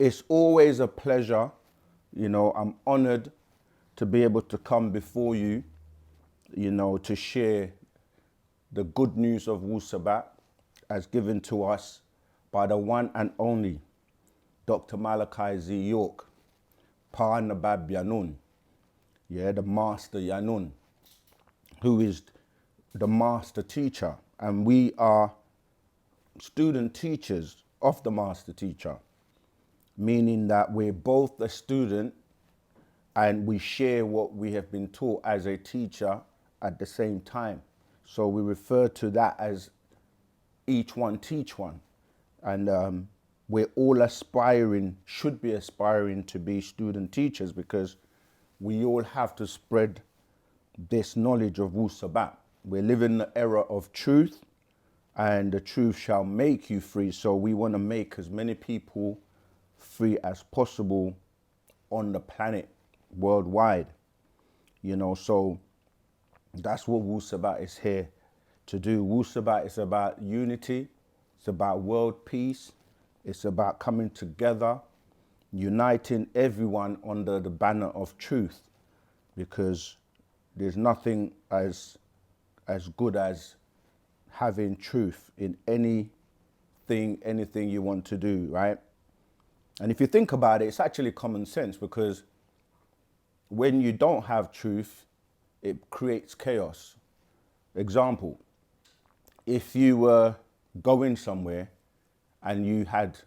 It's always a pleasure. I'm honored to be able to come before you, to share the good news of Wu-Sabat as given to us by the one and only Dr. Malachi Z. York, Pa Nabab Yanun, the Master Yanun, who is the master teacher, and we are student teachers of the master teacher, meaning that we're both a student and we share what we have been taught as a teacher at the same time. So we refer to that as each one teach one. And we're all aspiring, should be aspiring to be student teachers, because we all have to spread this knowledge of Wu-Sabat. We're living the era of truth, and the truth shall make you free. So we want to make as many people free as possible on the planet, worldwide. So that's what Wu-Sabat is here to do. Wu-Sabat is about unity. It's about world peace. It's about coming together, uniting everyone under the banner of truth, because there's nothing as good as having truth in anything you want to do, right? And if you think about it, it's actually common sense, because when you don't have truth, it creates chaos. Example, if you were going somewhere and you had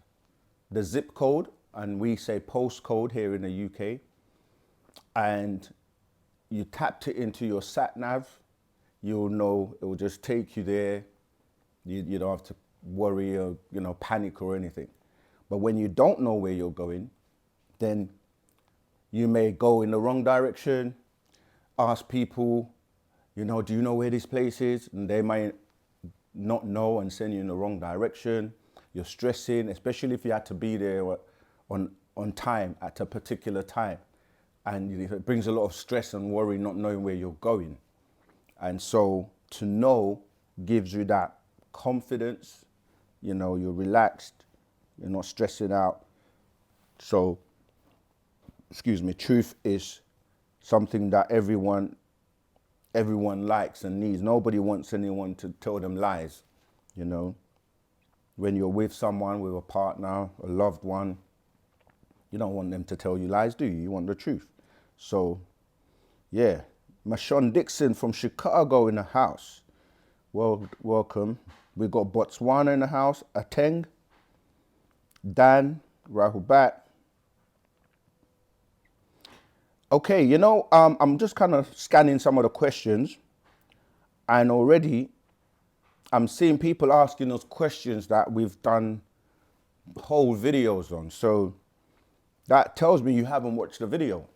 the zip code, and we say postcode here in the UK, and you tapped it into your sat nav, you'll know it will just take you there. You don't have to worry or panic or anything. But when you don't know where you're going, then you may go in the wrong direction, ask people, do you know where this place is? And they might not know and send you in the wrong direction. You're stressing, especially if you had to be there on time at a particular time. And it brings a lot of stress and worry not knowing where you're going. And so to know gives you that confidence, you're relaxed, you're not stressing out. So, truth is something that everyone likes and needs. Nobody wants anyone to tell them lies, When you're with someone, with a partner, a loved one, you don't want them to tell you lies, do you? You want the truth. So, yeah. Mashon Dixon from Chicago in the house. Well, welcome. We got Botswana in the house. Ateng, Dan, Rahubat. Okay, I'm just kind of scanning some of the questions, and already I'm seeing people asking us questions that we've done whole videos on. So that tells me you haven't watched the video.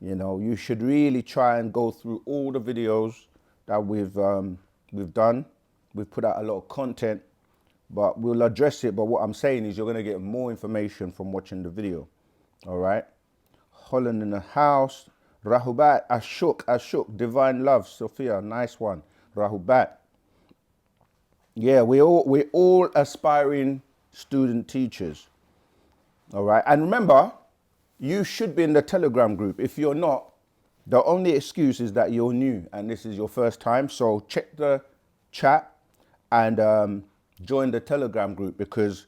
You should really try and go through all the videos that we've done. We've put out a lot of content, but we'll address it. But what I'm saying is you're going to get more information from watching the video. All right. Holland in the house. Rahubat, Ashok, Divine Love, Sophia, nice one. Rahubat. Yeah, we're all aspiring student teachers. All right. And remember, you should be in the Telegram group. If you're not, the only excuse is that you're new and this is your first time. So check the chat and join the Telegram group, because,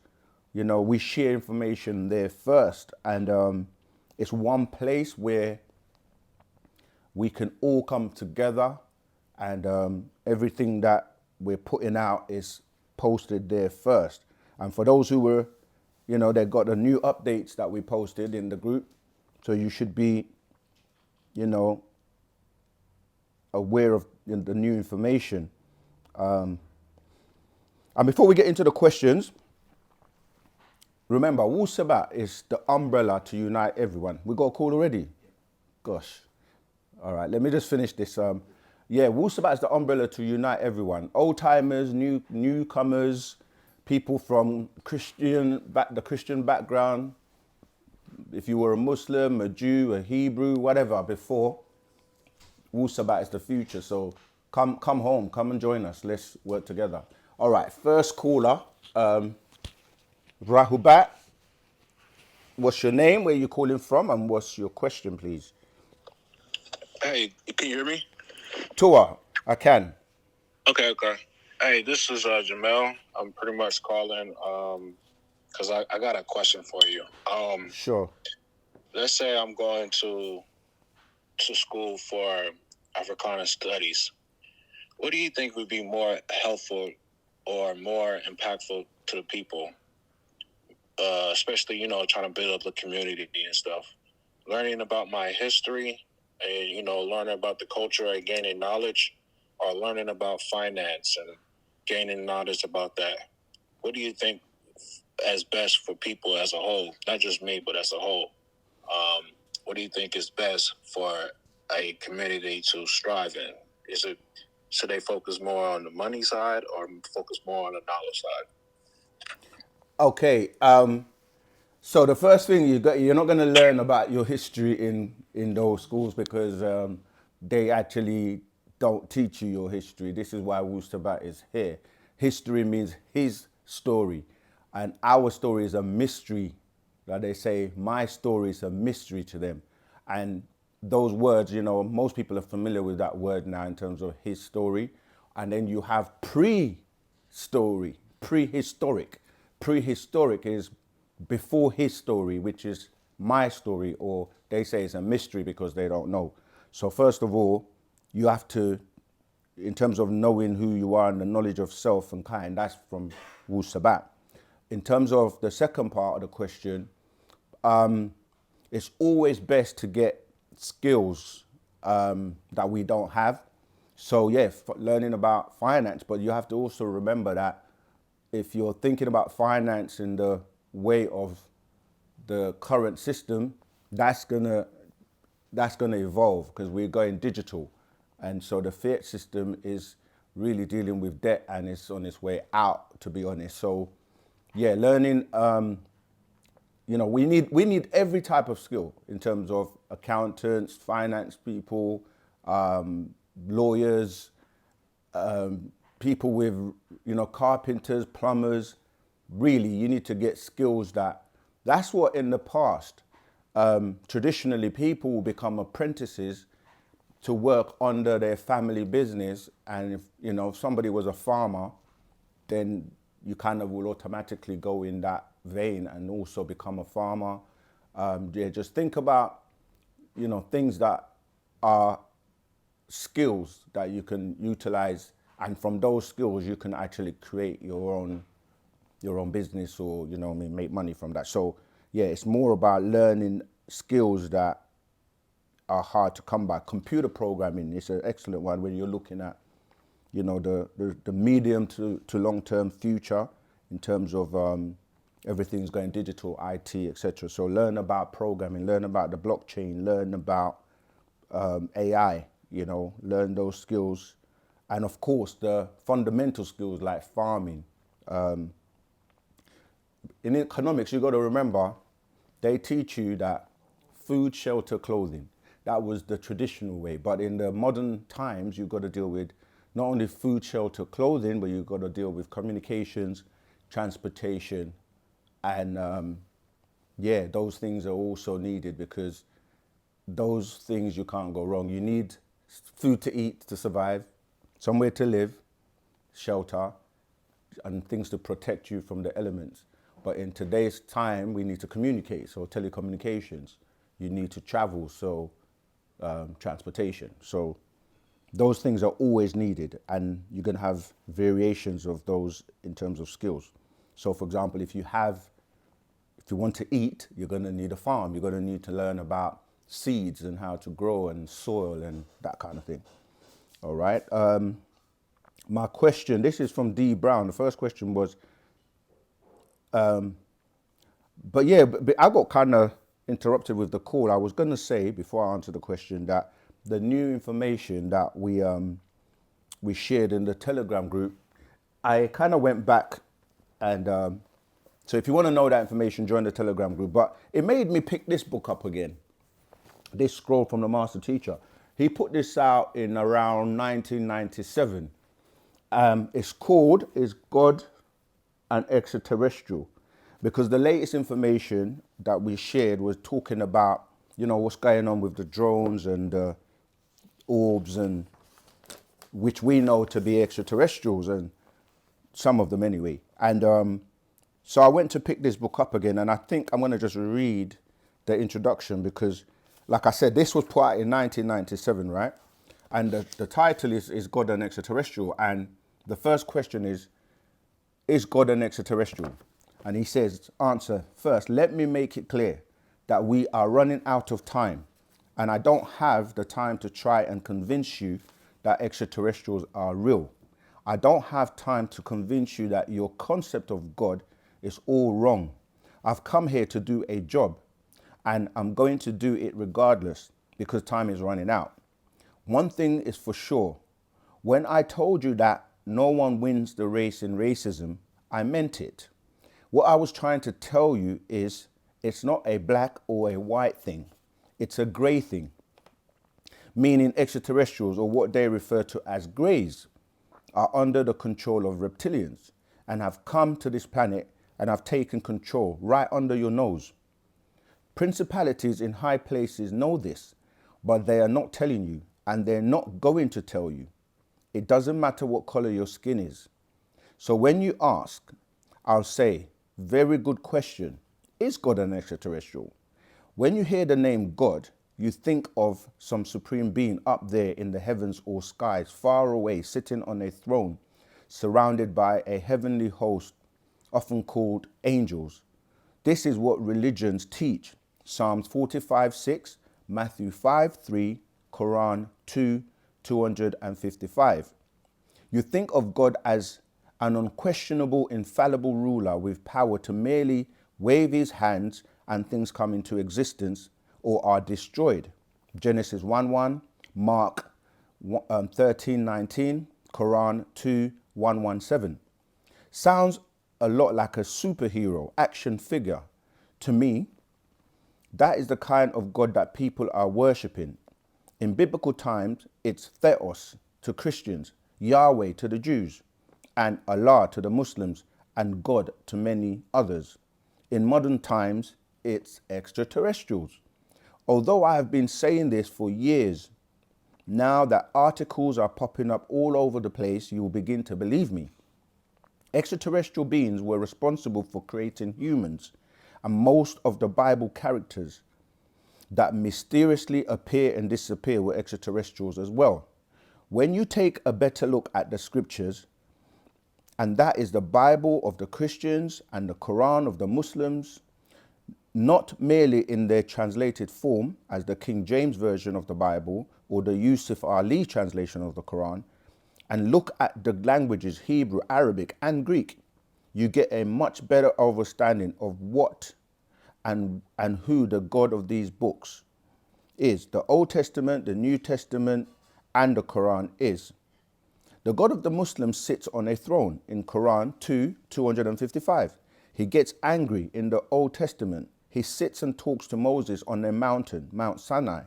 we share information there first. And it's one place where we can all come together, and everything that we're putting out is posted there first. And for those who were, they got the new updates that we posted in the group. So you should be, aware of the new information. And before we get into the questions, remember, Wu-Sabat is the umbrella to unite everyone. We got a call already? Gosh. All right, let me just finish this. Wu-Sabat is the umbrella to unite everyone. Old-timers, newcomers, people from the Christian background. If you were a Muslim, a Jew, a Hebrew, whatever before, Wu-Sabat is the future. So come home, come and join us. Let's work together. All right, first caller, Rahubat. What's your name? Where you calling from? And what's your question, please? Hey, can you hear me? Tua, I can. Okay. Hey, this is Jamel. I'm pretty much calling because I got a question for you. Sure. Let's say I'm going to school for Africana studies. What do you think would be more helpful or more impactful to the people, especially trying to build up the community and stuff? Learning about my history and learning about the culture and gaining knowledge, or learning about finance and gaining knowledge about that. What do you think as best for people as a whole, not just me, but as a whole? What do you think is best for a community to strive in? Should they focus more on the money side or focus more on the knowledge side? Okay. So the first thing you're not going to learn about your history in those schools because they actually don't teach you your history. This is why Wu-Sabat is here. History means his story, and our story is a mystery. Like they say, my story is a mystery to them, and those words, most people are familiar with that word now in terms of his story, and then you have pre-story, prehistoric. Prehistoric is before his story, which is my story, or they say it's a mystery because they don't know. So first of all, you have to, in terms of knowing who you are and the knowledge of self and kind, that's from Wu-Sabat. In terms of the second part of the question, it's always best to get skills that we don't have. So yeah, learning about finance, but you have to also remember that if you're thinking about finance in the way of the current system, that's gonna evolve because we're going digital, and so the fiat system is really dealing with debt and it's on its way out. To be honest, so yeah, learning. We need every type of skill in terms of accountants, finance people, lawyers, people with, carpenters, plumbers. Really, you need to get skills that's what in the past, traditionally people will become apprentices to work under their family business. And if somebody was a farmer, then you kind of will automatically go in that vein and also become a farmer. Just think about, things that are skills that you can utilize, and from those skills you can actually create your own business, or make money from that. So yeah, it's more about learning skills that are hard to come by. Computer programming is an excellent one when you're looking at the medium to long term future in terms of everything's going digital, IT, etc. So learn about programming, learn about the blockchain, learn about AI, learn those skills. And of course, the fundamental skills like farming. In economics, you got to remember, they teach you that food, shelter, clothing. That was the traditional way. But in the modern times, you've got to deal with not only food, shelter, clothing, but you've got to deal with communications, transportation, and those things are also needed because those things you can't go wrong. You need food to eat to survive, somewhere to live, shelter, and things to protect you from the elements. But in today's time, we need to communicate, so telecommunications. You need to travel, so transportation. So those things are always needed, and you're going to have variations of those in terms of skills. So for example, if you want to eat, you're going to need a farm. You're going to need to learn about seeds and how to grow and soil and that kind of thing. All right. My question, this is from D Brown. The first question was, but I got kind of interrupted with the call. I was going to say before I answer the question that the new information that we shared in the Telegram group, I kind of went back and so if you want to know that information, join the Telegram group. But it made me pick this book up again. This scroll from the Master Teacher. He put this out in around 1997. It's called "Is God an Extraterrestrial?" because the latest information that we shared was talking about, what's going on with the drones and the orbs, and which we know to be extraterrestrials, and some of them anyway. And so I went to pick this book up again, and I think I'm going to just read the introduction because, like I said, this was put out in 1997, right? And the title is God an Extraterrestrial? And the first question is God an extraterrestrial? And he says, answer, first, let me make it clear that we are running out of time, and I don't have the time to try and convince you that extraterrestrials are real. I don't have time to convince you that your concept of God is all wrong. I've come here to do a job, and I'm going to do it regardless because time is running out. One thing is for sure. When I told you that no one wins the race in racism, I meant it. What I was trying to tell you is it's not a black or a white thing. It's a grey thing, meaning extraterrestrials, or what they refer to as greys, are under the control of reptilians and have come to this planet and have taken control right under your nose. Principalities in high places know this, but they are not telling you, and they're not going to tell you. It doesn't matter what color your skin is. So when you ask, I'll say, very good question. Is God an extraterrestrial? When you hear the name God, you think of some supreme being up there in the heavens or skies, far away, sitting on a throne, surrounded by a heavenly host, often called angels. This is what religions teach. Psalms 45:6, Matthew 5:3, Quran 2:255. You think of God as an unquestionable, infallible ruler with power to merely wave his hands and things come into existence or are destroyed. Genesis 1:1, Mark 13:19, Quran 2:117. Sounds a lot like a superhero action figure. To me, that is the kind of God that people are worshipping. In biblical times, it's Theos to Christians, Yahweh to the Jews, and Allah to the Muslims, and God to many others. In modern times, it's extraterrestrials. Although I have been saying this for years, now that articles are popping up all over the place, you will begin to believe me. Extraterrestrial beings were responsible for creating humans and most of the Bible characters that mysteriously appear and disappear were extraterrestrials as well. When you take a better look at the scriptures, and that is the Bible of the Christians and the Quran of the Muslims, not merely in their translated form as the King James Version of the Bible or the Yusuf Ali translation of the Quran, and look at the languages Hebrew, Arabic, and Greek, you get a much better understanding of what and who the God of these books is. The Old Testament, the New Testament, and the Quran is. The God of the Muslims sits on a throne in Quran 2:255. He gets angry in the Old Testament. He sits and talks to Moses on a mountain, Mount Sinai.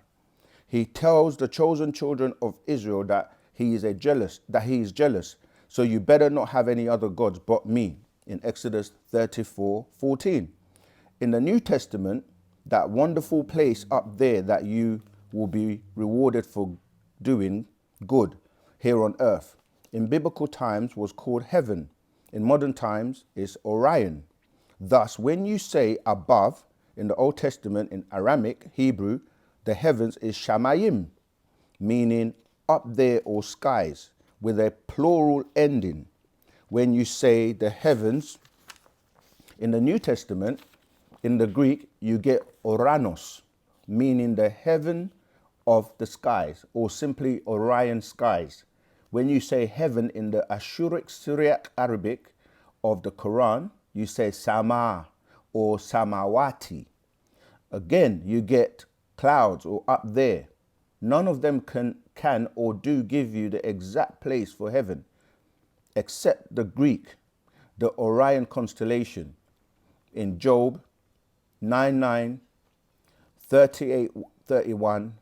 He tells the chosen children of Israel that he is jealous, so you better not have any other gods but me, in Exodus 34:14. In the New Testament, that wonderful place up there that you will be rewarded for doing good here on earth, in biblical times was called heaven. In modern times is Orion. Thus, when you say above in the Old Testament, in Aramaic, Hebrew, the heavens is shamayim, meaning up there or skies, with a plural ending. When you say the heavens in the New Testament, in the Greek, you get Oranos, meaning the heaven of the skies, or simply Orion skies. When you say heaven in the Ashuric, Syriac, Arabic of the Quran, you say Sama or Samawati. Again, you get clouds or up there. None of them can or do give you the exact place for heaven, except the Greek, the Orion constellation in Job 9:9, 38:31,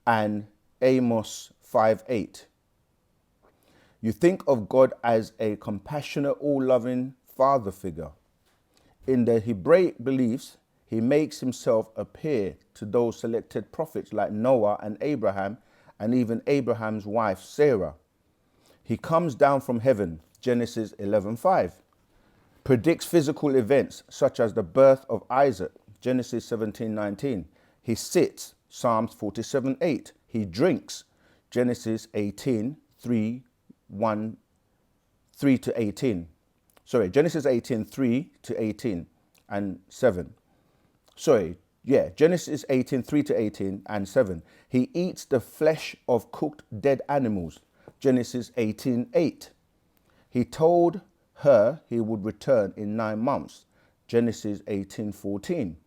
and Amos 5:8. You think of God as a compassionate, all-loving father figure. In the Hebraic beliefs, he makes himself appear to those selected prophets like Noah and Abraham, and even Abraham's wife Sarah. He comes down from heaven, Genesis 11:5. Predicts physical events such as the birth of Isaac, Genesis 17:19. He sits, Psalms 47:8. He drinks, Genesis 18:3, 3 to 18. Genesis 18:3 to 18 and 7. Genesis 18:3 to 18 and 7. He eats the flesh of cooked dead animals, Genesis 18:8. He told her he would return in 9 months, Genesis 18:14.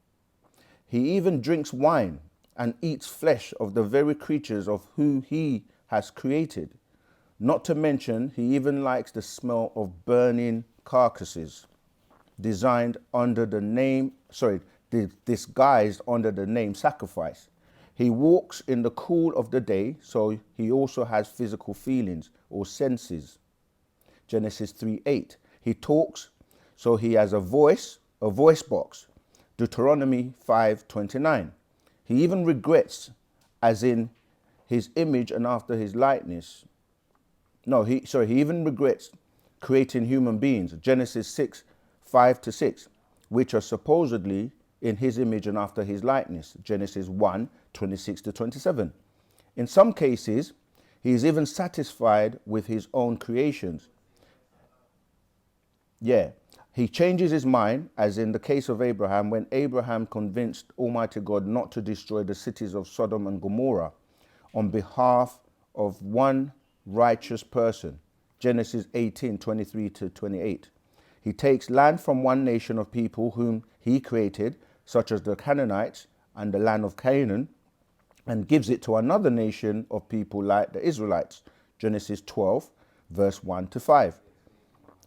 He even drinks wine and eats flesh of the very creatures of who he has created. Not to mention, he even likes the smell of burning carcasses, disguised under the name sacrifice. He walks in the cool of the day, so he also has physical feelings or senses, Genesis 3:8. He talks, so he has a voice box, Deuteronomy 5:29. He even regrets, as in his image and after his likeness. He even regrets creating human beings, Genesis 6:5 to 6, which are supposedly in his image and after his likeness, Genesis 1:26 to 27. In some cases, he is even satisfied with his own creations. He changes his mind, as in the case of Abraham, when Abraham convinced Almighty God not to destroy the cities of Sodom and Gomorrah on behalf of one righteous person, Genesis 18:23 to 28. He takes land from one nation of people whom he created, such as the Canaanites and the land of Canaan, and gives it to another nation of people like the Israelites, Genesis 12, verse 1 to 5.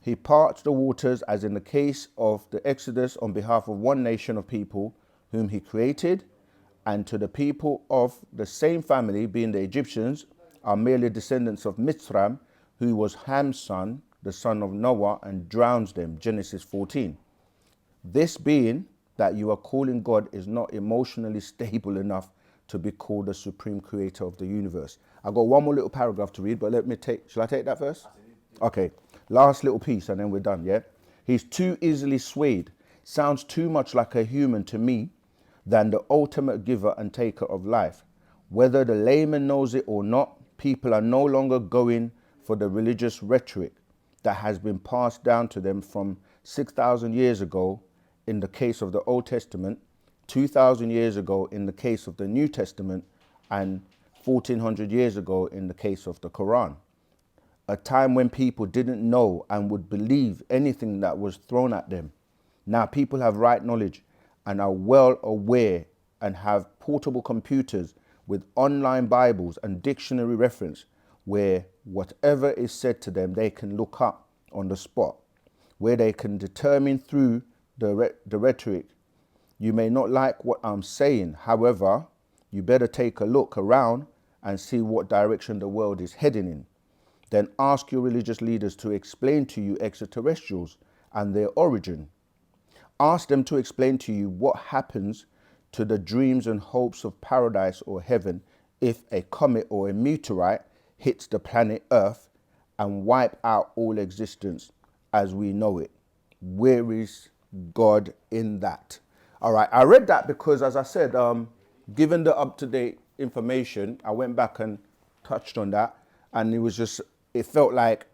He parts the waters, as in the case of the Exodus, on behalf of one nation of people whom he created, and to the people of the same family, being the Egyptians, are merely descendants of Mithram, who was Ham's son, the son of Noah, and drowns them, Genesis 14. This being that you are calling God is not emotionally stable enough to be called the supreme creator of the universe. I've got one more little paragraph to read, but shall I take that first? Okay, last little piece and then we're done, yeah? He's too easily swayed, sounds too much like a human to me than the ultimate giver and taker of life. Whether the layman knows it or not, people are no longer going for the religious rhetoric that has been passed down to them from 6,000 years ago in the case of the Old Testament, 2,000 years ago in the case of the New Testament, and 1,400 years ago in the case of the Quran. A time when people didn't know and would believe anything that was thrown at them. Now people have right knowledge and are well aware and have portable computers with online Bibles and dictionary reference where whatever is said to them they can look up on the spot, where they can determine through the rhetoric. You may not like what I'm saying, however, you better take a look around and see what direction the world is heading in. Then ask your religious leaders to explain to you extraterrestrials and their origin. Ask them to explain to you what happens to the dreams and hopes of paradise or heaven if a comet or a meteorite hits the planet Earth and wipe out all existence as we know it. Where is God in that? All right, I read that because, as I said, given the up-to-date information, I went back and touched on that, and it felt like,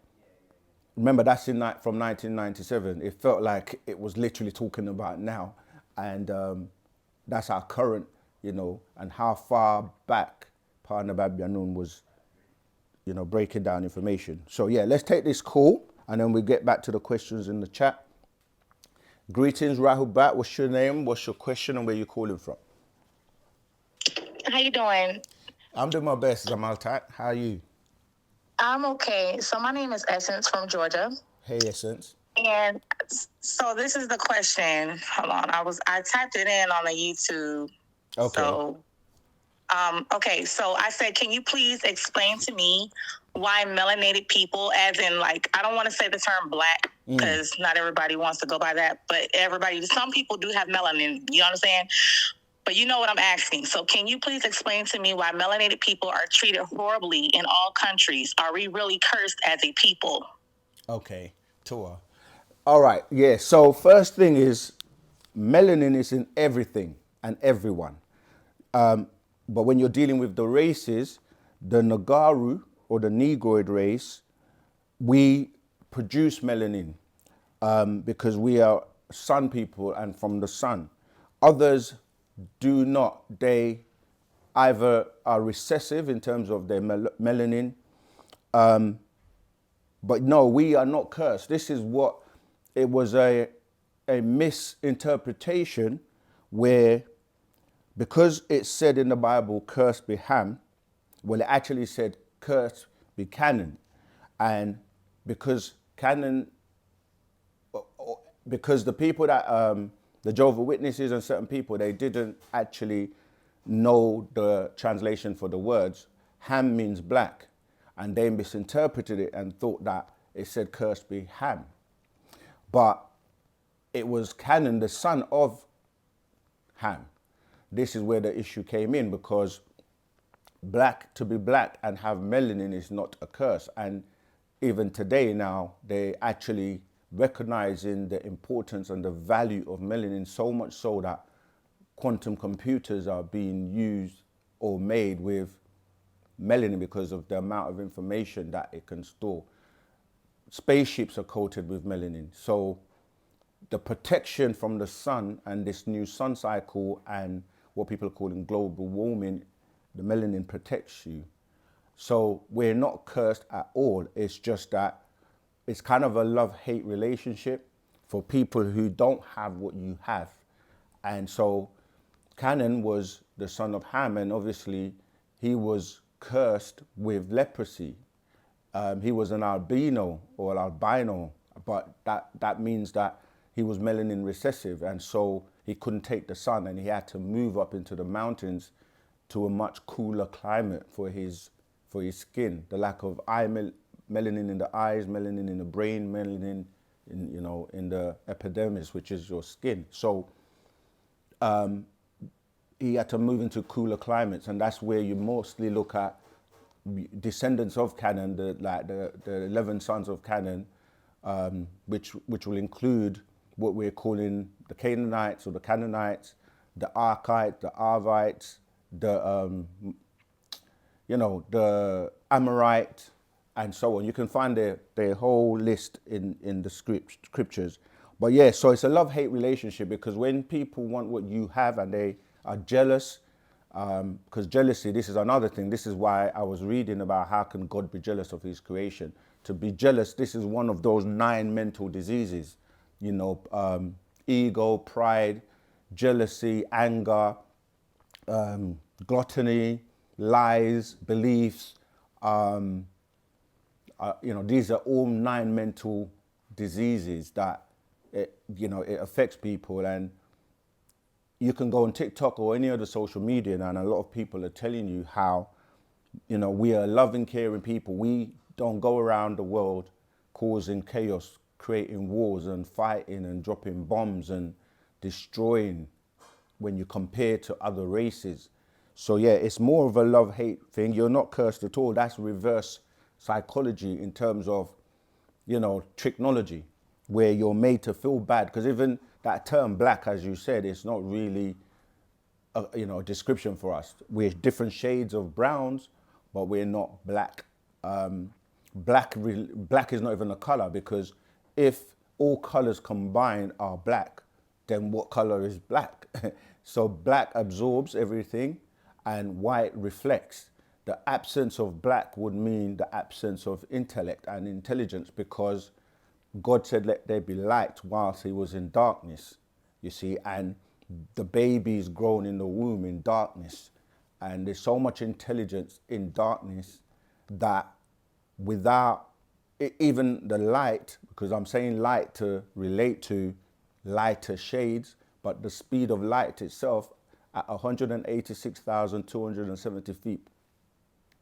remember that's from 1997, it felt like it was literally talking about now, and that's our current, and how far back Parnabab Yanun was, breaking down information. So yeah, let's take this call, and then we'll get back to the questions in the chat. Greetings, Rahubat. What's your name? What's your question, and where you calling from? How you doing? I'm doing my best, Zamaltat. How are you? I'm okay. So my name is Essence from Georgia. Hey, Essence. And so this is the question. Hold on. I typed it in on the YouTube. Okay. So, okay. So I said, can you please explain to me why melanated people, as in, like, I don't want to say the term black because not everybody wants to go by that, but some people do have melanin, you know what I'm saying? But you know what I'm asking. So can you please explain to me why melanated people are treated horribly in all countries? Are we really cursed as a people? Okay, Tua. All right, yeah. So first thing is, melanin is in everything and everyone. But when you're dealing with the races, the Nagaru or the Negroid race, we produce melanin because we are sun people and from the sun. Others do not. They either are recessive in terms of their melanin, but no, we are not cursed. This is what it was a misinterpretation where, because it said in the Bible, cursed be Ham, well, it actually said cursed be Canaan. And because Canaan, because the people that, the Jehovah Witnesses and certain people, they didn't actually know the translation for the words. Ham means black. And they misinterpreted it and thought that it said cursed be Ham. But it was Canaan, the son of Ham. This is where the issue came in, because to be black and have melanin is not a curse. And even today now, they actually recognizing the importance and the value of melanin, so much so that quantum computers are being used or made with melanin because of the amount of information that it can store. Spaceships are coated with melanin. So the protection from the sun and this new sun cycle and what people are calling global warming, the melanin protects you. So we're not cursed at all. It's just that it's kind of a love-hate relationship for people who don't have what you have. And so Canaan was the son of Ham, and obviously he was cursed with leprosy. He was an albino or albino, but that means that he was melanin recessive, and so he couldn't take the sun, and he had to move up into the mountains to a much cooler climate for his skin. The lack of melanin in the eyes, melanin in the brain, melanin in the epidermis, which is your skin. So he had to move into cooler climates, and that's where you mostly look at descendants of Canaan, the 11 sons of Canaan, which will include what we're calling the Canaanites or the Canaanites, the Archites, the Arvites, the Amorite, and so on. You can find their whole list in the scriptures. But yeah, so it's a love-hate relationship, because when people want what you have and they are jealous, because jealousy, this is another thing. This is why I was reading about how can God be jealous of his creation. To be jealous, this is one of those 9 mental diseases. Ego, pride, jealousy, anger, gluttony, lies, beliefs. These are all 9 mental diseases that it affects people. And you can go on TikTok or any other social media now, and a lot of people are telling you how, we are loving, caring people. We don't go around the world causing chaos, creating wars and fighting and dropping bombs and destroying when you compare to other races. So yeah, it's more of a love-hate thing. You're not cursed at all. That's reverse psychology in terms of, tricknology, where you're made to feel bad. Because even that term black, as you said, it's not really a description for us. We're different shades of browns, but we're not black. Black is not even a color, because if all colors combined are black, then what color is black? So black absorbs everything and white reflects. The absence of black would mean the absence of intellect and intelligence, because God said, let there be light whilst he was in darkness, you see, and the baby's grown in the womb in darkness. And there's so much intelligence in darkness that without even the light, because I'm saying light to relate to lighter shades, but the speed of light itself at 186,270 feet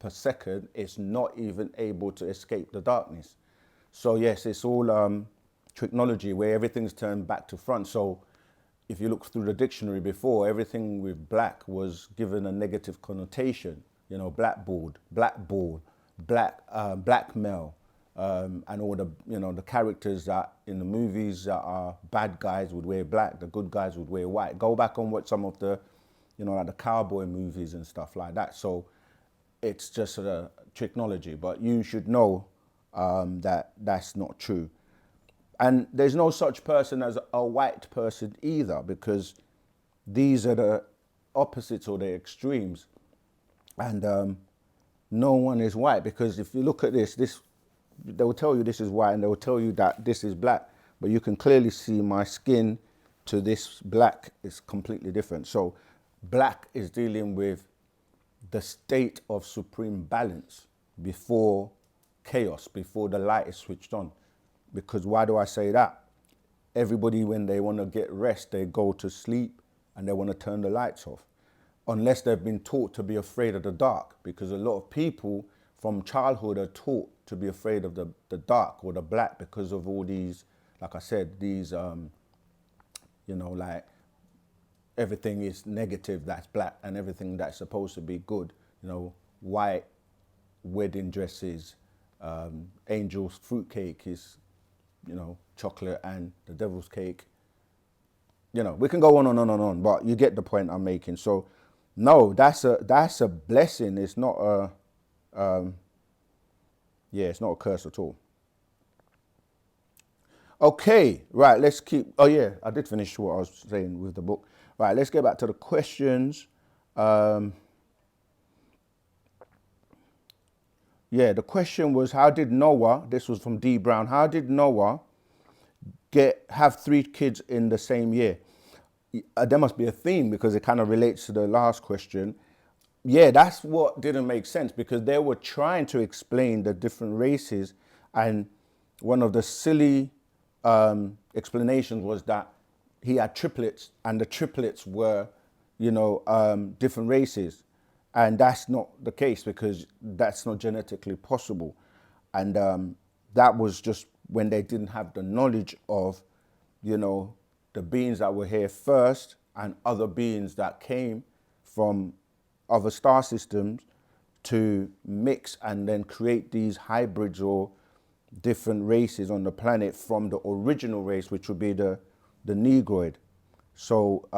per second, it's not even able to escape the darkness. So yes, it's all technology where everything's turned back to front. So if you look through the dictionary before, everything with black was given a negative connotation. You know, blackboard, blackboard, blackmail, and all the, you know, the characters that in the movies that are bad guys would wear black, the good guys would wear white. Go back and watch some of the, you know, like the cowboy movies and stuff like that. So it's just a technology, but you should know that that's not true. And there's no such person as a white person either, because these are the opposites or the extremes. And no one is white, because if you look at this, they will tell you this is white and they will tell you that this is black, but you can clearly see my skin to this black is completely different. So black is dealing with the state of supreme balance before chaos, before the light is switched on. Because why do I say that? Everybody, when they want to get rest, they go to sleep and they want to turn the lights off. Unless they've been taught to be afraid of the dark, because a lot of people from childhood are taught to be afraid of the dark or the black because of all these, like I said, these, you know, like everything is negative that's black and everything that's supposed to be good. You know, white wedding dresses, angel's fruitcake is, you know, chocolate, and the devil's cake. You know, we can go on and on and on, but you get the point I'm making. So no, that's a blessing. It's not a, yeah, it's not a curse at all. Okay, right, let's keep, oh yeah, I did finish what I was saying with the book. Right, let's get back to the questions. Yeah, the question was, how did Noah, this was from D. Brown, how did Noah have 3 kids in the same year? There must be a theme, because it kind of relates to the last question. Yeah, that's what didn't make sense, because they were trying to explain the different races, and one of the silly explanations was that he had triplets, and the triplets were, you know, different races. And that's not the case, because that's not genetically possible. And that was just when they didn't have the knowledge of, you know, the beings that were here first and other beings that came from other star systems to mix and then create these hybrids or different races on the planet from the original race, which would be the Negroid. So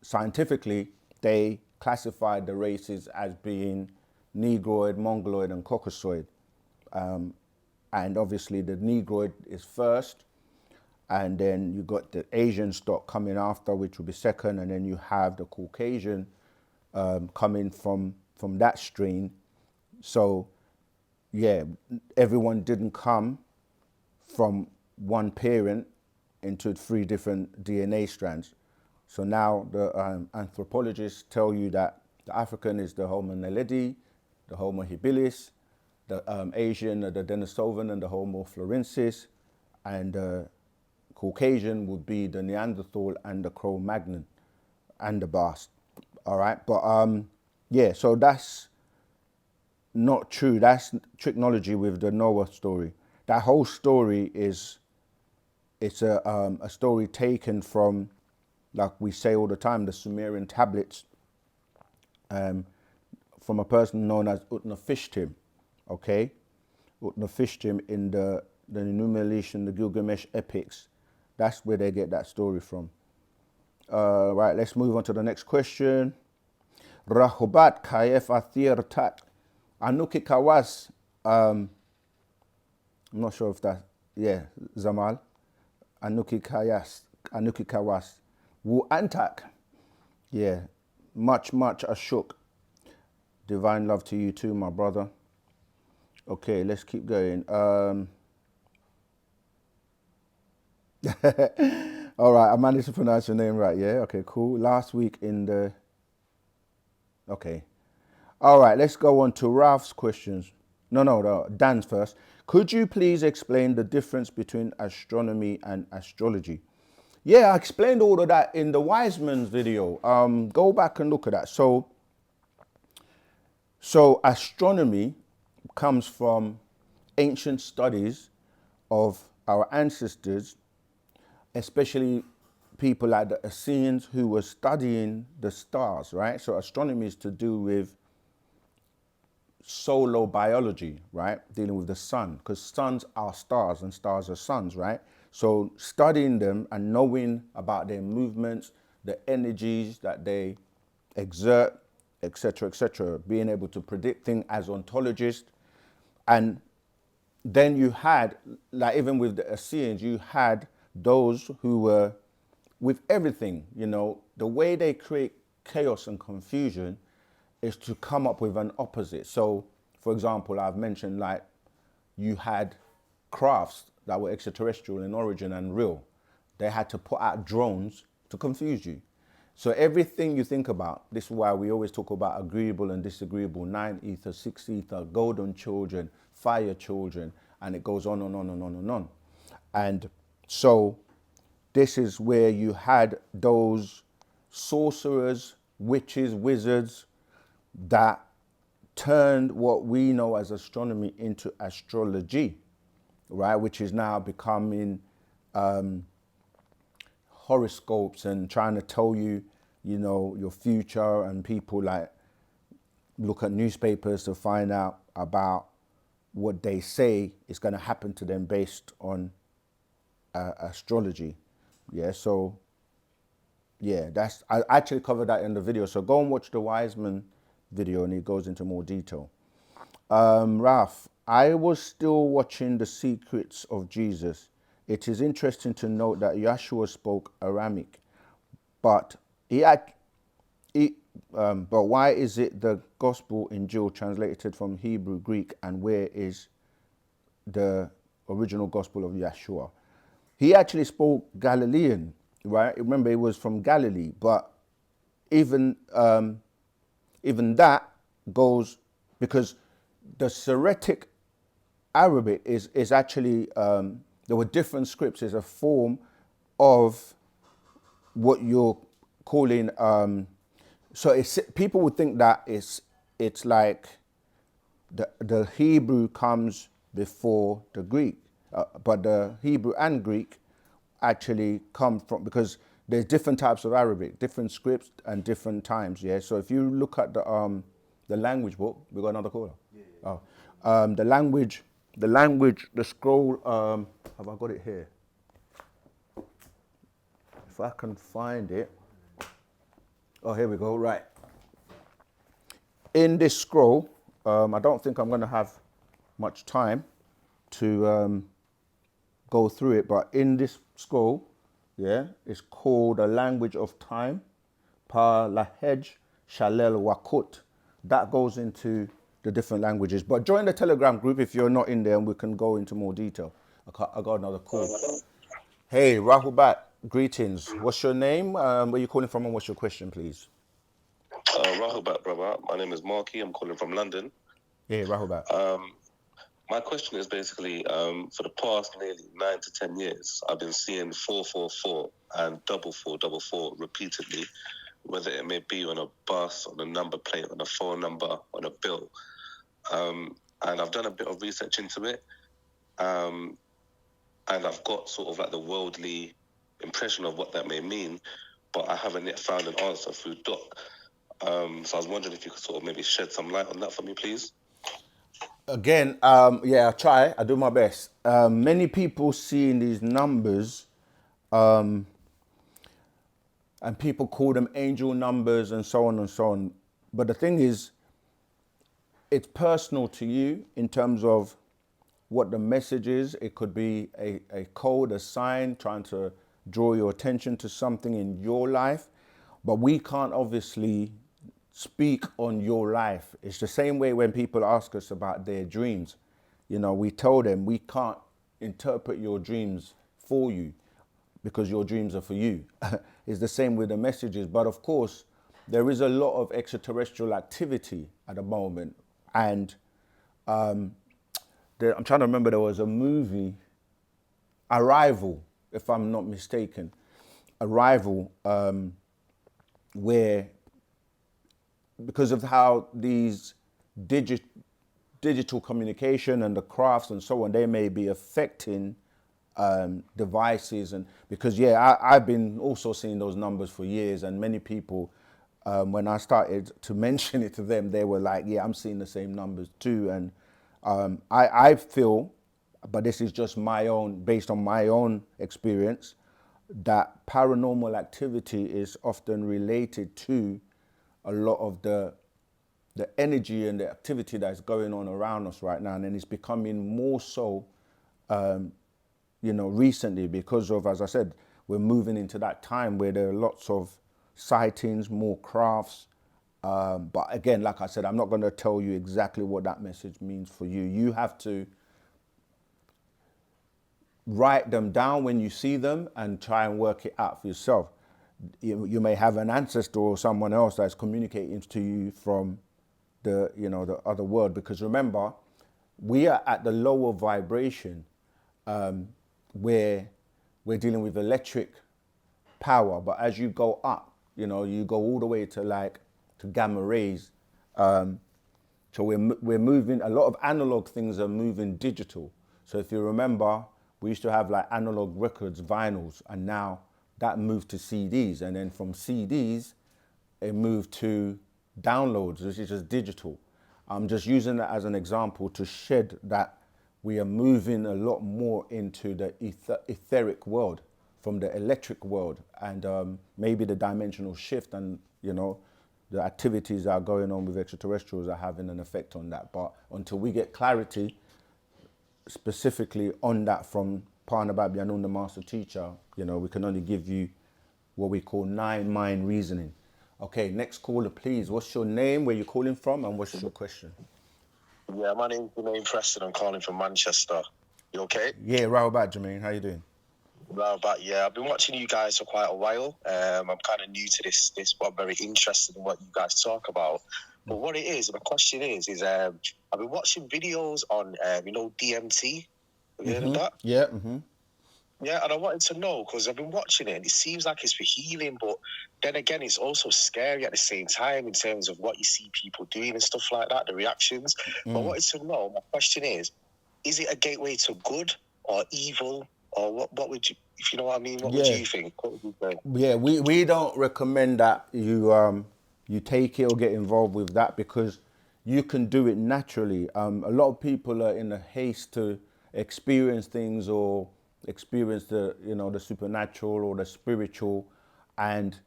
scientifically, they classified the races as being Negroid, Mongoloid, and Caucasoid. And obviously the Negroid is first, and then you got the Asian stock coming after, which will be second, and then you have the Caucasian coming from that strain. So yeah, everyone didn't come from one parent into 3 different DNA strands. So now the anthropologists tell you that the African is the Homo naledi, the Homo habilis, the Asian, the Denisovan and the Homo florensis, and Caucasian would be the Neanderthal and the Cro-Magnon and the Bast. All right, but yeah, so that's not true. That's technology with the Noah story. That whole story it's a story taken from, like we say all the time, the Sumerian tablets, from a person known as Utnapishtim, okay? Utnapishtim in the Enumeriation, the Gilgamesh epics. That's where they get that story from. Right, let's move on to the next question. Rahobat Kayef Athir Tak Anuki Kawas. I'm not sure if that, yeah, Zamal. Anuki Kawas. Wu Antak. Yeah, much ashuk. Divine love to you too, my brother. Okay, let's keep going. All right, I managed to pronounce your name right, yeah? Okay, cool. Last week in the... Okay. All right, let's go on to Ralph's questions. No, Dan's first. Could you please explain the difference between astronomy and astrology? Yeah, I explained all of that in the Wiseman's video. Go back and look at that. So So astronomy comes from ancient studies of our ancestors, especially people like the Essenes who were studying the stars, right? So astronomy is to do with solar biology, right? Dealing with the sun, because suns are stars and stars are suns, right? So studying them and knowing about their movements, the energies that they exert, etc., being able to predict things as ontologists. And then you had, like even with the Assyrians, you had those who were with everything, you know, the way they create chaos and confusion is to come up with an opposite. So, for example, I've mentioned like you had crafts that were extraterrestrial in origin and real. They had to put out drones to confuse you. So everything you think about, this is why we always talk about agreeable and disagreeable, 9 ether, 6 ether, golden children, fire children, and it goes on and on and on and on. And so this is where you had those sorcerers, witches, wizards that turned what we know as astronomy into astrology, right? Which is now becoming horoscopes and trying to tell you, you know, your future, and people like look at newspapers to find out about what they say is going to happen to them based on astrology. Yeah, so yeah, I actually covered that in the video. So go and watch the Wiseman video and it goes into more detail. Ralph, I was still watching The Secrets of Jesus. It is interesting to note that Yahshua spoke Aramic, but but why is it the gospel in Jewel translated from Hebrew, Greek, and where is the original gospel of Yahshua? He actually spoke Galilean, right? Remember, he was from Galilee, but even even that goes because the Syriac Arabic is actually there were different scripts. It's a form of what you're calling. So it's, people would think that it's like the Hebrew comes before the Greek, but the Hebrew and Greek actually come from, because there's different types of Arabic, different scripts and different times. Yeah. So if you look at the language book, we got another caller. Yeah. Oh, the language, the scroll. Have I got it here? If I can find it. Oh, here we go. Right. In this scroll, I don't think I'm going to have much time to go through it, but in this scroll, yeah, it's called A Language of Time, Pa Lahej Shalel Wakut. That goes into the different languages. But join the Telegram group if you're not in there, and we can go into more detail. I got another call. Hey, Rahubat, greetings. What's your name? Where you calling from, and what's your question, please? Rahubat, brother. My name is Marky. I'm calling from London. Yeah, Rahubat. My question is basically, for the past nearly 9 to 10 years, I've been seeing 444 and 4444 repeatedly, whether it may be on a bus, on a number plate, on a phone number, on a bill. And I've done a bit of research into it. And I've got sort of like the worldly impression of what that may mean, but I haven't yet found an answer through Doc. So I was wondering if you could sort of maybe shed some light on that for me, please. Again, yeah, I try. I do my best. Many people seeing these numbers, and people call them angel numbers and so on and so on. But the thing is, it's personal to you in terms of what the message is. It could be a code, a sign, trying to draw your attention to something in your life. But we can't obviously speak on your life. It's the same way when people ask us about their dreams. You know, we tell them we can't interpret your dreams for you because your dreams are for you. It's the same with the messages. But of course, there is a lot of extraterrestrial activity at the moment. And I'm trying to remember, there was a movie, Arrival, if I'm not mistaken. Arrival, where, because of how these digital communication and the crafts and so on, they may be affecting devices. And because I've been also seeing those numbers for years, and many people, when I started to mention it to them, they were like, yeah, I'm seeing the same numbers too. And I feel, but this is just based on my own experience, that paranormal activity is often related to a lot of the energy and the activity that's going on around us right now. And then it's becoming more so, recently, because of, as I said, we're moving into that time where there are lots of sightings, more crafts. But again, like I said, I'm not going to tell you exactly what that message means for you. You have to write them down when you see them and try and work it out for yourself. You may have an ancestor or someone else that's communicating to you from the other world, because remember, we are at the lower vibration, where we're dealing with electric power. But as you go up, you go all the way to gamma rays. So we're moving, a lot of analog things are moving digital. So if you remember, we used to have like analog records, vinyls, and now that moved to CDs. And then from CDs, it moved to downloads, which is just digital. I'm just using that as an example to shed that we are moving a lot more into the etheric world from the electric world, and maybe the dimensional shift and, the activities that are going on with extraterrestrials are having an effect on that. But until we get clarity specifically on that from Parnabat Yanun, the master teacher, we can only give you what we call 9 mind reasoning. Okay, next caller, please. What's your name, where you're calling from, and what's your question? Yeah, my name's Jermaine Preston. I'm calling from Manchester. You okay? Yeah, right about, Jermaine. How you doing? Yeah, I've been watching you guys for quite a while. I'm kind of new to this, but I'm very interested in what you guys talk about. But what it is, my question is I've been watching videos on, DMT. Have you heard of that? Yeah. Yeah, and I wanted to know, because I've been watching it, and it seems like it's for healing, but then again, it's also scary at the same time in terms of what you see people doing and stuff like that, the reactions. But I wanted to know, my question is it a gateway to good or evil, or what would you, if you know what I mean, what would you think? What would you say? Yeah, we don't recommend that you take it or get involved with that, because you can do it naturally. A lot of people are in a haste to experience things or experience the supernatural or the spiritual, and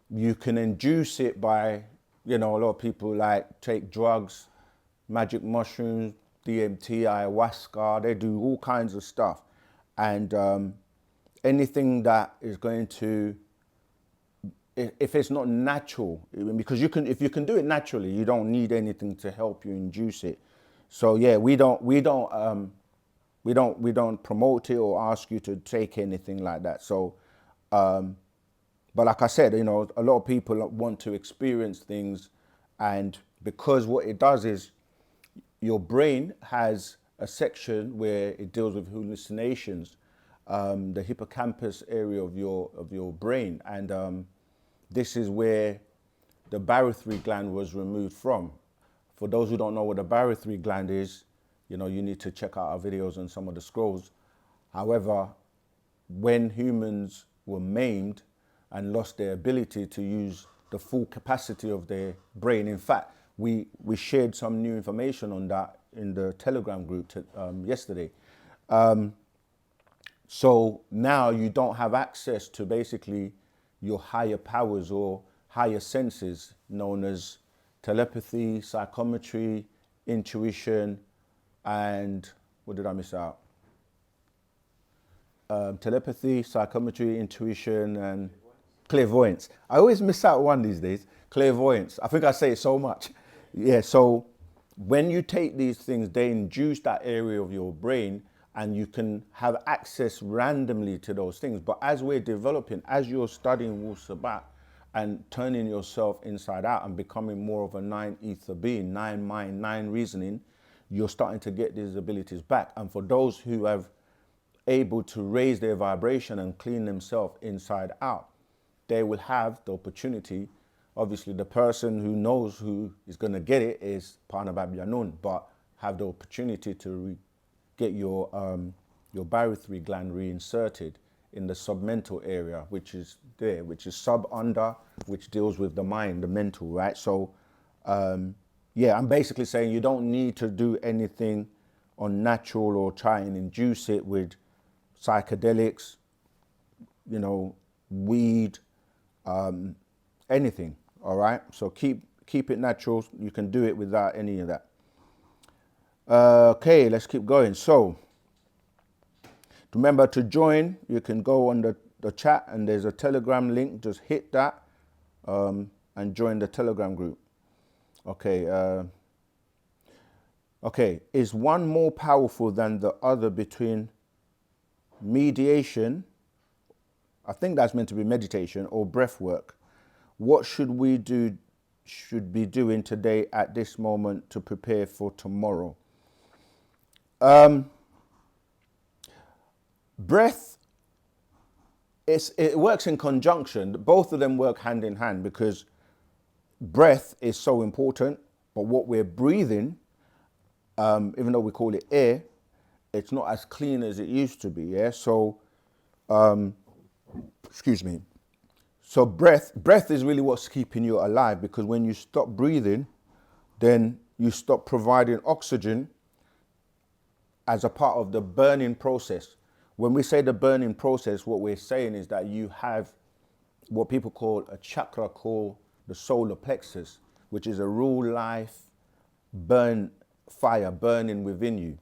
you can induce it by a lot of people take drugs, magic mushrooms, DMT, ayahuasca. They do all kinds of stuff, and anything that is going to, if it's not natural, because if you can do it naturally, you don't need anything to help you induce it. So yeah, we don't promote it or ask you to take anything like that. So, but like I said, a lot of people want to experience things, and because what it does is your brain has a section where it deals with hallucinations, the hippocampus area of your brain, and this is where the barythry gland was removed from. For those who don't know what the barythry gland is, you need to check out our videos on some of the scrolls. However, when humans were maimed and lost their ability to use the full capacity of their brain, in fact, we shared some new information on that in the Telegram group yesterday. So now you don't have access to basically your higher powers or higher senses, known as telepathy, psychometry, intuition, and what did I miss out? Telepathy, psychometry, intuition, and clairvoyance. I always miss out one these days. Clairvoyance. I think I say it so much. Yeah, so when you take these things, they induce that area of your brain, and you can have access randomly to those things. But as we're developing, as you're studying Wu-Sabat and turning yourself inside out and becoming more of a 9 ether being, 9 mind, 9 reasoning, you're starting to get these abilities back. And for those who have able to raise their vibration and clean themselves inside out, they will have the opportunity Obviously, the person who knows who is going to get it is Parnabab Yanun, but have the opportunity to get your barythry gland reinserted in the submental area, which is there, which is sub-under, which deals with the mind, the mental, right? So, yeah, I'm basically saying you don't need to do anything unnatural or try and induce it with psychedelics, you know, weed, anything, all right? So keep it natural. You can do it without any of that. Okay, let's keep going. So, remember to join, you can go on the chat and there's a Telegram link. Just hit that and join the Telegram group. Okay. Okay, is one more powerful than the other between mediation, I think that's meant to be meditation, or breath work? What should we be doing today at this moment to prepare for tomorrow? Breath, it works in conjunction. Both of them work hand in hand because breath is so important, but what we're breathing, even though we call it air, it's not as clean as it used to be, yeah? So, excuse me. So breath is really what's keeping you alive, because when you stop breathing, then you stop providing oxygen as a part of the burning process. When we say the burning process, what we're saying is that you have what people call a chakra called the solar plexus, which is a real life fire burning within you.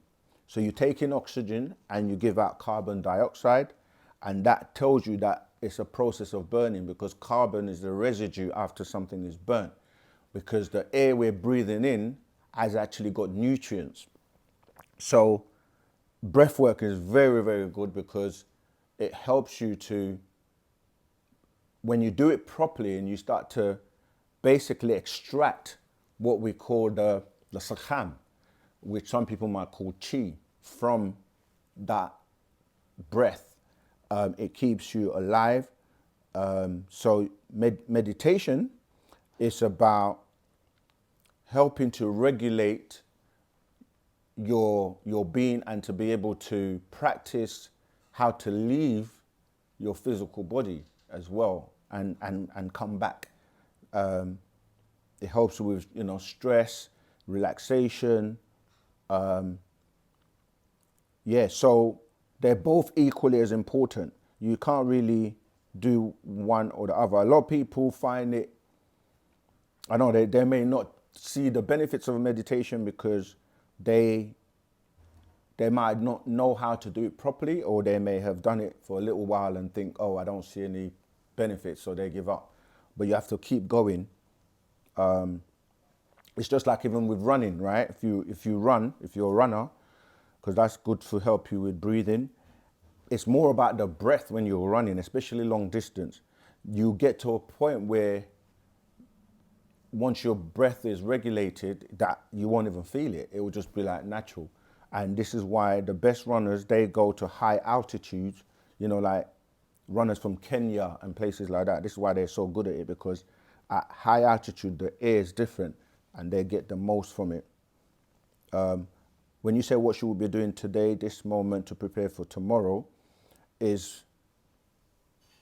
So you take in oxygen and you give out carbon dioxide, and that tells you that it's a process of burning, because carbon is the residue after something is burnt, because the air we're breathing in has actually got nutrients. So breath work is very, very good because it helps you to, when you do it properly and you start to basically extract what we call the sakham, which some people might call chi, from that breath. It keeps you alive. So meditation is about helping to regulate your being and to be able to practice how to leave your physical body as well and come back. It helps with, stress, relaxation. Yeah, so they're both equally as important. You can't really do one or the other. A lot of people find it, I know they may not see the benefits of meditation because they might not know how to do it properly, or they may have done it for a little while and think, oh, I don't see any benefits, so they give up. But you have to keep going. It's just like even with running, right? If you're a runner, because that's good to help you with breathing. It's more about the breath when you're running, especially long distance. You get to a point where once your breath is regulated, that you won't even feel it. It will just be like natural. And this is why the best runners, they go to high altitudes, like runners from Kenya and places like that. This is why they're so good at it, because at high altitude, the air is different and they get the most from it. When you say what should we be doing today, this moment to prepare for tomorrow, is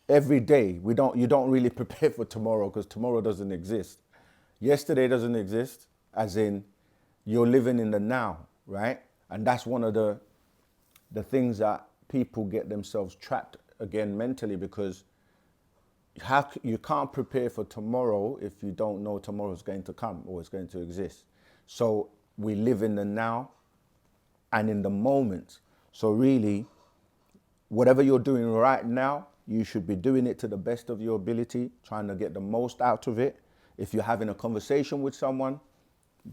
every day. You don't really prepare for tomorrow because tomorrow doesn't exist. Yesterday doesn't exist, as in you're living in the now, right? And that's one of the things that people get themselves trapped again mentally, because you can't prepare for tomorrow if you don't know tomorrow's going to come or it's going to exist. So we live in the now and in the moment. So really, whatever you're doing right now, you should be doing it to the best of your ability, trying to get the most out of it. If you're having a conversation with someone,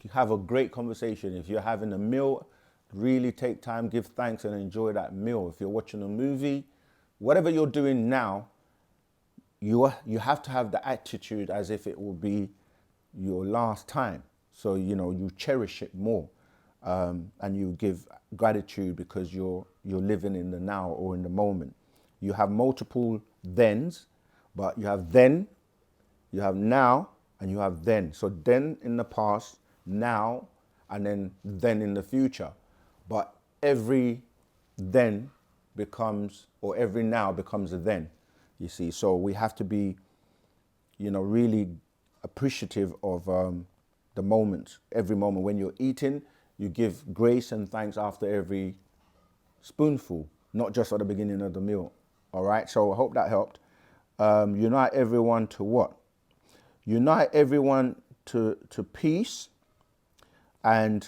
you have a great conversation. If you're having a meal, really take time, give thanks and enjoy that meal. If you're watching a movie, whatever you're doing now, you have to have the attitude as if it will be your last time. So, you cherish it more. And you give gratitude because you're living in the now or in the moment. You have multiple thens, but you have then, you have now, and you have then. So then in the past, now, and then in the future. But every then becomes, or every now becomes a then, you see. So we have to be, really appreciative of the moment, every moment. When you're eating, you give grace and thanks after every spoonful, not just at the beginning of the meal. All right, so I hope that helped. Unite everyone to what? Unite everyone to peace. And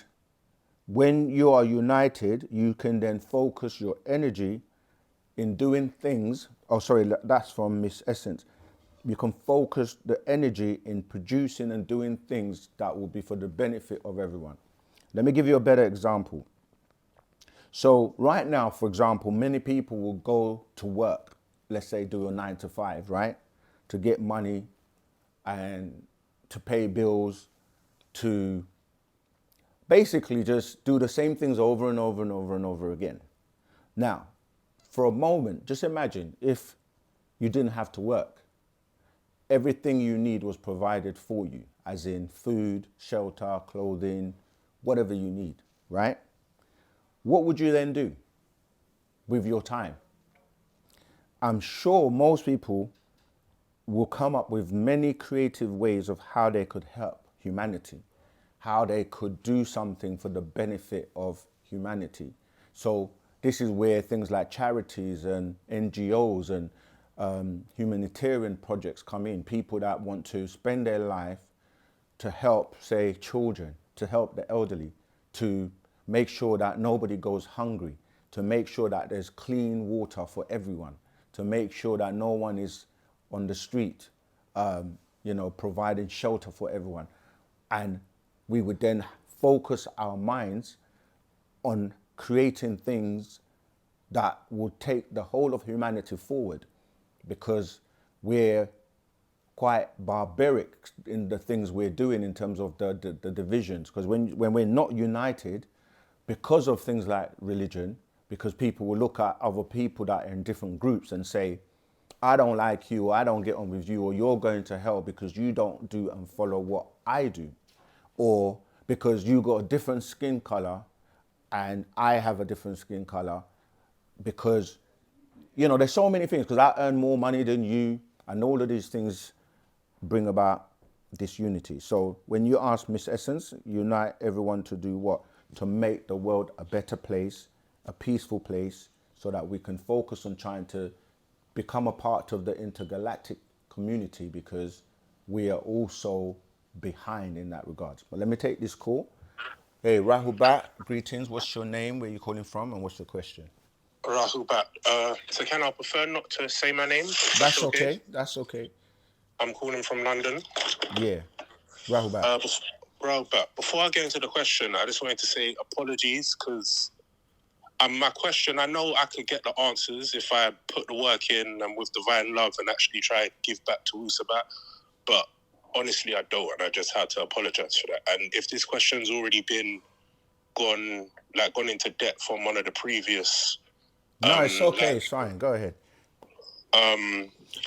when you are united, you can then focus your energy in doing things. Oh, sorry, that's from Miss Essence. You can focus the energy in producing and doing things that will be for the benefit of everyone. Let me give you a better example. So right now, for example, many people will go to work, let's say do a 9 to 5, right? To get money and to pay bills, to basically just do the same things over and over and over and over again. Now, for a moment, just imagine if you didn't have to work. Everything you need was provided for you, as in food, shelter, clothing, whatever you need, right? What would you then do with your time? I'm sure most people will come up with many creative ways of how they could help humanity, how they could do something for the benefit of humanity. So this is where things like charities and NGOs and humanitarian projects come in. People that want to spend their life to help, say, children, to help the elderly, to make sure that nobody goes hungry, to make sure that there's clean water for everyone, to make sure that no one is on the street, providing shelter for everyone. And we would then focus our minds on creating things that would take the whole of humanity forward, because we're quite barbaric in the things we're doing in terms of the divisions. Because when we're not united, because of things like religion, because people will look at other people that are in different groups and say, I don't like you, or I don't get on with you, or you're going to hell because you don't do and follow what I do, or because you got a different skin color and I have a different skin color, because, there's so many things, because I earn more money than you, and all of these things bring about disunity. So when you ask Miss Essence, unite everyone to do what? To make the world a better place, a peaceful place, so that we can focus on trying to become a part of the intergalactic community, because we are also behind in that regard. But let me take this call. Hey, Rahubat, greetings. What's your name? Where are you calling from? And what's the question? Rahubat. So can I prefer not to say my name? That's okay. That's okay. I'm calling from London. Yeah. Rahubat. Rahubat. Before I get into the question, I just wanted to say apologies, because my question, I know I could get the answers if I put the work in and with divine love and actually try to give back to Wu-Sabat, but honestly I don't, and I just had to apologize for that. And if this question's already been gone into depth from one of the previous... No, it's okay. It's fine. Go ahead.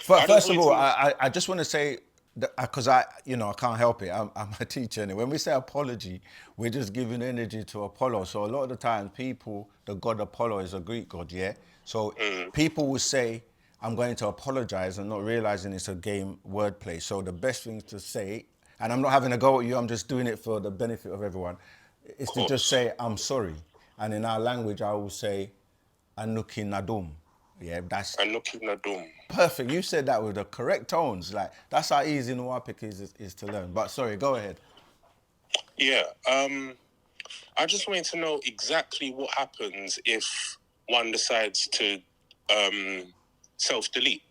First of all, I just want to say, because I can't help it. I'm a teacher, and when we say apology, we're just giving energy to Apollo. So a lot of the time, the god Apollo is a Greek god, yeah? So people will say, I'm going to apologize, and not realizing it's a game wordplay. So the best thing to say, and I'm not having a go at you, I'm just doing it for the benefit of everyone, is to just say, I'm sorry. And in our language, I will say, Anuki Nadum. Yeah, that's Anuki Nadum. Perfect. You said that with the correct tones. Like, that's how easy Nuwapic is to learn. But sorry, go ahead. Yeah. I just wanted to know exactly what happens if one decides to self-delete.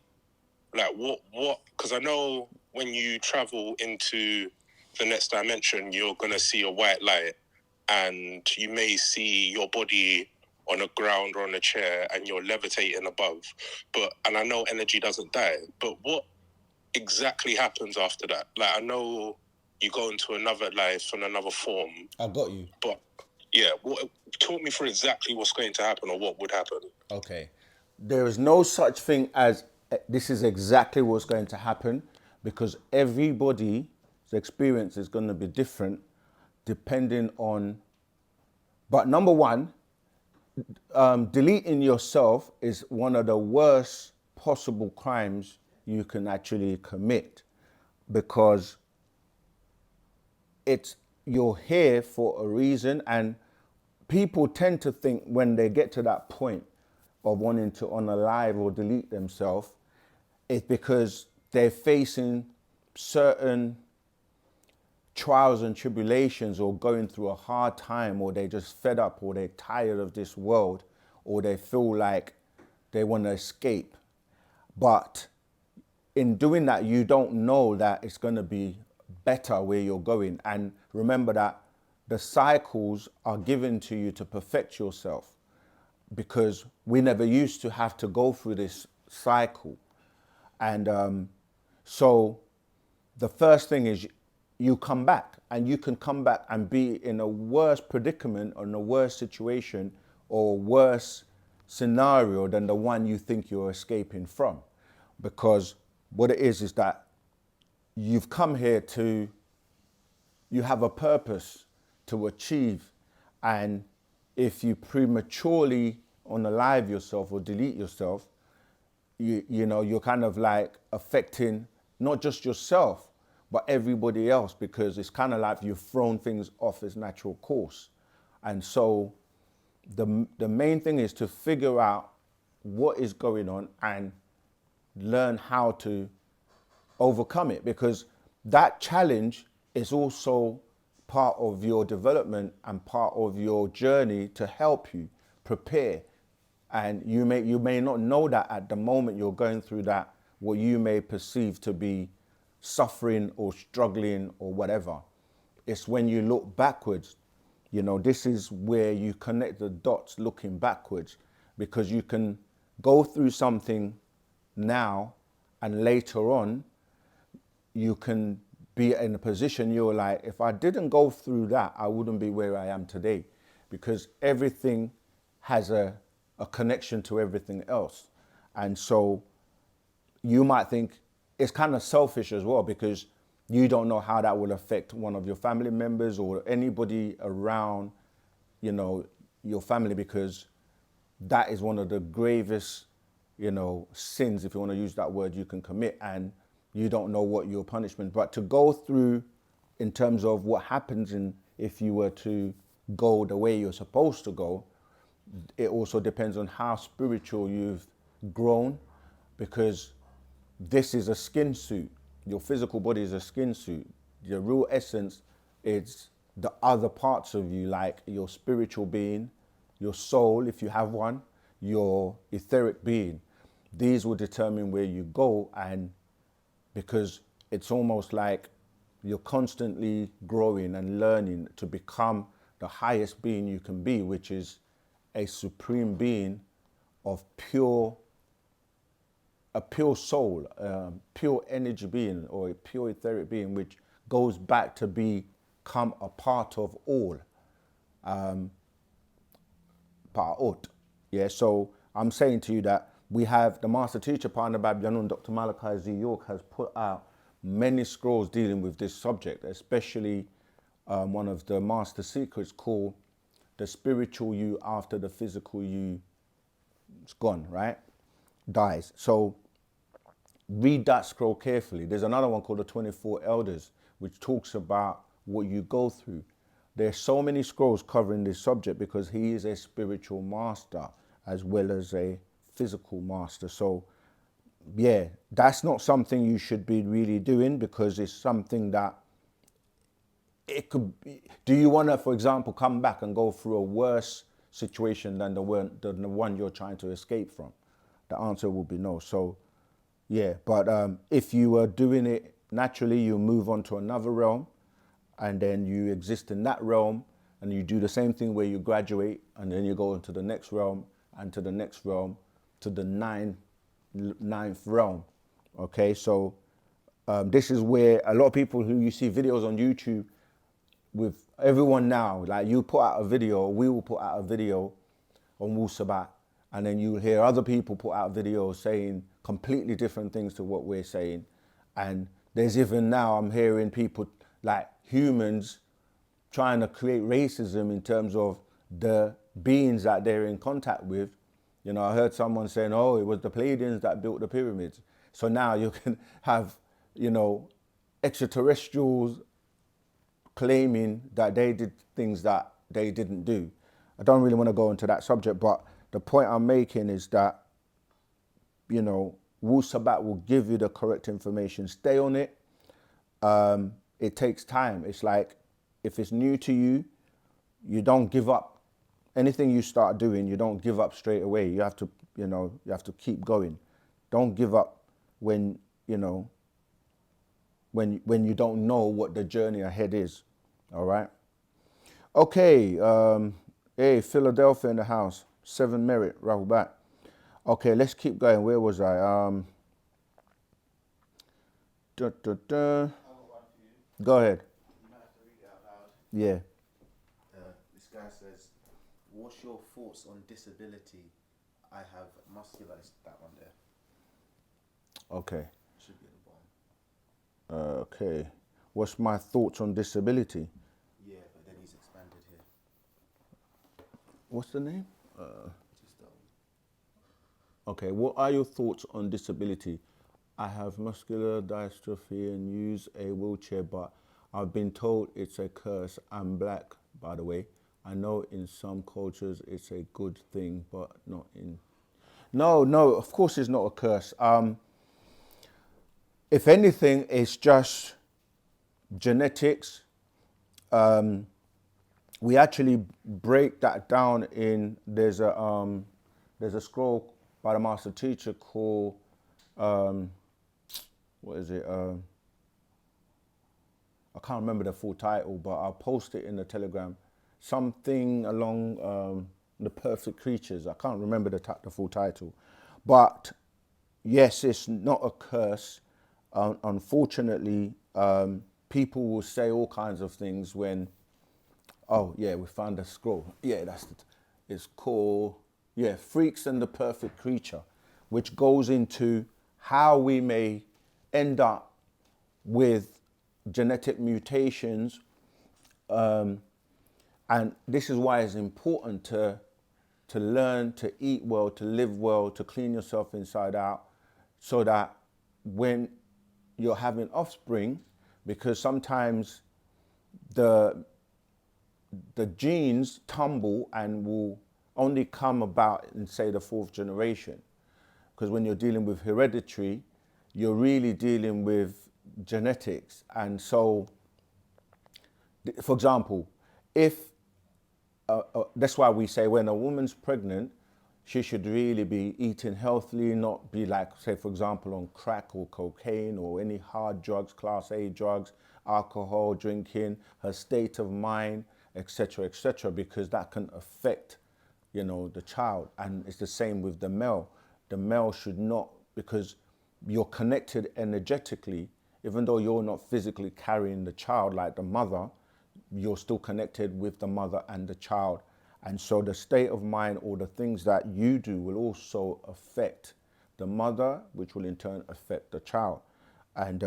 Like, what? Because I know when you travel into the next dimension, you're going to see a white light, and you may see your body on a ground or on a chair, and you're levitating above. And I know energy doesn't die, but what exactly happens after that? Like, I know you go into another life and another form. I got you. But yeah, talk me through exactly what's going to happen, or what would happen. Okay. There is no such thing as this is exactly what's going to happen, because everybody experience is going to be different depending on, but number one, deleting yourself is one of the worst possible crimes you can actually commit, because you're here for a reason, and people tend to think when they get to that point of wanting to unalive or delete themselves, it's because they're facing certain trials and tribulations, or going through a hard time, or they're just fed up, or they're tired of this world, or they feel like they want to escape. But in doing that, you don't know that it's going to be better where you're going. And remember that the cycles are given to you to perfect yourself, because we never used to have to go through this cycle. And so the first thing is you come back, and you can come back and be in a worse predicament, or in a worse situation, or worse scenario than the one you think you're escaping from. Because what it is that you've come here you have a purpose to achieve. And if you prematurely unalive yourself or delete yourself, you know, you're kind of like affecting not just yourself, but everybody else, because it's kind of like you've thrown things off its natural course. And so the main thing is to figure out what is going on and learn how to overcome it, because that challenge is also part of your development and part of your journey to help you prepare. And you may not know that at the moment you're going through that, what you may perceive to be suffering or struggling or whatever. It's when you look backwards, you know, this is where you connect the dots looking backwards, because you can go through something now and later on you can be in a position you're like, if I didn't go through that, I wouldn't be where I am today, because everything has a connection to everything else. And so you might think it's kind of selfish as well, because you don't know how that will affect one of your family members or anybody around, you know, your family, because that is one of the gravest, you know, sins, if you want to use that word, you can commit, and you don't know what your punishment. But to go through in terms of what happens if you were to go the way you're supposed to go, it also depends on how spiritual you've grown, because this is a skin suit. Your physical body is a skin suit. Your real essence is the other parts of you, like your spiritual being, your soul, if you have one, your etheric being. These will determine where you go, and because it's almost like you're constantly growing and learning to become the highest being you can be, which is a supreme being of a pure soul, pure energy being, or a pure etheric being, which goes back to become a part of all. Pa'ot. Yeah, so I'm saying to you that we have the master teacher, Partner Babyanun, Dr. Malachi Z. York, has put out many scrolls dealing with this subject, especially one of the master secrets called The Spiritual You After the Physical You is Gone, right? Dies. So read that scroll carefully. There's another one called the 24 Elders, which talks about what you go through. There's so many scrolls covering this subject because he is a spiritual master as well as a physical master. So yeah, that's not something you should be really doing, because it's something that it could be. Do you want to, for example, come back and go through a worse situation than the one you're trying to escape from? The answer will be no. So yeah, but if you were doing it naturally, you move on to another realm, and then you exist in that realm, and you do the same thing where you graduate, and then you go into the next realm, and to the next realm, to the ninth realm. Okay, so this is where a lot of people who you see videos on YouTube with everyone now, like you put out a video, we will put out a video on Wu-Sabat, and then you hear other people put out videos saying completely different things to what we're saying. And there's even now, I'm hearing people like humans trying to create racism in terms of the beings that they're in contact with. You know, I heard someone saying, oh, it was the Pleiadians that built the pyramids. So now you can have, you know, extraterrestrials claiming that they did things that they didn't do. I don't really want to go into that subject, but the point I'm making is that, you know, Wu-Sabat will give you the correct information. Stay on it. It takes time. It's like, if it's new to you, you don't give up. Anything you start doing, you don't give up straight away. You have to, you know, you have to keep going. Don't give up when, you know, when you don't know what the journey ahead is. All right. Okay. Hey, Philadelphia in the house. 7 Merit, Rahul back. Okay, let's keep going. Where was I? Go ahead. You might have to read it out loud. Yeah. This guy says, what's your thoughts on disability? I have muscularized that one there. Okay. Should be at the bottom. Okay. What's my thoughts on disability? Yeah, but then he's expanded here. What's the name? Just Okay. What are your thoughts on disability? I have muscular dystrophy and use a wheelchair, but I've been told it's a curse. I'm black, by the way. I know in some cultures it's a good thing, but not in... No, of course it's not a curse. If anything, it's just genetics. We actually break that down in, there's a scroll by the master teacher called, what is it? I can't remember the full title, but I'll post it in the Telegram. Something along the perfect creatures. I can't remember the full title. But yes, it's not a curse. Unfortunately, people will say all kinds of things when, oh yeah, we found a scroll. Yeah, it's called, yeah, Freaks and the Perfect Creature, which goes into how we may end up with genetic mutations. And this is why it's important to learn to eat well, to live well, to clean yourself inside out, so that when you're having offspring, because sometimes the genes tumble and will only come about in, say, the 4th generation. Because when you're dealing with hereditary, you're really dealing with genetics. And so, for example, if, that's why we say when a woman's pregnant, she should really be eating healthily, not be like, say, for example, on crack or cocaine or any hard drugs, class A drugs, alcohol, drinking, her state of mind, etc., because that can affect, you know, the child. And it's the same with the male. The male should not, because you're connected energetically, even though you're not physically carrying the child like the mother, you're still connected with the mother and the child. And so the state of mind or the things that you do will also affect the mother, which will in turn affect the child. And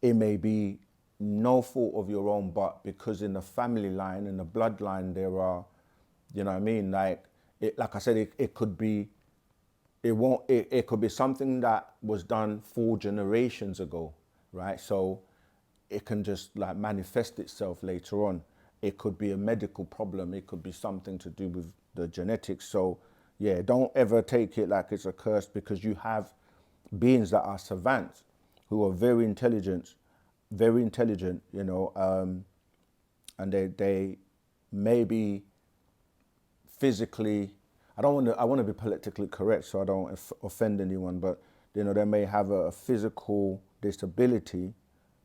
it may be no fault of your own, but because in the family line, in the bloodline, there are, you know what I mean? Like I said, it could be, it could be something that was done 4 generations ago, right? So it can just like manifest itself later on. It could be a medical problem. It could be something to do with the genetics. So yeah, don't ever take it like it's a curse, because you have beings that are savants who are very intelligent, you know, and they may be physically, I want to be politically correct so I don't offend anyone, but you know, they may have a physical disability,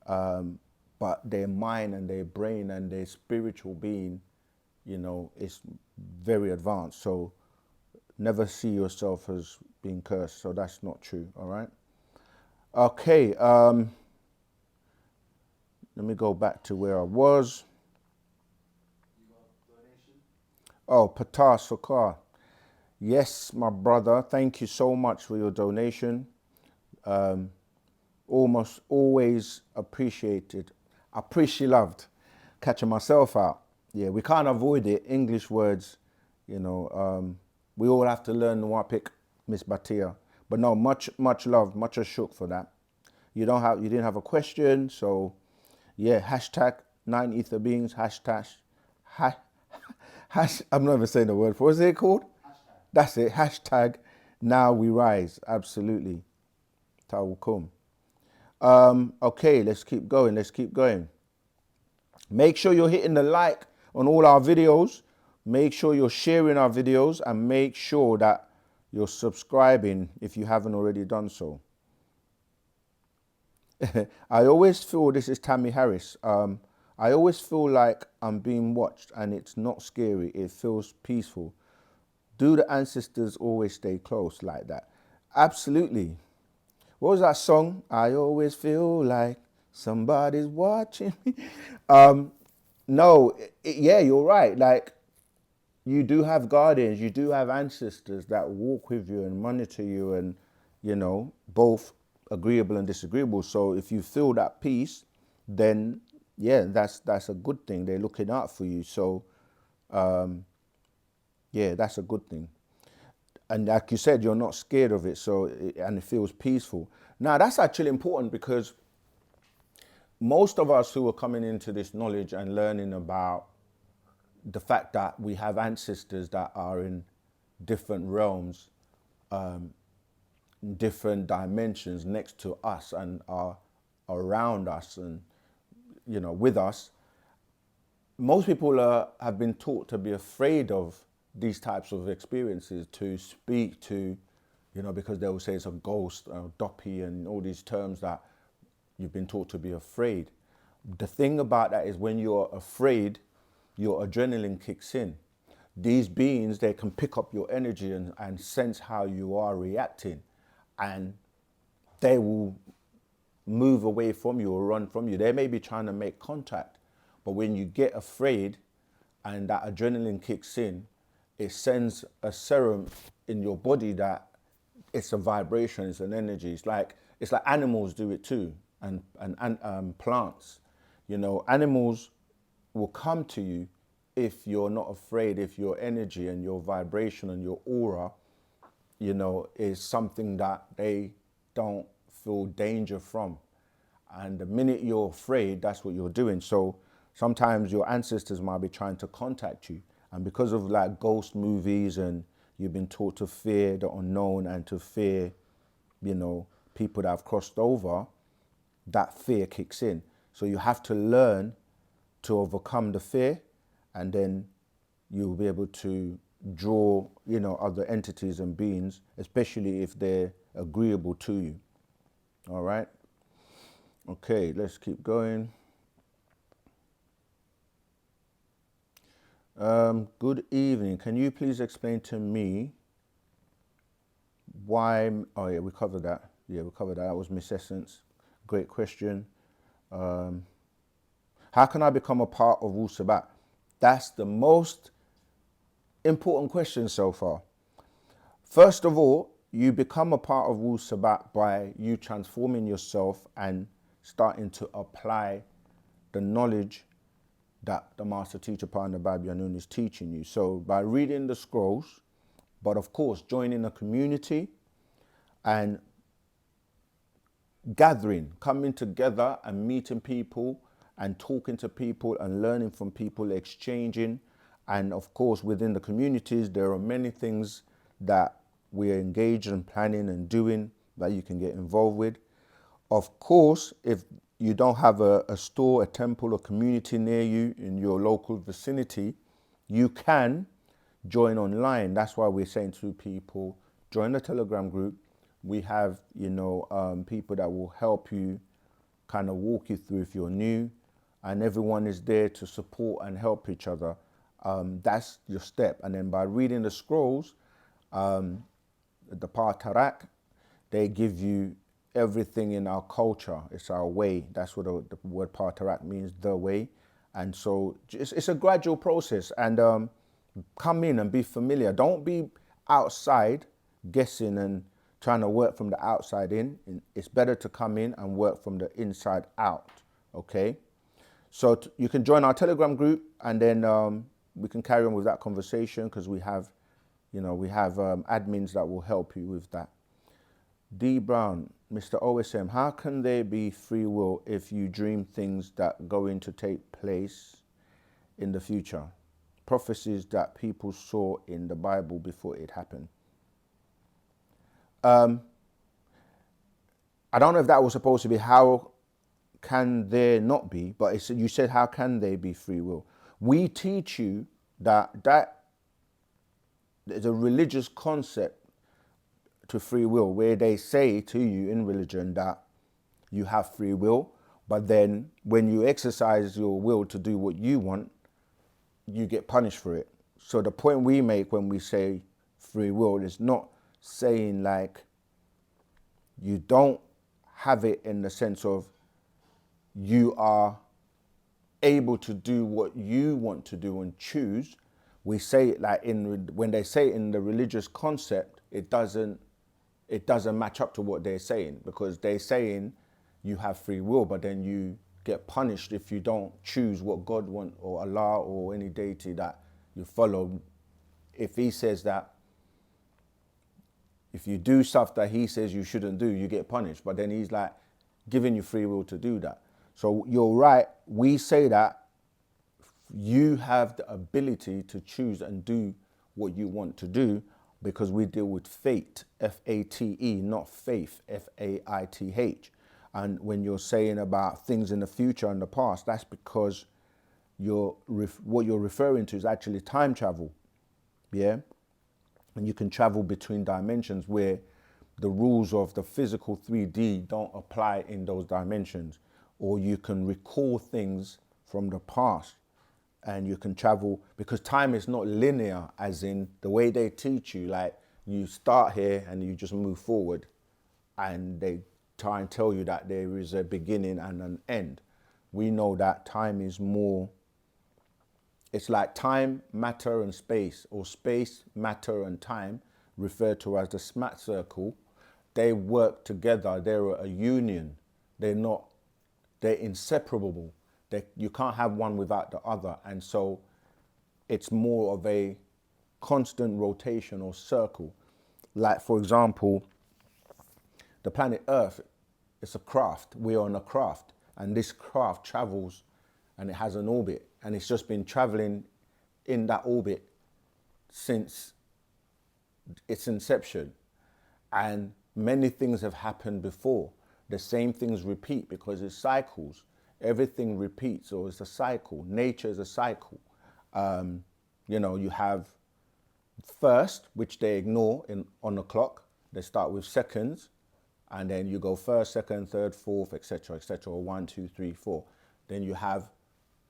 but their mind and their brain and their spiritual being, you know, is very advanced. So never see yourself as being cursed. So that's not true, all right? Okay, let me go back to where I was. Oh, Patar Sokar. Yes, my brother, thank you so much for your donation. Almost always appreciated. I pretty she loved catching myself out. Yeah, we can't avoid it. English words, we all have to learn Nwapic, Miss Batia. But no, much love, much a shook for that. You didn't have a question, so yeah, hashtag 9 ether beings, hashtag, I'm not even saying the word. What's it called? Hashtag. That's it, hashtag now we rise, absolutely. Tawukum. Okay, let's keep going. Make sure you're hitting the like on all our videos. Make sure you're sharing our videos and make sure that you're subscribing if you haven't already done so. I always feel, this is Tammy Harris, I always feel like I'm being watched and it's not scary. It feels peaceful. Do the ancestors always stay close like that? Absolutely. What was that song? I always feel like somebody's watching me. No, yeah, you're right. Like, you do have guardians, you do have ancestors that walk with you and monitor you and, both agreeable and disagreeable. So if you feel that peace, then yeah, that's a good thing. They're looking out for you. So yeah, that's a good thing. And like you said, you're not scared of it, and it feels peaceful. Now, that's actually important because most of us who are coming into this knowledge and learning about the fact that we have ancestors that are in different realms, different dimensions next to us and are around us and, with us, most people have been taught to be afraid of these types of experiences, to speak to, because they will say it's a ghost, doppy, and all these terms that you've been taught to be afraid. The thing about that is when you're afraid, your adrenaline kicks in. These beings, they can pick up your energy and sense how you are reacting, and they will move away from you or run from you. They may be trying to make contact, but when you get afraid and that adrenaline kicks in, it sends a serum in your body that it's a vibration, it's an energy. It's like animals do it too, and plants. Animals will come to you if you're not afraid, if your energy and your vibration and your aura, is something that they don't feel danger from. And the minute you're afraid, that's what you're doing. So sometimes your ancestors might be trying to contact you. And because of like ghost movies and you've been taught to fear the unknown and to fear, people that have crossed over, that fear kicks in. So you have to learn to overcome the fear, and then you'll be able to draw, other entities and beings, especially if they're agreeable to you. All right? Okay, let's keep going. Good evening. Can you please explain to me why... Oh, yeah, we covered that. Yeah, we covered that. That was Miss Essence. Great question. How can I become a part of Wu-Sabat? That's the most important question so far. First of all, you become a part of Wu-Sabat by you transforming yourself and starting to apply the knowledge that the master teacher Partner Babyanun is teaching you. So by reading the scrolls, but of course joining a community and gathering, coming together and meeting people and talking to people and learning from people, exchanging. And of course, within the communities, there are many things that we are engaged in planning and doing that you can get involved with. Of course, if you don't have a store, a temple, a community near you in your local vicinity, you can join online. That's why we're saying to people, join the Telegram group. We have, people that will help you, kind of walk you through if you're new, and everyone is there to support and help each other. That's your step. And then by reading the scrolls, the Patarak, they give you everything in our culture. It's our way. That's what the word Patarak means, the way. And so it's a gradual process. And come in and be familiar. Don't be outside guessing and trying to work from the outside in. It's better to come in and work from the inside out, okay? So you can join our Telegram group, and then we can carry on with that conversation, because we have, admins that will help you with that. D Brown, Mr. OSM, how can there be free will if you dream things that going to take place in the future? Prophecies that people saw in the Bible before it happened. I don't know if that was supposed to be how can there not be, but you said how can there be free will? We teach you that there's a religious concept to free will, where they say to you in religion that you have free will, but then when you exercise your will to do what you want, you get punished for it. So the point we make when we say free will is not saying like you don't have it in the sense of you are able to do what you want to do and choose. We say it like when they say it in the religious concept, it doesn't match up to what they're saying, because they're saying you have free will, but then you get punished if you don't choose what God wants, or Allah, or any deity that you follow. If he says that, if you do stuff that he says you shouldn't do, you get punished. But then he's like giving you free will to do that. So you're right. We say that you have the ability to choose and do what you want to do, because we deal with fate, F-A-T-E, not faith, F-A-I-T-H. And when you're saying about things in the future and the past, that's because what you're referring to is actually time travel, yeah? And you can travel between dimensions where the rules of the physical 3D don't apply in those dimensions. Or you can recall things from the past, and you can travel, because time is not linear, as in the way they teach you, like you start here and you just move forward, and they try and tell you that there is a beginning and an end. We know that time is more, it's like time, matter and space, or space, matter and time, referred to as the SMAT circle. They work together, they're a union. They're inseparable. You can't have one without the other. And so it's more of a constant rotation or circle. Like, for example, the planet Earth, it's a craft. We're on a craft. And this craft travels, and it has an orbit. And it's just been traveling in that orbit since its inception. And many things have happened before. The same things repeat because it's cycles. Everything repeats, or it's a cycle. Nature is a cycle. You have first, which they ignore on the clock. They start with seconds, and then you go first, second, third, fourth, etc., or 1, 2, 3, 4. Then you have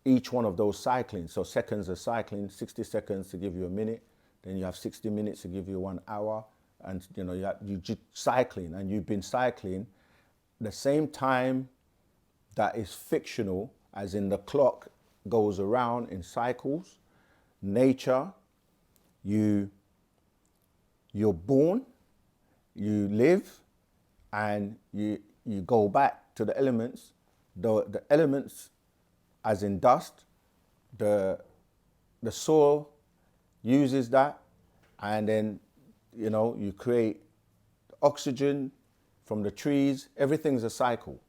each one of those cycling. So seconds are cycling, 60 seconds to give you a minute. Then you have 60 minutes to give you 1 hour. And you just cycling, and you've been cycling the same time that is fictional, as in the clock goes around in cycles. Nature, you're born, you live, and you go back to the elements. The elements, as in dust, the soil uses that, and then you create oxygen from the trees. Everything's a cycle.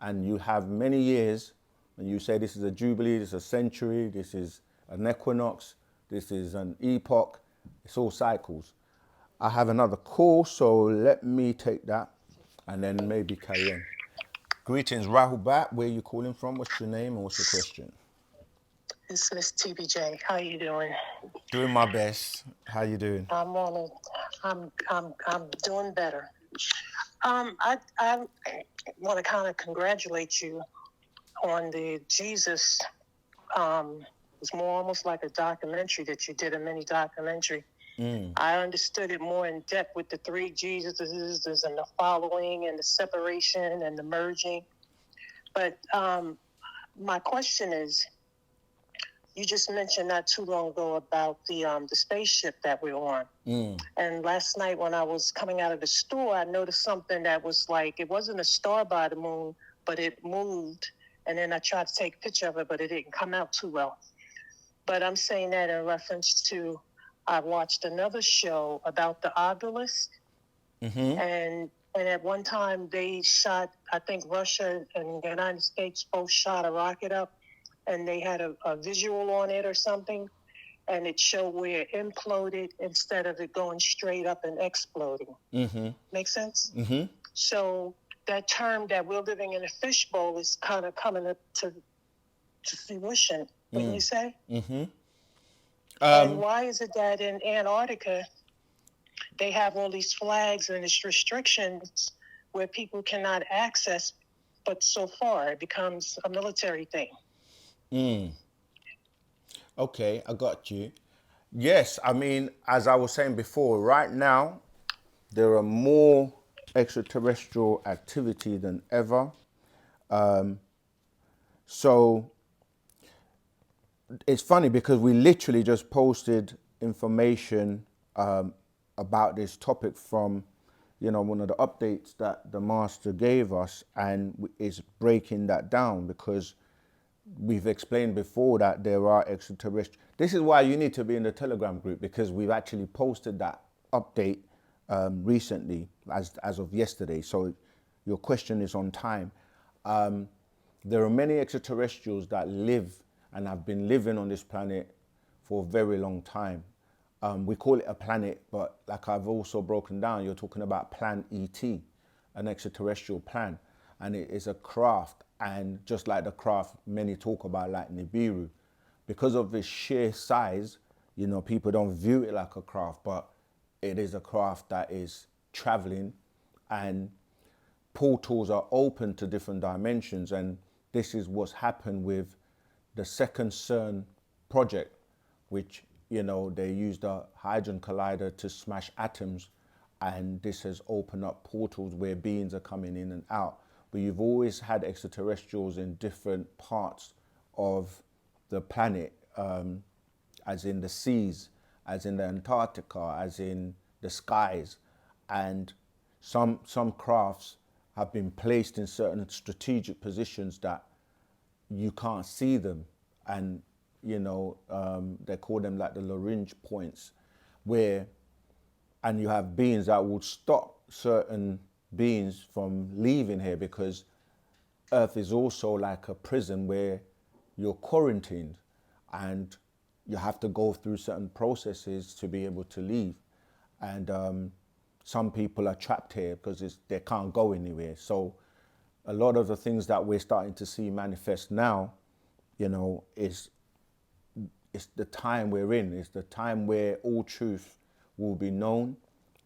And you have many years, and you say this is a jubilee, this is a century, this is an equinox, this is an epoch. It's all cycles. I have another call, so let me take that and then maybe carry on. Greetings, Rahul Bat. Where are you calling from? What's your name and what's your question? It's Miss TBJ. How you doing? Doing my best. How you doing? I'm doing better. I want to kind of congratulate you on the Jesus. It's more almost like a documentary that you did, a mini documentary. I understood it more in depth with the 3 Jesuses and the following and the separation and the merging. But my question is, you just mentioned not too long ago about the spaceship that we're on. And last night when I was coming out of the store, I noticed something that was like, it wasn't a star by the moon, but it moved And then I tried to take a picture of it, but it didn't come out too well. But I'm saying that in reference to, I watched another show about the obelisk. And at one time they shot, I think Russia and the United States both shot a rocket up, and they had a visual on it or something, and it showed where it imploded instead of it going straight up and exploding. Make sense? So that term that we're living in a fishbowl is kind of coming up to fruition, wouldn't you say? And why is it that in Antarctica they have all these flags and these restrictions where people cannot access, but so far it becomes a military thing? Okay, I got you. Yes, I mean, as I was saying before, right now there are more extraterrestrial activity than ever. So it's funny because we literally just posted information about this topic from, one of the updates that the master gave us, and is breaking that down because we've explained before that there are extraterrestrial. This is why you need to be in the Telegram group, because we've actually posted that update recently as of yesterday. So your question is on time. There are many extraterrestrials that live and have been living on this planet for a very long time. We call it a planet, but like I've also broken down, you're talking about Plan ET, an extraterrestrial plan. And it is a craft, and just like the craft many talk about, like Nibiru, because of its sheer size, people don't view it like a craft, but it is a craft that is traveling, and portals are open to different dimensions. And this is what's happened with the second CERN project, which, they used a hydrogen collider to smash atoms, and this has opened up portals where beings are coming in and out. But you've always had extraterrestrials in different parts of the planet, as in the seas, as in the Antarctica, as in the skies. And some crafts have been placed in certain strategic positions that you can't see them. And, they call them like the Lagrange points, and you have beings that would stop certain beings from leaving here, because Earth is also like a prison where you're quarantined and you have to go through certain processes to be able to leave. And some people are trapped here because they can't go anywhere. So a lot of the things that we're starting to see manifest now, is the time we're in. It's the time where all truth will be known,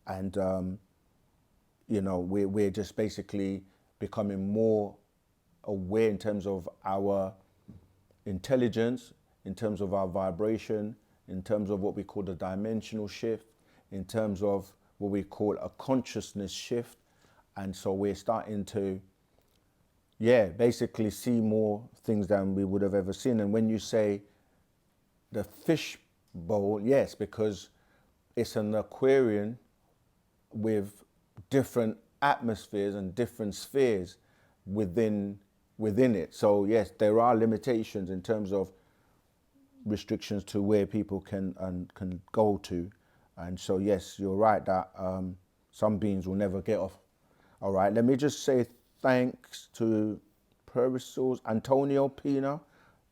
and we're just basically becoming more aware in terms of our intelligence, in terms of our vibration, in terms of what we call the dimensional shift, in terms of what we call a consciousness shift. And so we're starting to, basically see more things than we would have ever seen. And when you say the fish bowl, yes, because it's an aquarium with different atmospheres and different spheres within it. So yes, there are limitations in terms of restrictions to where people can go to. And so yes, you're right that some beings will never get off. All right, let me just say thanks to Pervisals. Antonio Pina,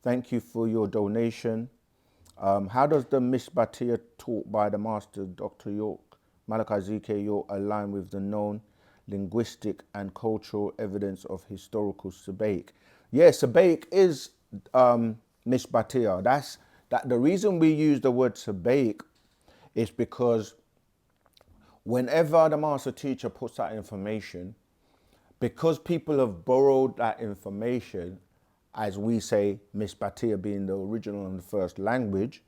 thank you for your donation. How does the Mishbatia taught by the Master Dr. York, Malachi Z.K. York, align with the known linguistic and cultural evidence of historical Sabaik? Yes, Sabaik is Mishbatia. That's the reason we use the word Sabaik is because whenever the master teacher puts out information, because people have borrowed that information, as we say, Mishbatia being the original and the first language,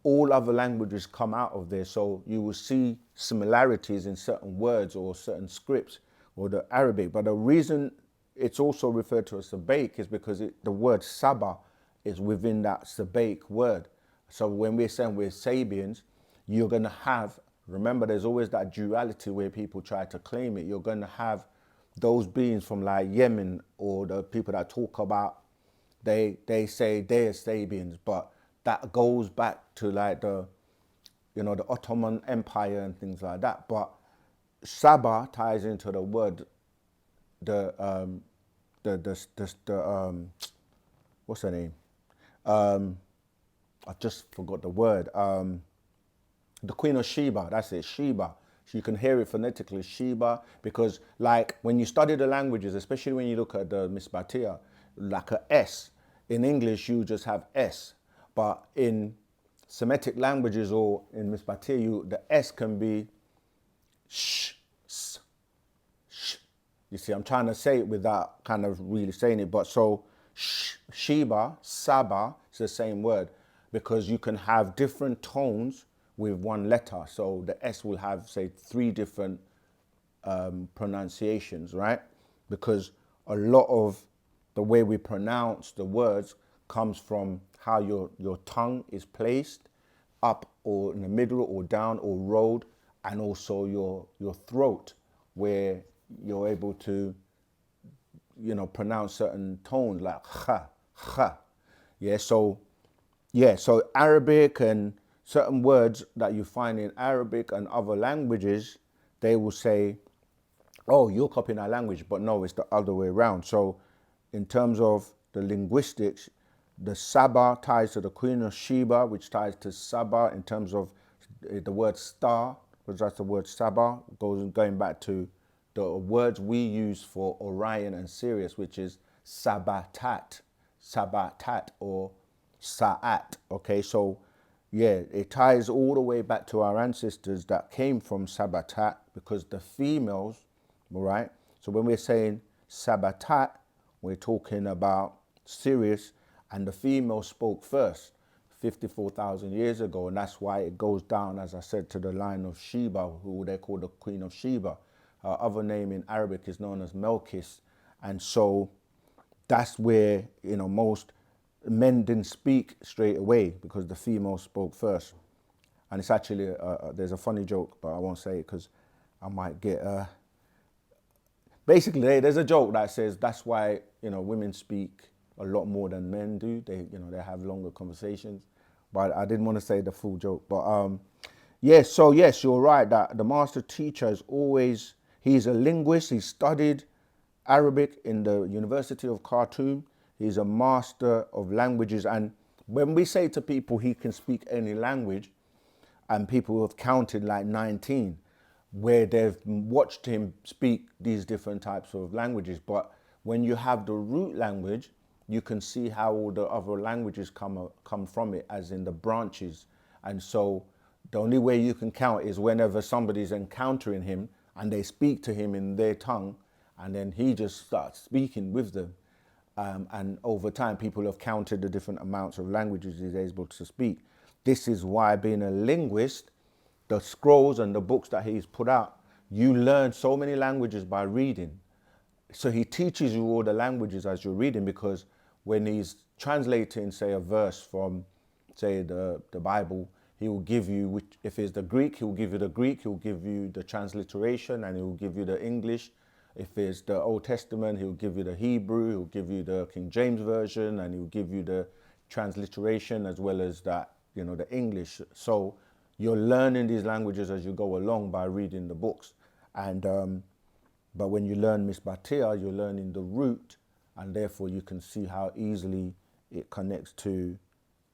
all other languages come out of there. So you will see similarities in certain words or certain scripts or the Arabic. But the reason it's also referred to as Sabaik is because the word Saba is within that Sabaik word. So when we're saying we're Sabians, you're going to have, remember there's always that duality where people try to claim it. You're going to have those beings from like Yemen, or the people that talk about they say they're Sabians, but that goes back to like the Ottoman Empire and things like that. But Saba ties into the word, the what's her name? I just forgot the word. The Queen of Sheba, that's it, Sheba. So you can hear it phonetically, Sheba, because like when you study the languages, especially when you look at the Misbatia, like a S, in English you just have S, but in Semitic languages or in Misbatia, the S can be sh, s, sh. You see, I'm trying to say it without kind of really saying it, but so Sheba, Saba, it's the same word because you can have different tones with one letter. So the S will have, say, 3 different pronunciations, right? Because a lot of the way we pronounce the words comes from how your tongue is placed, up or in the middle or down or rolled, and also your throat, where you're able to, pronounce certain tones like ha, ha. So Arabic and certain words that you find in Arabic and other languages, they will say, oh, you're copying our language, but no, it's the other way around. So in terms of the linguistics, the Saba ties to the Queen of Sheba, which ties to Saba in terms of the word star, because that's the word Saba, going back to the words we use for Orion and Sirius, which is Sabatat or Sa'at. Okay, so yeah, it ties all the way back to our ancestors that came from Sabatat, because the females, right? So when we're saying Sabatat, we're talking about Sirius, and the female spoke first 54,000 years ago, and that's why it goes down, as I said, to the line of Sheba, who they call the Queen of Sheba. Her other name in Arabic is known as Melkis, and so that's where most men didn't speak straight away because the female spoke first. And it's actually there's a funny joke, but I won't say it because I might get basically there's a joke that says that's why women speak a lot more than men do. They they have longer conversations, but I didn't want to say the full joke. But yes, so yes, you're right that the master teacher is always, he's a linguist. He studied Arabic in the University of Khartoum. He's a master of languages, and when we say to people he can speak any language, and people have counted like 19 where they've watched him speak these different types of languages. But when you have the root language, you can see how all the other languages come from it, as in the branches. And so the only way you can count is whenever somebody's encountering him and they speak to him in their tongue, and then he just starts speaking with them. And over time, people have counted the different amounts of languages he's able to speak. This is why, being a linguist, the scrolls and the books that he's put out, you learn so many languages by reading. So he teaches you all the languages as you're reading, because when he's translating, say, a verse from, say, the Bible, he will give you, if it's the Greek, he will give you the Greek, he will give you the transliteration, and he will give you the English. If it's the Old Testament, he'll give you the Hebrew, he'll give you the King James Version, and he'll give you the transliteration as well as that, the English. So you're learning these languages as you go along by reading the books. And but when you learn Misbatia, you're learning the root, and therefore you can see how easily it connects to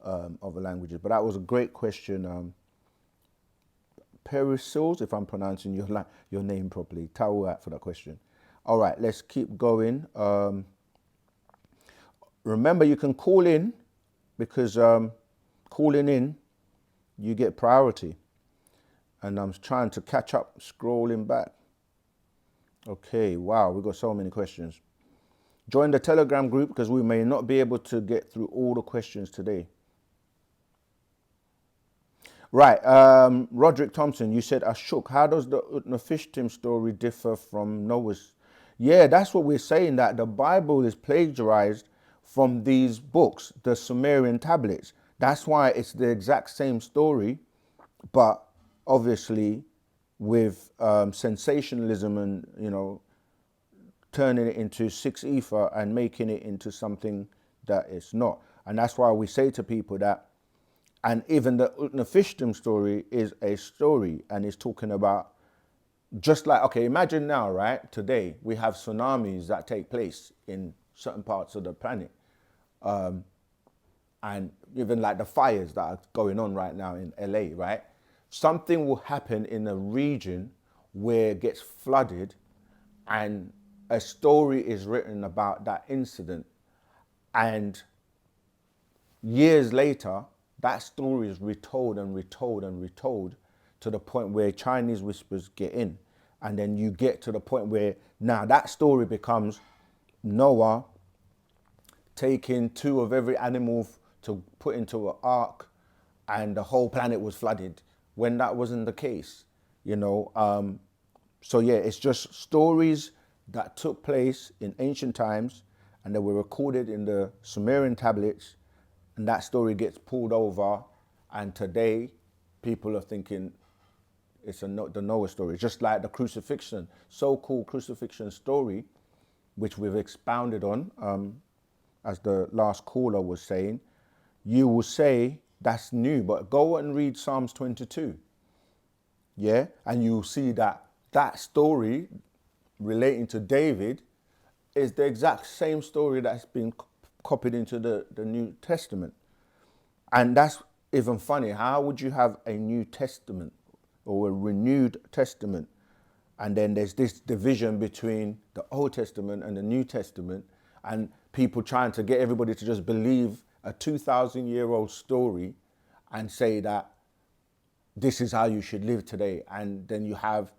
other languages. But that was a great question. Perisils, if I'm pronouncing your name properly. Tawat for that question. All right, let's keep going. Remember, you can call in, because calling in, you get priority. And I'm trying to catch up, scrolling back. Okay, wow, we've got so many questions. Join the Telegram group, because we may not be able to get through all the questions today. Right, Roderick Thompson, you said Ashuk. How does the Utnapishtim story differ from Noah's? Yeah, that's what we're saying, that the Bible is plagiarized from these books, the Sumerian tablets. That's why it's the exact same story, but obviously with sensationalism and, turning it into 6 ether and making it into something that it's not. And that's why we say to people that, and even the Utnapishtim story is a story, and it's talking about, just like, okay, imagine now, right, today we have tsunamis that take place in certain parts of the planet. And even like the fires that are going on right now in LA, right? Something will happen in a region where it gets flooded, and a story is written about that incident. And years later, that story is retold and retold and retold to the point where Chinese whispers get in. And then you get to the point where now that story becomes Noah taking 2 of every animal to put into an ark, and the whole planet was flooded, when that wasn't the case, you know. So yeah, it's just stories that took place in ancient times, and they were recorded in the Sumerian tablets, and that story gets pulled over, and today people are thinking it's the Noah story. Just like the crucifixion, so-called crucifixion story, which we've expounded on, as the last caller was saying, you will say that's new, but go and read Psalms 22, yeah? And you'll see that that story relating to David is the exact same story that's been copied into the New Testament. And that's even funny. How would you have a New Testament or a renewed testament, and then there's this division between the Old Testament and the New Testament, and people trying to get everybody to just believe a 2,000-year-old story and say that this is how you should live today. And then you have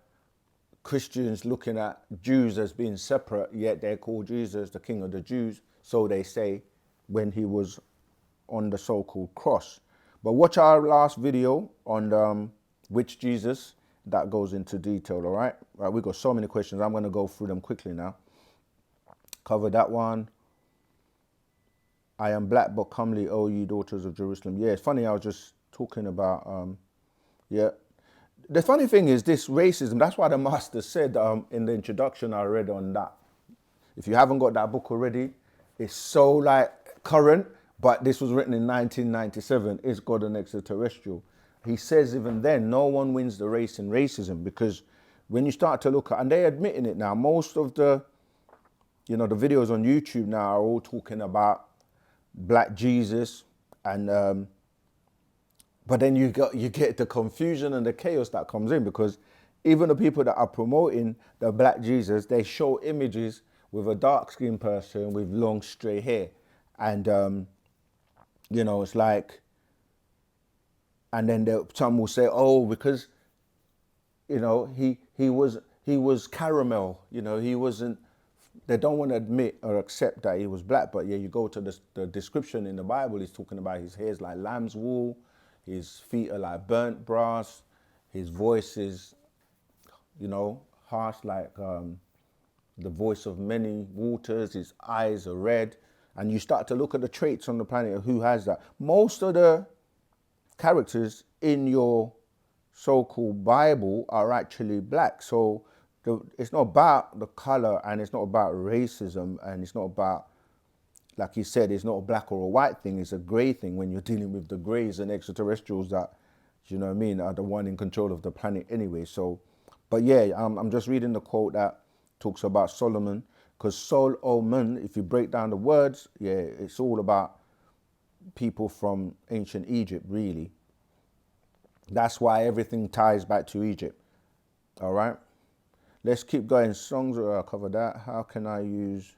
Christians looking at Jews as being separate, yet they're called Jesus, the King of the Jews, so they say, when he was on the so-called cross. But watch our last video on which Jesus, that goes into detail, all right? Right, we've got so many questions. I'm going to go through them quickly now. Cover that one. I am black but comely, O ye daughters of Jerusalem. Yeah, it's funny, I was just talking about, yeah. The funny thing is this racism, that's why the master said in the introduction I read on that. If you haven't got that book already, it's so like current, but this was written in 1997, Is God an Extraterrestrial? He says even then, no one wins the race in racism, because when you start to look at, and they're admitting it now, most of the, you know, the videos on YouTube now are all talking about black Jesus, and but then you get the confusion and the chaos that comes in, because even the people that are promoting the black Jesus, they show images with a dark-skinned person with long straight hair, and you know, it's like, and then some will say, oh, because, you know, he was caramel, you know, he wasn't. They don't want to admit or accept that he was black, but yeah, you go to the description in the Bible, he's talking about his hair's like lamb's wool, his feet are like burnt brass, his voice is, you know, harsh like the voice of many waters, his eyes are red, and you start to look at the traits on the planet of who has that. Most of the characters in your so-called Bible are actually black, so it's not about the color, and it's not about racism, and it's not about, like he said, it's not a black or a white thing, it's a gray thing when you're dealing with the grays and extraterrestrials that, you know what I mean, are the one in control of the planet anyway. So, but yeah, I'm just reading the quote that talks about Solomon, because Solomon, if you break down the words, yeah, it's all about people from ancient Egypt, really. That's why everything ties back to Egypt, all right? Let's keep going. Songs, I'll cover that. How can I use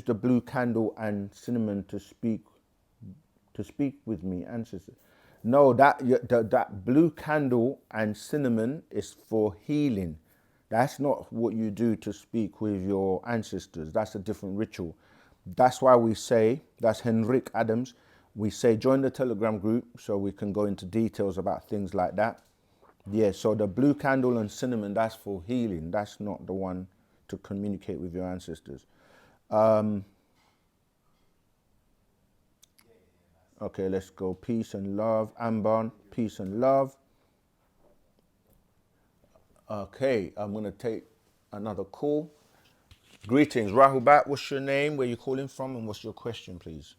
the blue candle and cinnamon to speak with me, ancestors? No, that blue candle and cinnamon is for healing. That's not what you do to speak with your ancestors. That's a different ritual. That's why we say, that's Henrik Adams, we say join the Telegram group so we can go into details about things like that. Yeah, so the blue candle and cinnamon, that's for healing. That's not the one to communicate with your ancestors. Okay, let's go. Peace and love. Amban, peace and love. Okay, I'm going to take another call. Greetings, Rahubat. What's your name? Where you calling from, and what's your question, please?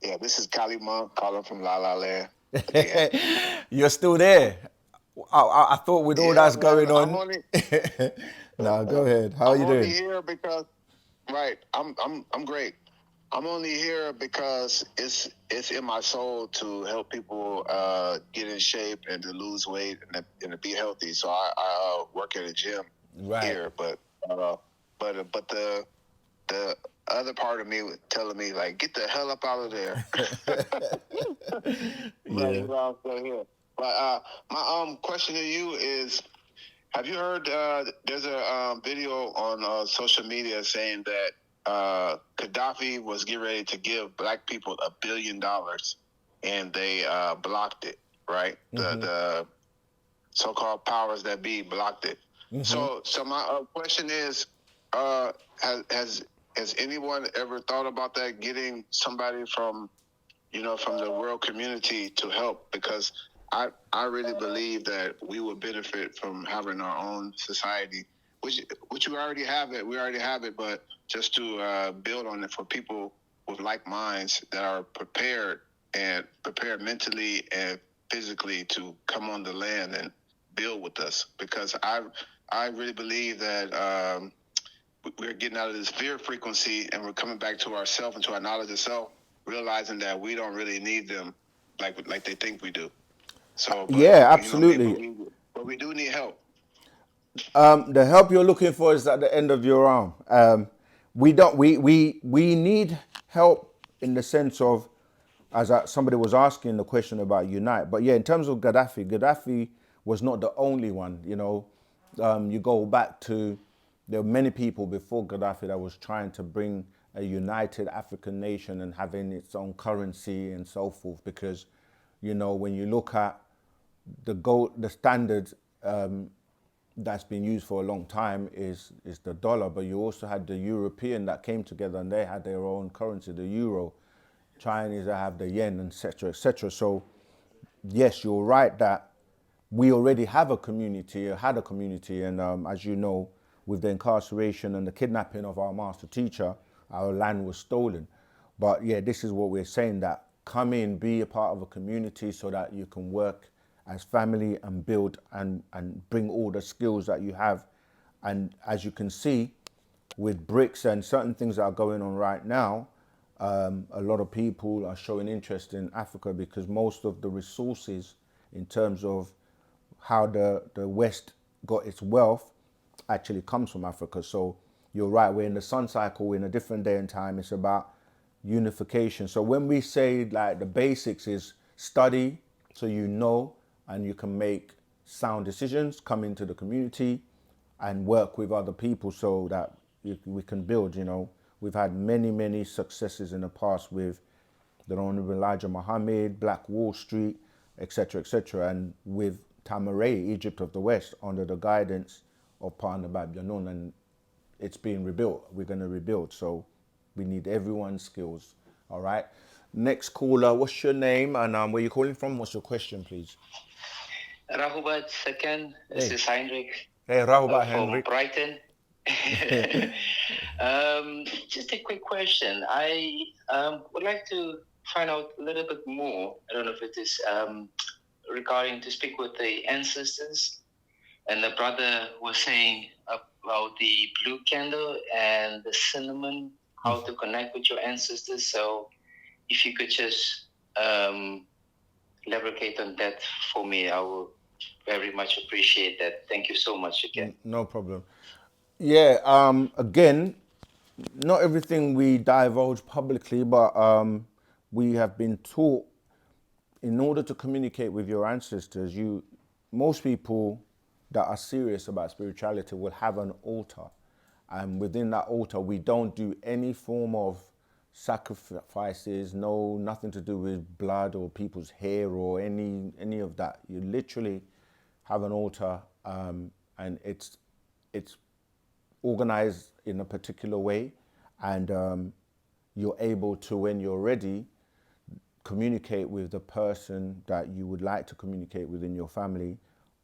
Yeah, this is Kaliman calling from La La Land. You're still there. I thought with all that's going I'm on. only No, go ahead. How are I'm you only doing? here because I'm great. I'm only here because it's in my soul to help people get in shape and to lose weight and to be healthy. So I work at a gym here, but the other part of me was telling me like, get the hell up out of there. Yeah. I'm still here. But my question to you is, have you heard there's a video on social media saying that Gaddafi was getting ready to give black people $1 billion and they blocked it, right? The so-called powers that be blocked it. So my question is, has anyone ever thought about that, getting somebody from the world community to help? Because I really believe that we would benefit from having our own society, which we already have it. We already have it, but just to build on it for people with like minds that are prepared mentally and physically to come on the land and build with us. Because I really believe that we're getting out of this fear frequency and we're coming back to ourselves and to our knowledge of self, realizing that we don't really need them like they think we do. So, Yeah, absolutely. But we do need help. The help you're looking for is at the end of your arm. We need help in the sense of, as somebody was asking the question about unite. But yeah, in terms of Gaddafi was not the only one. You go back to, there were many people before Gaddafi that was trying to bring a united African nation and having its own currency and so forth. Because, when you look at the standard that's been used for a long time is the dollar, but you also had the European that came together and they had their own currency, the euro. Chinese that have the yen, etc., etc. So, yes, you're right that we already have a community, had a community, and as you know, with the incarceration and the kidnapping of our master teacher, our land was stolen. But yeah, this is what we're saying, that come in, be a part of a community so that you can work as family and build and bring all the skills that you have. And as you can see, with BRICS and certain things that are going on right now, a lot of people are showing interest in Africa because most of the resources in terms of how the West got its wealth actually comes from Africa. So you're right, we're in the sun cycle, we're in a different day and time. It's about unification. So when we say like the basics is study, so and you can make sound decisions, come into the community and work with other people so that we can build. We've had many successes in the past with the Honorable Elijah Muhammad, Black Wall Street, etc., etc., and with Tamaray, Egypt of the West, under the guidance of Partner Babylon, and it's being rebuilt. We're going to rebuild, so we need everyone's skills. All right. Next caller, what's your name and where you calling from? What's your question, please? Rahubat second. This is Heinrich. Hey, Rahubat, from Heinrich. Brighton. Just a quick question. I would like to find out a little bit more. I don't know if it is regarding to speak with the ancestors. And the brother was saying about the blue candle and the cinnamon, how to connect with your ancestors. So if you could just elaborate on that for me, I will very much appreciate that. Thank you so much again. No problem. Yeah, again, not everything we divulge publicly, but we have been taught in order to communicate with your ancestors, most people that are serious about spirituality will have an altar. And within that altar, we don't do any form of sacrifices, nothing to do with blood or people's hair or any of that. You literally have an altar, and it's organized in a particular way, and you're able to, when you're ready, communicate with the person that you would like to communicate with in your family.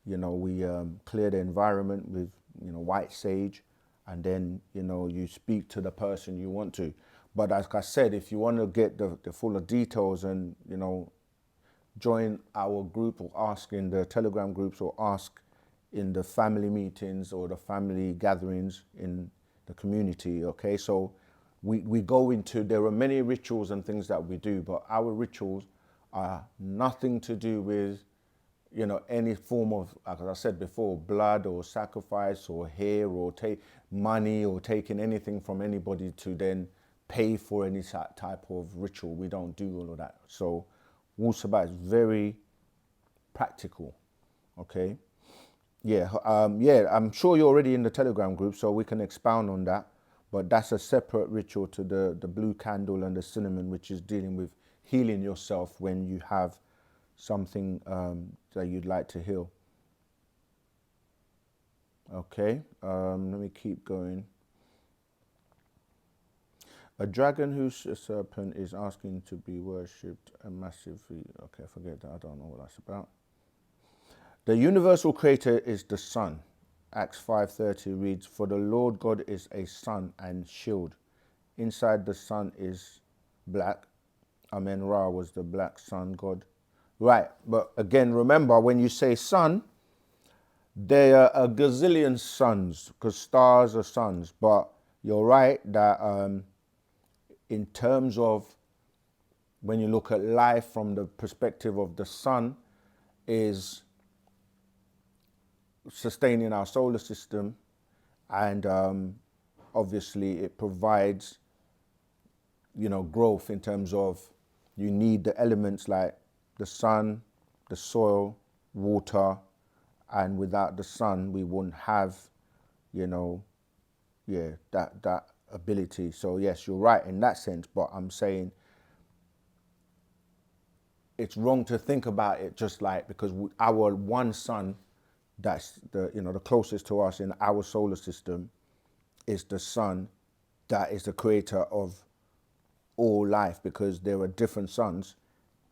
We clear the environment with white sage, and then, you know, you speak to the person you want to. But like I said, if you want to get the fuller details and, you know, join our group or ask in the Telegram groups or ask in the family meetings or the family gatherings in the community, okay? So we go into, there are many rituals and things that we do, but our rituals are nothing to do with, you know, any form of, like I said before, blood or sacrifice or hair or take money or taking anything from anybody to then pay for any type of ritual. We don't do all of that. So Wu-Sabat is very practical, okay? Yeah, I'm sure you're already in the Telegram group, so we can expound on that. But that's a separate ritual to the blue candle and the cinnamon, which is dealing with healing yourself when you have something that you'd like to heal. Okay, let me keep going. A dragon whose serpent is asking to be worshipped and massively. Okay, forget that. I don't know what that's about. The universal creator is the sun. Acts 5:30 reads, "For the Lord God is a sun and shield. Inside the sun is black." Amon Ra was the black sun god. Right, but again, remember when you say sun, there are a gazillion suns, because stars are suns. But you're right that in terms of when you look at life from the perspective of the sun, is sustaining our solar system, and obviously it provides, you know, growth in terms of you need the elements like the sun, the soil, water, and without the sun we wouldn't have, you know, that ability. So yes, you're right in that sense, but I'm saying it's wrong to think about it just like, because our one sun that's the, you know, the closest to us in our solar system is the sun that is the creator of all life, because there are different suns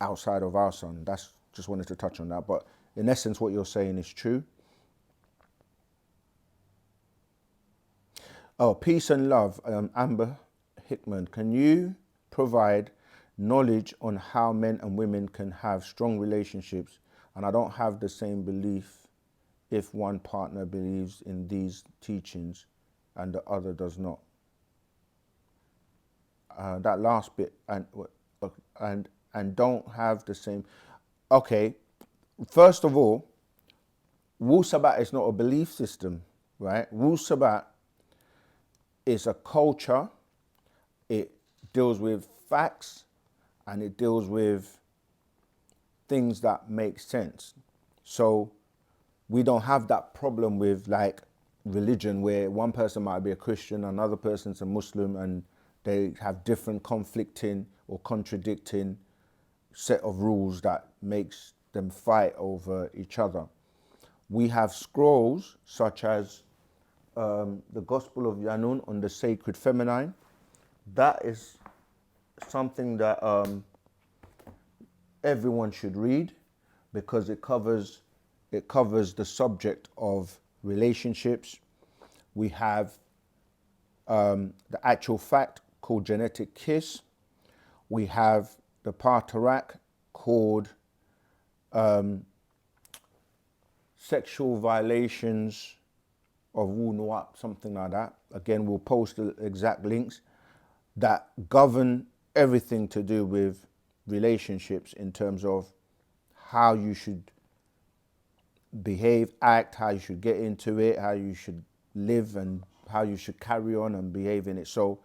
outside of our sun. That's just wanted to touch on that, but in essence what you're saying is true. Oh, peace and love. Amber Hickman, can you provide knowledge on how men and women can have strong relationships? And I don't have the same belief if one partner believes in these teachings and the other does not. That last bit, and don't have the same. Okay, first of all, Wu-Sabat is not a belief system, right? Wu-Sabat is a culture. It deals with facts and it deals with things that make sense. So we don't have that problem with like religion where one person might be a Christian, another person's a Muslim, and they have different conflicting or contradicting set of rules that makes them fight over each other. We have scrolls such as the Gospel of Yanun on the Sacred Feminine. That is something that everyone should read, because it covers the subject of relationships. We have the actual fact called genetic kiss. We have the Partarak called sexual violations of wu-nuwapu, something like that. Again, we'll post the exact links that govern everything to do with relationships in terms of how you should behave, act, how you should get into it, how you should live, and how you should carry on and behave in it. So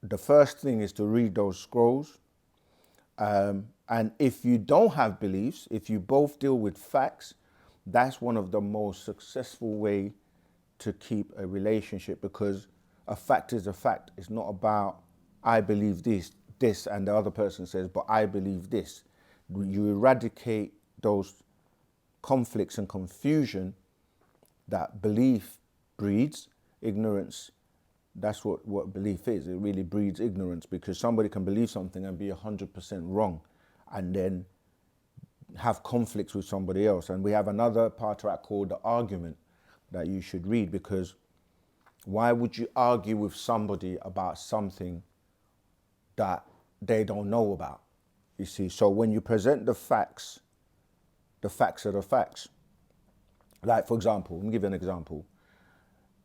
the first thing is to read those scrolls. And if you don't have beliefs, if you both deal with facts, that's one of the most successful way to keep a relationship, because a fact is a fact. It's not about I believe this, and the other person says, but I believe this. You eradicate those conflicts and confusion that belief breeds. Ignorance, that's what belief is. It really breeds ignorance, because somebody can believe something and be 100% wrong and then have conflicts with somebody else. And we have another part of that called the argument that you should read, because Why would you argue with somebody about something that they don't know about? You see, so when you present the facts are the facts. Like, for example, let me give you an example.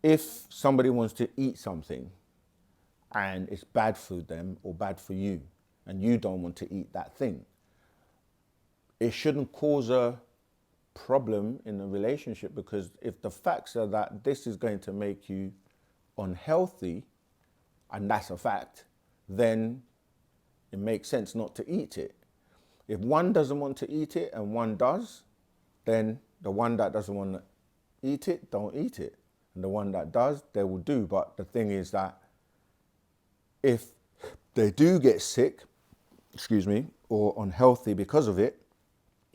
If somebody wants to eat something and it's bad for them or bad for you, and you don't want to eat that thing, it shouldn't cause a problem in a relationship, because if the facts are that this is going to make you unhealthy, and that's a fact, then it makes sense not to eat it. If one doesn't want to eat it and one does, then the one that doesn't want to eat it, don't eat it. And the one that does, they will do. But the thing is that if they do get sick, or unhealthy because of it,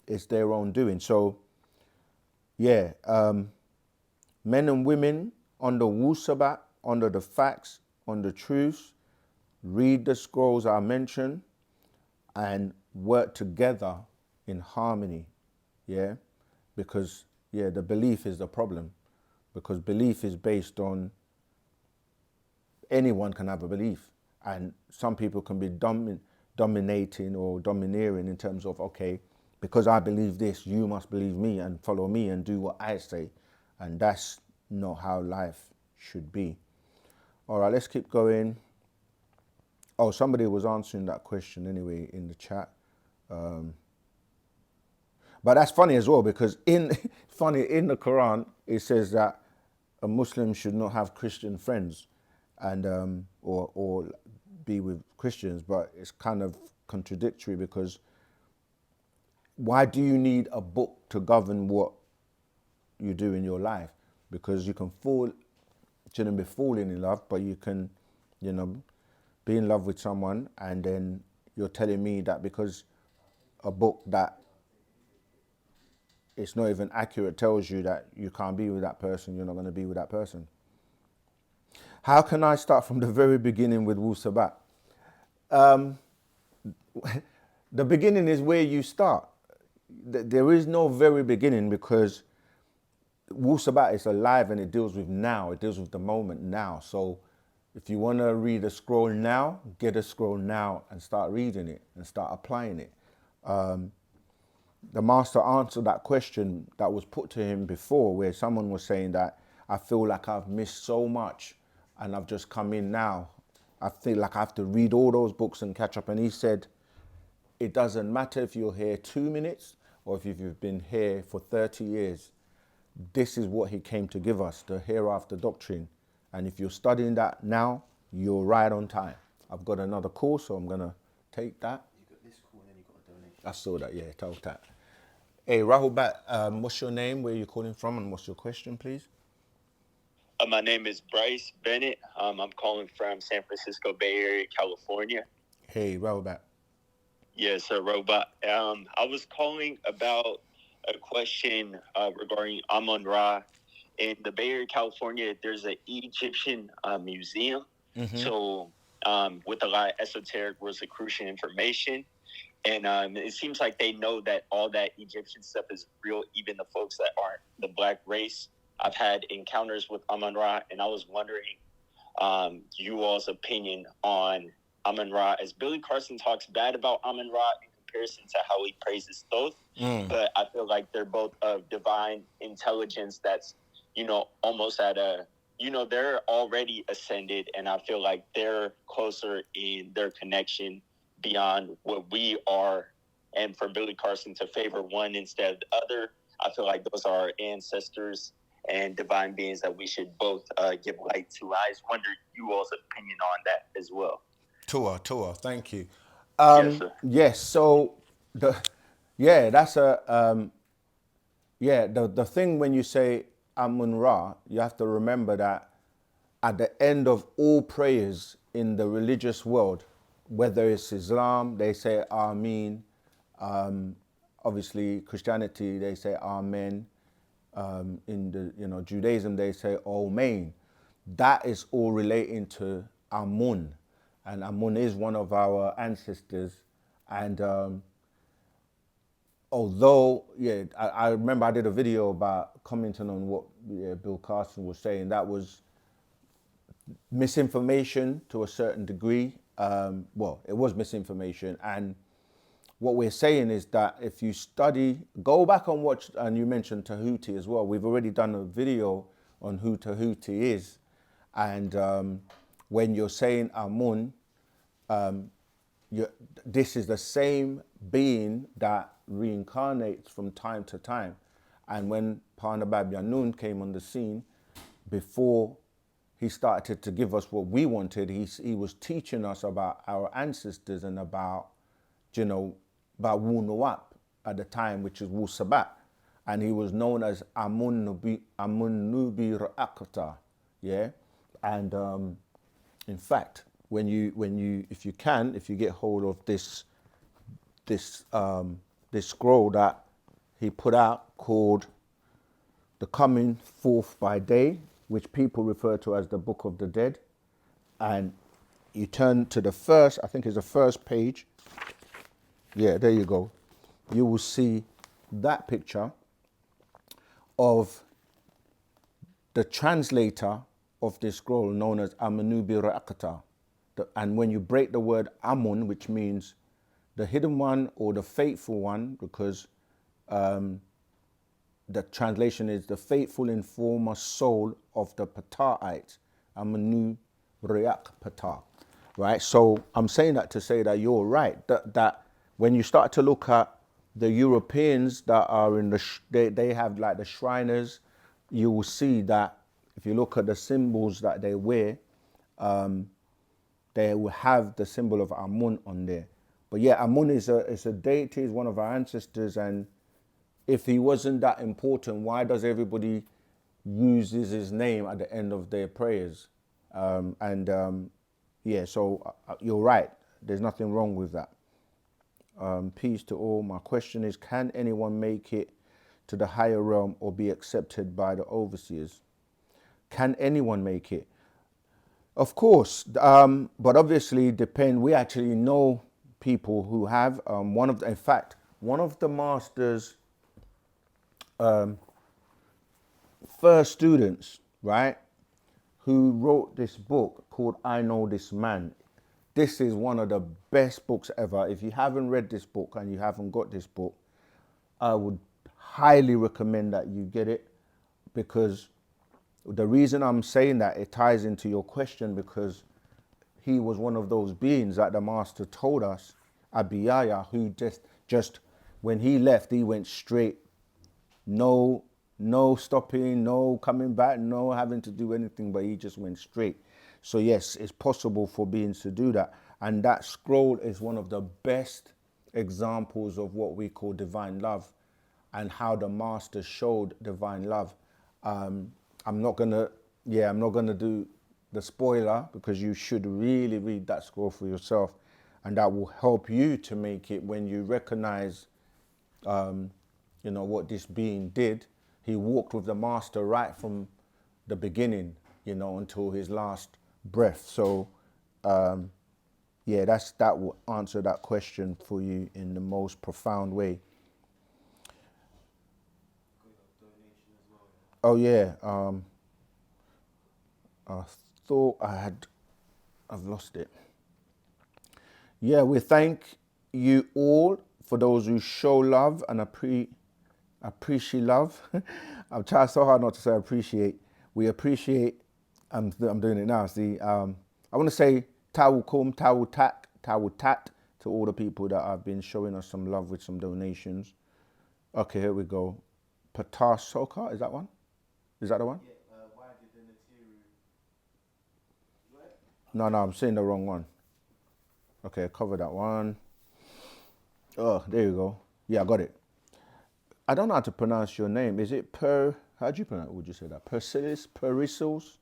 it's their own doing. So, yeah, men and women on the Wu-Sabat, under the facts, on the truths, read the scrolls I mentioned, and work together in harmony, yeah? Because, yeah, the belief is the problem. Because belief is based on, anyone can have a belief. And some people can be dominating or domineering in terms of, okay, because I believe this, you must believe me and follow me and do what I say. And that's not how life should be. All right, let's keep going. Oh, somebody was answering that question anyway in the chat. But that's funny as well, because in the Quran, it says that a Muslim should not have Christian friends and or be with Christians, but it's kind of contradictory, because why do you need a book to govern what you do in your life? Because you can shouldn't be falling in love, but you can, be in love with someone, and then you're telling me that because a book that it's not even accurate tells you that you can't be with that person, you're not going to be with that person. How can I start from the very beginning with Wu-Sabat? The beginning is where you start. There is no very beginning, because Wu-Sabat is alive and it deals with now. It deals with the moment now. So if you want to read a scroll now, get a scroll now and start reading it and start applying it. The master answered that question that was put to him before, where someone was saying that I feel like I've missed so much and I've just come in now. I feel like I have to read all those books and catch up. And he said, it doesn't matter if you're here 2 minutes or if you've been here for 30 years. This is what he came to give us, the hereafter doctrine. And if you're studying that now, you're right on time. I've got another call, so I'm going to take that. You got this call and then you got a donation. I saw that, yeah, told that. Hey, Rahul Bat, what's your name, where are you calling from, and what's your question, please? My name is Bryce Bennett. I'm calling from San Francisco Bay Area, California. Hey, Rahul Bat. Yes, sir, Robot. I was calling about a question regarding Amon Ra. In the Bay Area, California, there's an Egyptian museum. Mm-hmm. So with a lot of esoteric Rosicrucian information. And it seems like they know that all that Egyptian stuff is real, even the folks that aren't the black race. I've had encounters with Amon Ra, and I was wondering you all's opinion on Amon Ra, as Billy Carson talks bad about Amon Ra in comparison to how he praises Thoth. But I feel like they're both of divine intelligence that's, almost at a, they're already ascended, and I feel like they're closer in their connection beyond what we are. And for Billy Carson to favor one instead of the other, I feel like those are our ancestors and divine beings that we should both give light to. I just wonder you all's opinion on that as well. Tua, thank you. Yes, sir. Yes, so the thing when you say Amon Ra, you have to remember that at the end of all prayers in the religious world, whether it's Islam, they say Ameen. Obviously, Christianity, they say Amen. In the Judaism, they say Omein. That is all relating to Amun, and Amun is one of our ancestors. And although, I remember I did a video about commenting on what Bill Carson was saying. That was misinformation to a certain degree. Well, it was misinformation, and what we're saying is that if you study, go back and watch, and you mentioned Tahuti as well. We've already done a video on who Tahuti is, and when you're saying Amun, this is the same being that reincarnates from time to time. And when Parnabab Yanun came on the scene, before he started to give us what we wanted, he was teaching us about our ancestors and about, about wu-nuwapu at the time, which is Wu-Sabat. And he was known as Amon Ra and Thoth, yeah? And in fact, if you get hold of this scroll that he put out called The Coming Forth by Day, which people refer to as the Book of the Dead, and you turn to the first, I think it's the first page. Yeah, there you go. You will see that picture of the translator of this scroll known as Amon Ra and Thoth. And when you break the word Amun, which means the hidden one or the faithful one, because the translation is the faithful informer soul of the Ptahite, Amon Ra and Thoth, right? So I'm saying that to say that you're right, that when you start to look at the Europeans that are in they have like the Shriners, you will see that if you look at the symbols that they wear, they will have the symbol of Amun on there. But yeah, Amun is a deity, is one of our ancestors, and if he wasn't that important, why does everybody uses his name at the end of their prayers? Yeah, so you're right. There's nothing wrong with that. Peace to all. My question is, can anyone make it to the higher realm or be accepted by the overseers? Can anyone make it? Of course, but obviously depend. We actually know people who have in fact, one of the master's first students, right, who wrote this book called I Know This Man. This is one of the best books ever. If you haven't read this book and you haven't got this book, I would highly recommend that you get it, because the reason I'm saying that, it ties into your question, because he was one of those beings that the master told us, Abiyaya, who just when he left, he went straight. No stopping, no coming back, no having to do anything, but he just went straight. So yes, it's possible for beings to do that. And that scroll is one of the best examples of what we call divine love and how the master showed divine love. I'm not gonna do the spoiler, because you should really read that scroll for yourself, and that will help you to make it when you recognize what this being did. He walked with the master right from the beginning, until his last breath. So yeah, that will answer that question for you in the most profound way. Oh yeah, I thought I've lost it. Yeah, we thank you all for those who show love and appreciate love. I'm trying so hard not to say appreciate. We appreciate. I'm doing it now. See, I want to say tawukum, tawutat to all the people that have been showing us some love with some donations. Okay, here we go. Patar Soka, is that one? Is that the one? Yeah, why did the Nataru... No, I'm saying the wrong one. Okay, cover that one. Oh, there you go. Yeah, I got it. I don't know how to pronounce your name. Is it how do you pronounce it? Would you say that? Pericles?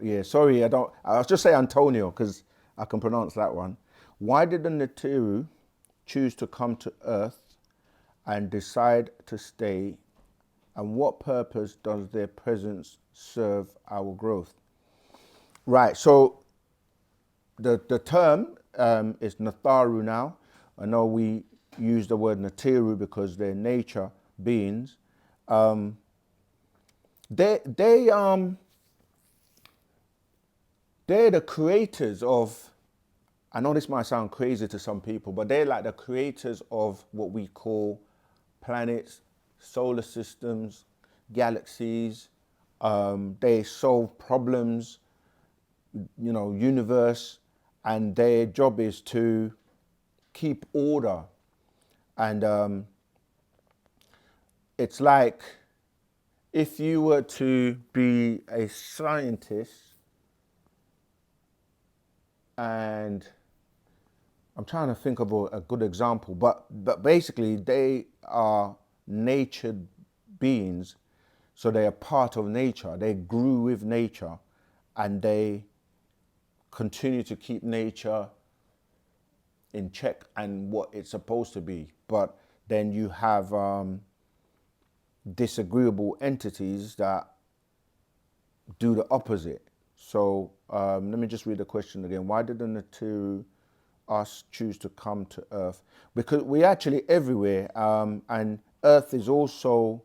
Yeah, sorry, I'll just say Antonio, because I can pronounce that one. Why did the Nataru choose to come to Earth and decide to stay? And what purpose does their presence serve our growth? Right, so the term is Nataru now. I know we use the word Nataru because they're nature beings. They they're the creators of, I know this might sound crazy to some people, but they're like the creators of what we call planets, solar systems, galaxies. They solve problems, you know, universe, and their job is to keep order. And it's like if you were to be a scientist, and I'm trying to think of a good example, but basically they are natured beings, so they are part of nature. They grew with nature, and they continue to keep nature in check and what it's supposed to be. But then you have disagreeable entities that do the opposite. So let me just read the question again. Why did the Nataru us choose to come to Earth? Because we're actually everywhere, and Earth is also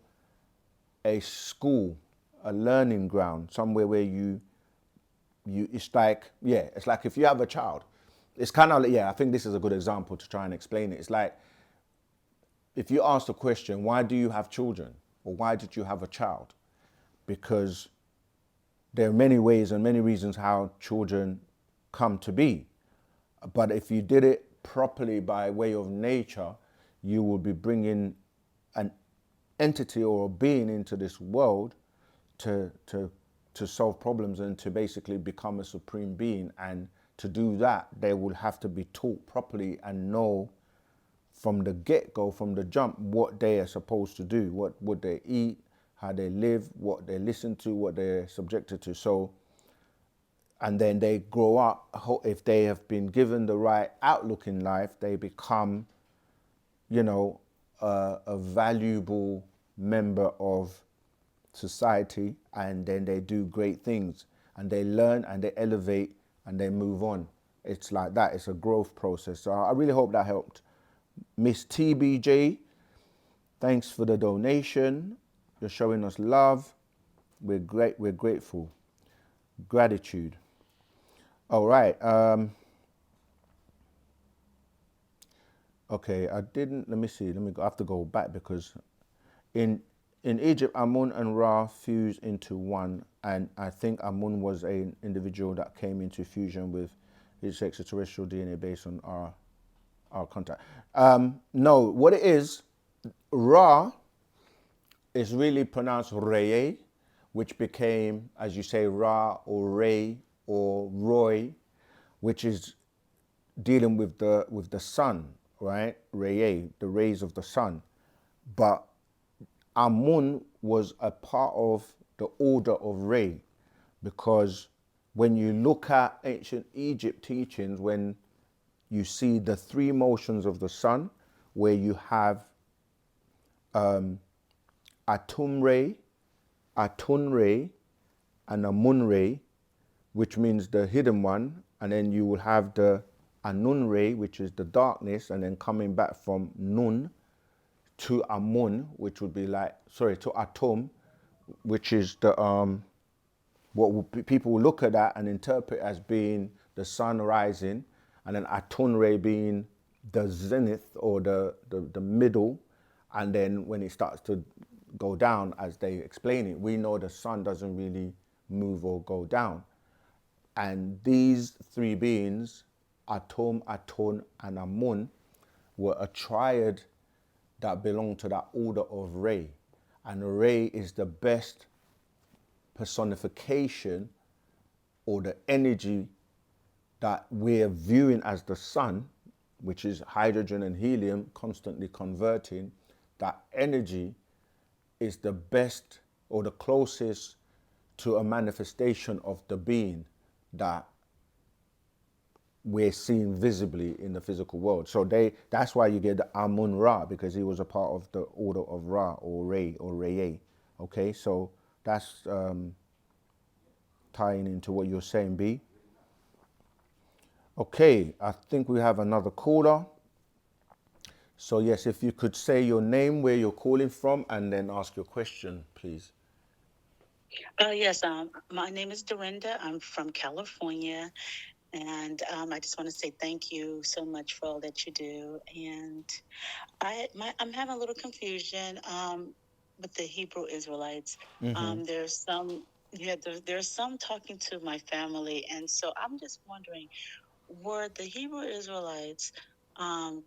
a school, a learning ground, somewhere where you it's like, yeah, it's like if you have a child, it's kind of like, yeah, I think this is a good example to try and explain it. It's like if you ask the question, why do you have children, or why did you have a child? Because there are many ways and many reasons how children come to be. But if you did it properly by way of nature, you will be bringing an entity or a being into this world to solve problems and to basically become a supreme being. And to do that, they will have to be taught properly and know from the get-go, from the jump, what they are supposed to do, what would they eat, how they live, what they listen to, what they're subjected to. So, and then they grow up, if they have been given the right outlook in life, they become, you know, a valuable member of society, and then they do great things, and they learn and they elevate and they move on. It's like that. It's a growth process. So I really hope that helped. Miss TBJ, thanks for the donation. You're showing us love. We're grateful. Gratitude. All right. Okay, let me see. I have to go back because in Egypt, Amon and Ra fused into one, and I think Amon was an individual that came into fusion with his extraterrestrial DNA based on our contact. No, what it is, Ra is really pronounced Reye, which became, as you say, Ra or Ray or Roy, which is dealing with the sun, right? Reye, the rays of the sun. But Amun was a part of the order of Re, because when you look at ancient Egypt teachings, when you see the three motions of the sun, where you have Atum Re, Atun Re, and Amun Re, which means the hidden one, and then you will have the Anun Re, which is the darkness, and then coming back from Nun to Amun, which would be like, to Atum, which is the people will look at that and interpret as being the sun rising, and then Atun Re being the zenith or the middle, and then when it starts to go down, as they explain it, we know the sun doesn't really move or go down. And these three beings, Atum, Atun, and Amun, were a triad that belong to that order of Re. And Re is the best personification or the energy that we're viewing as the sun, which is hydrogen and helium constantly converting. That energy is the best or the closest to a manifestation of the being that we're seeing visibly in the physical world. So that's why you get the Amon Ra, because he was a part of the order of Ra or Re or Reye. Okay, so that's tying into what you're saying, B. Okay, I think we have another caller. So yes, if you could say your name, where you're calling from, and then ask your question, please. Yes, my name is Dorinda. I'm from California, and I just want to say thank you so much for all that you do. And I'm having a little confusion with the Hebrew Israelites. There's some, yeah, there's some talking to my family, and so I'm just wondering, were the Hebrew Israelites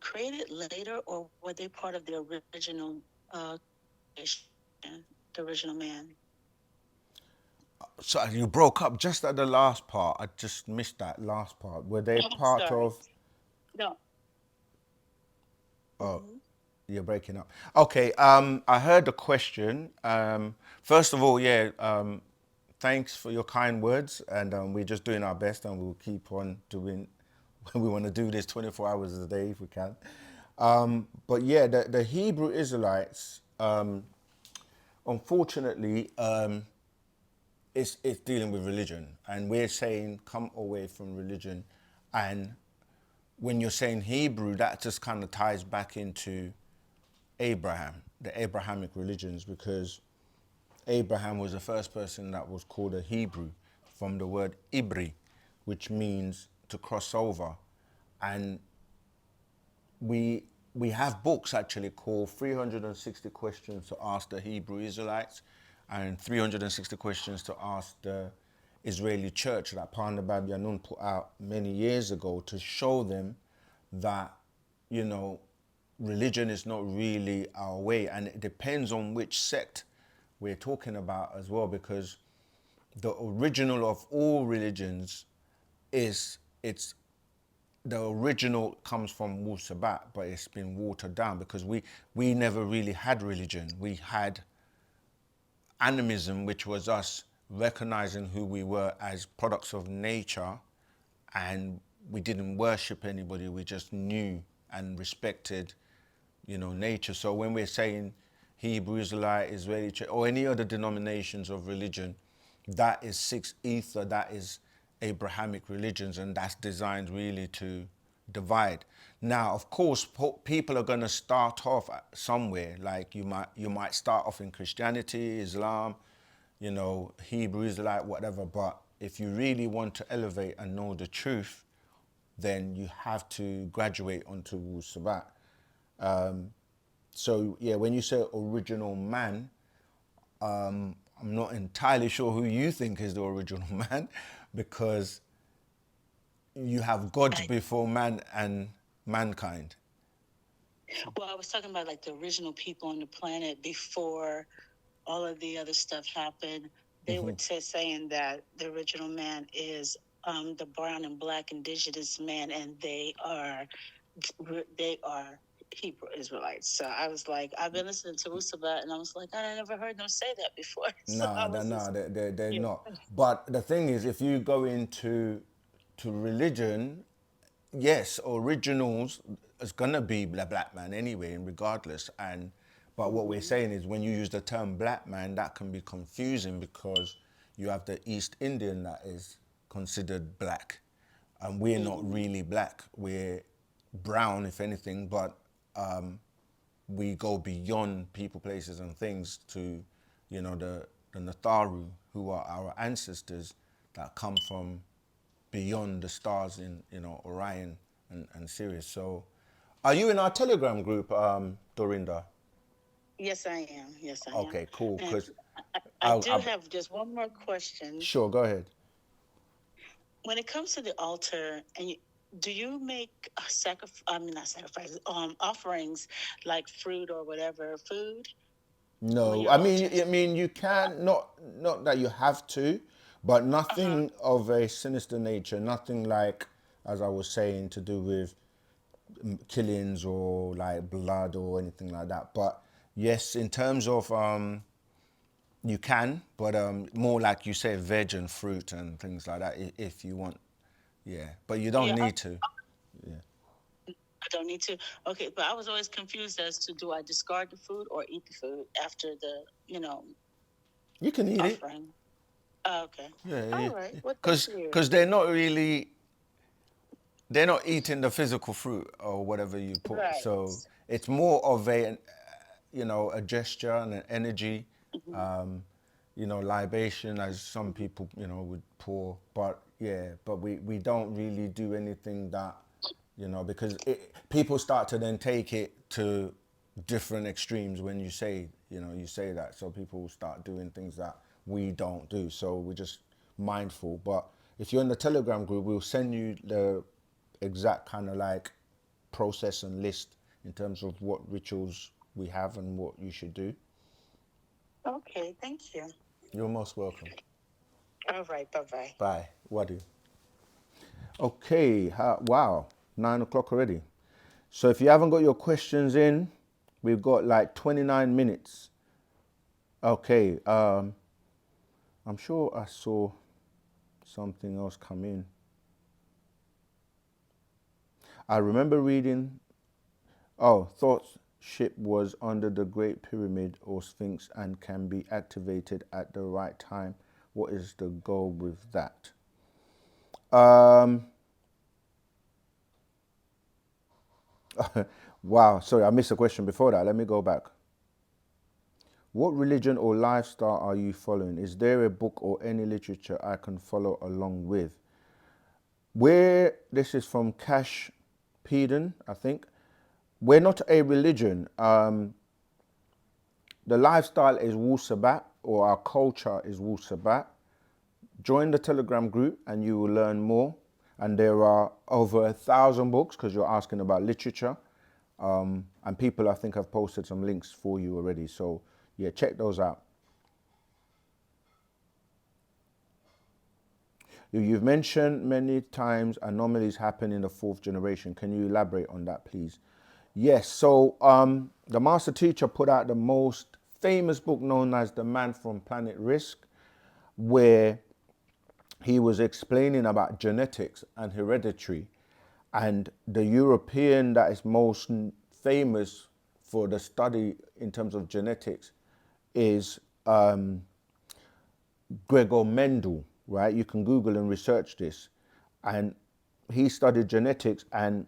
created later, or were they part of the original creation, the original man? So you broke up just at the last part. I just missed that last part. Were they part Sorry. of? No. Oh, you're breaking up. Okay. I heard the question. First of all, yeah. Thanks for your kind words, and we're just doing our best, and we'll keep on doing. We want to do this 24 hours a day if we can. But yeah, the Hebrew Israelites, unfortunately, it's dealing with religion, and we're saying come away from religion. And when you're saying Hebrew, that just kind of ties back into Abraham, the Abrahamic religions, because Abraham was the first person that was called a Hebrew from the word Ibri, which means to cross over. And we have books actually called 360 Questions to Ask the Hebrew Israelites and 360 Questions to Ask the Israeli Church that Panda Babyanun put out many years ago to show them that, you know, religion is not really our way, and it depends on which sect we're talking about as well, because the original of all religions is it's the original comes from Wu-Sabat, but it's been watered down because we never really had religion. We had animism, which was us recognizing who we were as products of nature, and we didn't worship anybody. We just knew and respected, you know, nature. So when we're saying Hebrew Israelite, Israeli Church, or any other denominations of religion, that is sixth ether, that is Abrahamic religions, and that's designed really to divide. Now, of course, people are going to start off somewhere. Like you might start off in Christianity, Islam, you know, Hebrew Israelite, whatever. But if you really want to elevate and know the truth, then you have to graduate onto Wu-Sabat. So yeah, when you say original man, I'm not entirely sure who you think is the original man, because you have gods before man and mankind. Well, I was talking about like the original people on the planet before all of the other stuff happened. They were saying that the original man is the brown and black indigenous man, and they are Hebrew Israelites. So I was like, I've been listening to Wu-Sabat, and I was like, I never heard them say that before. They're not. But the thing is, if you go into religion, yes, originals is gonna be the black man anyway, regardless. But what we're saying is, when you use the term black man, that can be confusing because you have the East Indian that is considered black, and we're not really black. We're brown, if anything, but we go beyond people, places, and things to, you know, the Nataru, who are our ancestors that come from beyond the stars in, you know, Orion and Sirius. So, are you in our Telegram group, Dorinda? Yes, I am. Yes, I am. Okay, cool. Because I do have just one more question. Sure, go ahead. When it comes to the altar, and do you make offerings like fruit or whatever food? No, I mean, you can not that you have to, but nothing of a sinister nature. Nothing like, as I was saying, to do with killings or like blood or anything like that. But yes, in terms of you can, but more like you say, veg and fruit and things like that if you want. Yeah, but you don't need to. I don't need to. Okay, but I was always confused as to, do I discard the food or eat the food after the, you know, you can eat offering? it. Oh, okay. Yeah, all right. Because they're not really, they're not eating the physical fruit or whatever you put. Right. So it's more of a, you know, a gesture and an energy. libation, as some people, would pour. But yeah, but we don't really do anything that, because people start to then take it to different extremes when you say, you say that. So people start doing things that we don't do. So we're just mindful. But if you're in the Telegram group, we'll send you the exact kind of like process and list in terms of what rituals we have and what you should do. Okay, thank you. You're most welcome. All right, bye-bye. Bye. Wadu. Okay, wow, 9 o'clock already. So if you haven't got your questions in, we've got like 29 minutes. Okay, I'm sure I saw something else come in. I remember reading, Thoth's ship was under the Great Pyramid or Sphinx and can be activated at the right time. What is the goal with that? Wow, sorry, I missed a question before that. Let me go back. What religion or lifestyle are you following? Is there a book or any literature I can follow along with? This is from Cash Peden, I think. We're not a religion. The lifestyle is Wu-Sabat, or our culture is Wu-Sabat. Join the Telegram group and you will learn more. And there are over 1,000 books, because you're asking about literature. And people, I think, have posted some links for you already. So yeah, check those out. You've mentioned many times anomalies happen in the 4th generation. Can you elaborate on that, please? Yes, so the master teacher put out the most famous book known as The Man from Planet Risk, where he was explaining about genetics and hereditary. And the European that is most famous for the study in terms of genetics is Gregor Mendel, right? You can Google and research this. And he studied genetics, and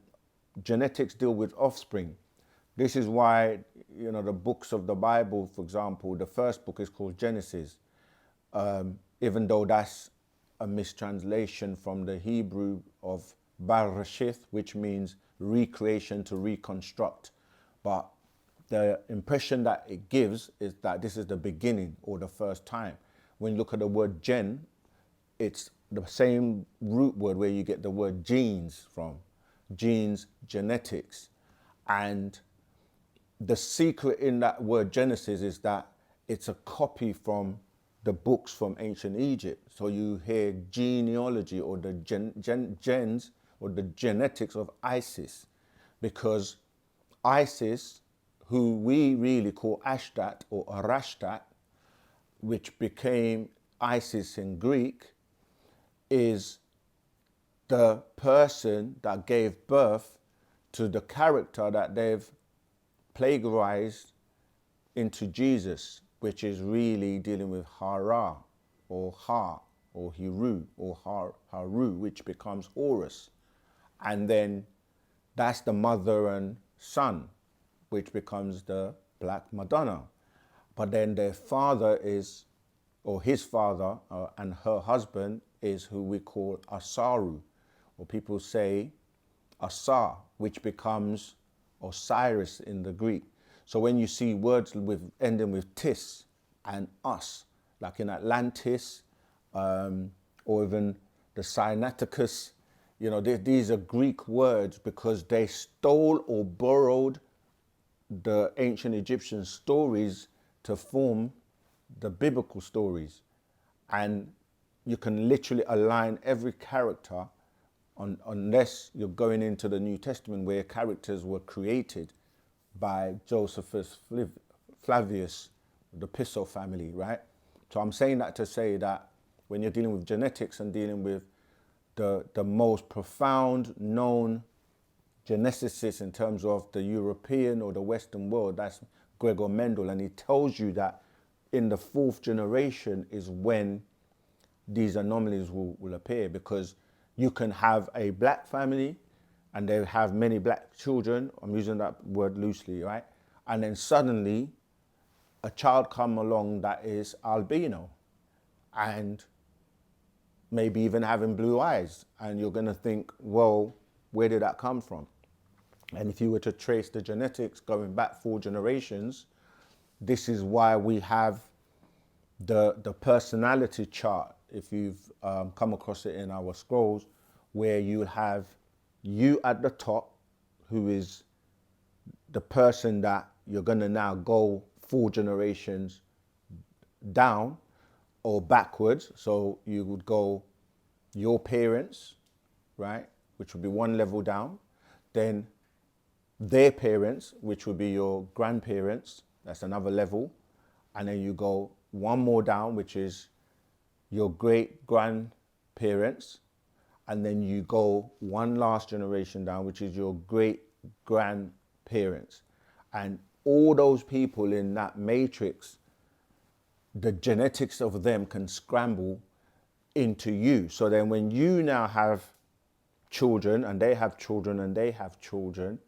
genetics deal with offspring. This is why, the books of the Bible, for example, the first book is called Genesis, even though that's a mistranslation from the Hebrew of Bereshith, which means recreation, to reconstruct. But the impression that it gives is that this is the beginning or the first time. When you look at the word gen, it's the same root word where you get the word genes from. Genes, genetics. And the secret in that word Genesis is that it's a copy from the books from ancient Egypt. So you hear genealogy or the gens or the genetics of Isis, because Isis, who we really call Ashtat or Arashtat, which became Isis in Greek, is the person that gave birth to the character that they've plagiarized into Jesus, which is really dealing with Hara or Ha or Hiru or Haru, which becomes Horus. And then that's the mother and son, which becomes the Black Madonna. But then their father is, or his father and her husband is who we call Asaru, or people say Asa, which becomes Osiris in the Greek. So when you see words ending with tis and us, like in Atlantis, or even the Sinaiticus, these are Greek words because they stole or borrowed the ancient Egyptian stories to form the biblical stories. And you can literally align every character unless you're going into the New Testament, where characters were created by Josephus Flavius, the Piso family, right? So I'm saying that to say that when you're dealing with genetics and dealing with the most profound known geneticist in terms of the European or the Western world, that's Gregor Mendel, and he tells you that in the 4th generation is when these anomalies will appear, because you can have a black family and they have many black children, I'm using that word loosely, right? And then suddenly a child come along that is albino, and maybe even having blue eyes. And you're going to think, well, where did that come from? And if you were to trace the genetics going back 4 generations, this is why we have the personality chart, if you've come across it in our scrolls, where you have you at the top, who is the person that you're going to now go 4 generations down or backwards. So you would go your parents, right, which would be 1 level down, then their parents, which would be your grandparents, that's another level, and then you go 1 more down, which is your great grandparents, and then you go 1 last generation down, which is your great grandparents. And all those people in that matrix, the genetics of them can scramble into you. So then when you now have children and they have children and they have children,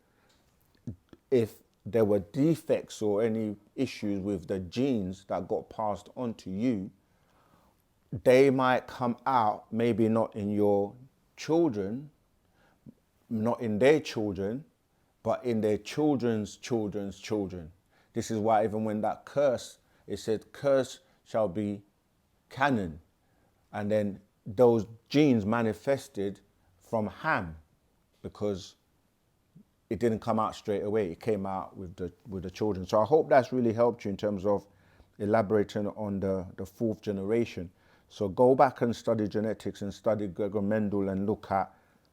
if there were defects or any issues with the genes that got passed on to you, they might come out, maybe not in your children, not in their children, but in their children's children's children. This is why even when that curse, it said, curse shall be canon. And then those genes manifested from Ham, because it didn't come out straight away. It came out with the children. So I hope that's really helped you in terms of elaborating on the 4th generation. So go back and study genetics and study Gregor Mendel and look at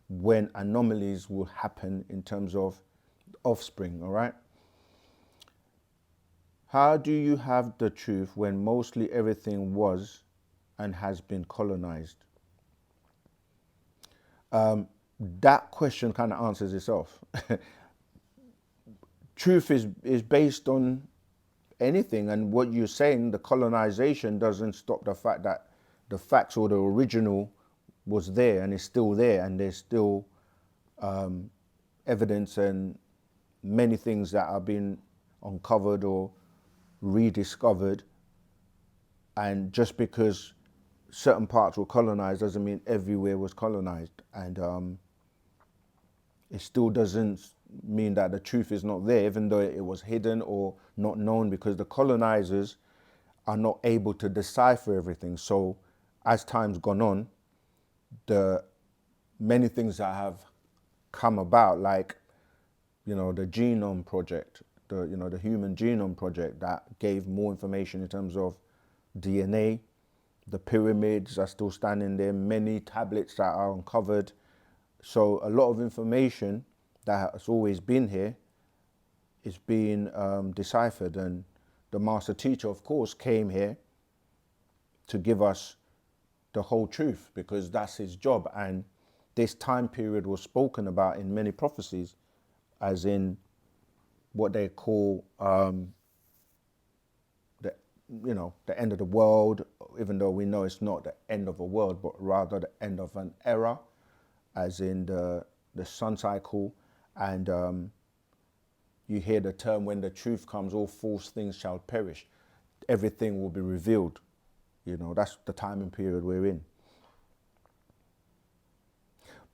when anomalies will happen in terms of offspring, all right? How do you have the truth when mostly everything was and has been colonized? That question kind of answers itself. Truth is based on anything, and what you're saying, the colonization doesn't stop the fact that the facts or the original was there and is still there, and there's still evidence and many things that are being uncovered or rediscovered. And just because certain parts were colonized doesn't mean everywhere was colonized, and it still doesn't mean that the truth is not there, even though it was hidden or not known, because the colonizers are not able to decipher everything. So as time's gone on, the many things that have come about, like, you know, the genome project, the human genome project, that gave more information in terms of DNA. The pyramids are still standing there, many tablets that are uncovered. So a lot of information that has always been here is being deciphered. And the master teacher, of course, came here to give us the whole truth, because that's his job. And this time period was spoken about in many prophecies, as in what they call the end of the world, even though we know it's not the end of a world, but rather the end of an era, as in the sun cycle. And you hear the term, when the truth comes, all false things shall perish. Everything will be revealed. You know, that's the timing period we're in.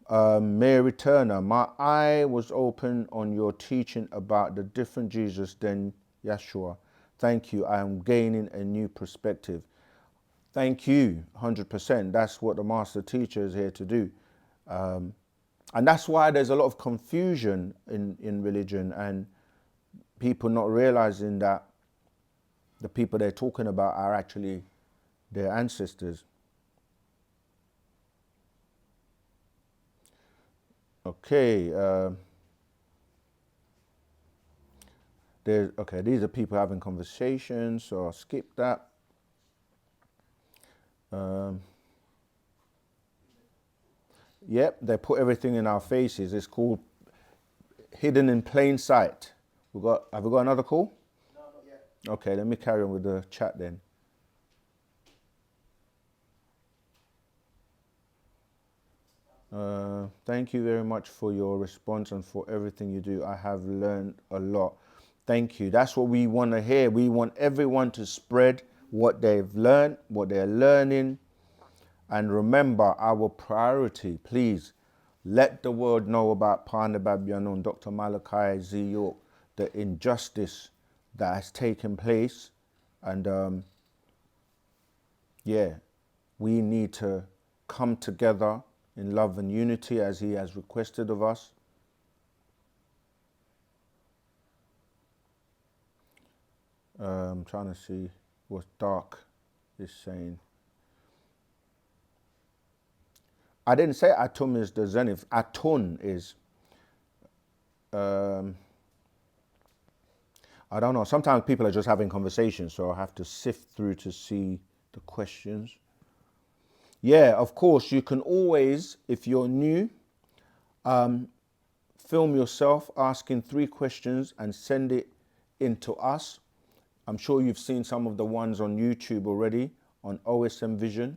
Mary Turner, my eye was open on your teaching about the different Jesus than Yeshua. Thank you. I am gaining a new perspective. Thank you, 100%. That's what the master teacher is here to do. And that's why there's a lot of confusion in religion, and people not realizing that the people they're talking about are actually their ancestors. Okay. These are people having conversations, so I'll skip that. Yep, they put everything in our faces. It's called hidden in plain sight. Have we got another call? No, not yet. Okay, let me carry on with the chat then. Thank you very much for your response and for everything you do. I have learned a lot. Thank you. That's what we want to hear. We want everyone to spread what they've learned, what they're learning. And remember, our priority, please, let the world know about Panabab Yanun, Dr. Malachi Z. York, the injustice that has taken place. And yeah, we need to come together in love and unity as he has requested of us. I'm trying to see what Dark is saying. I didn't say Atum is the zenith. Atun is, I don't know. Sometimes people are just having conversations, so I have to sift through to see the questions. Yeah, of course, you can always, if you're new, film yourself asking 3 questions and send it in to us. I'm sure you've seen some of the ones on YouTube already on OSM Vision.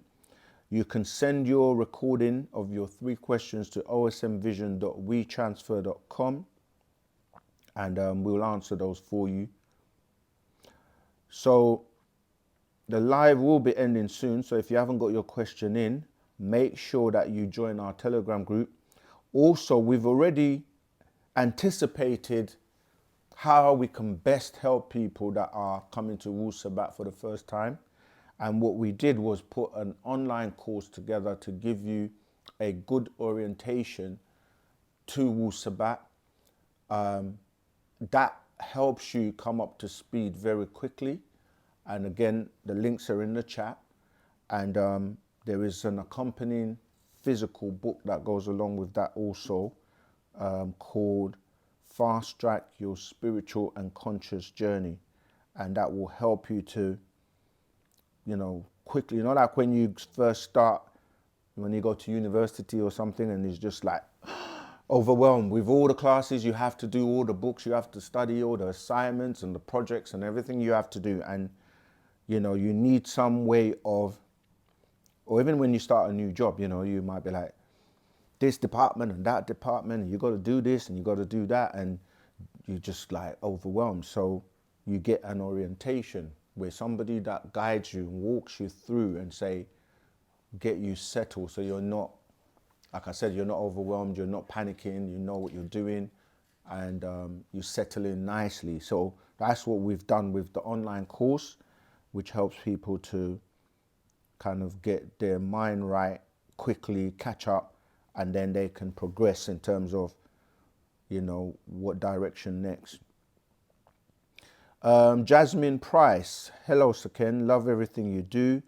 You can send your recording of your 3 questions to osmvision.wetransfer.com and we'll answer those for you. So the live will be ending soon. So if you haven't got your question in, make sure that you join our Telegram group. Also, we've already anticipated how we can best help people that are coming to Wu-Sabat for the first time. And what we did was put an online course together to give you a good orientation to Wu-Sabat. That helps you come up to speed very quickly. And again, the links are in the chat. And there is an accompanying physical book that goes along with that also, called Fast Track Your Spiritual and Conscious Journey. And that will help you to, you know, quickly, you know, like when you first start, when you go to university or something and it's just like overwhelmed with all the classes, you have to do all the books, you have to study all the assignments and the projects and everything you have to do. And, you know, you need some way of, or even when you start a new job, you know, you might be like, this department and that department, and you got to do this and you got to do that, and you're just like overwhelmed. So you get an orientation where somebody that guides you and walks you through and say, get you settled so you're not, like I said, you're not overwhelmed, you're not panicking, you know what you're doing, and you settle in nicely. So that's what we've done with the online course, which helps people to kind of get their mind right quickly, catch up, and then they can progress in terms of, you know, what direction next. Jasmine Price, hello Saken, love everything you do.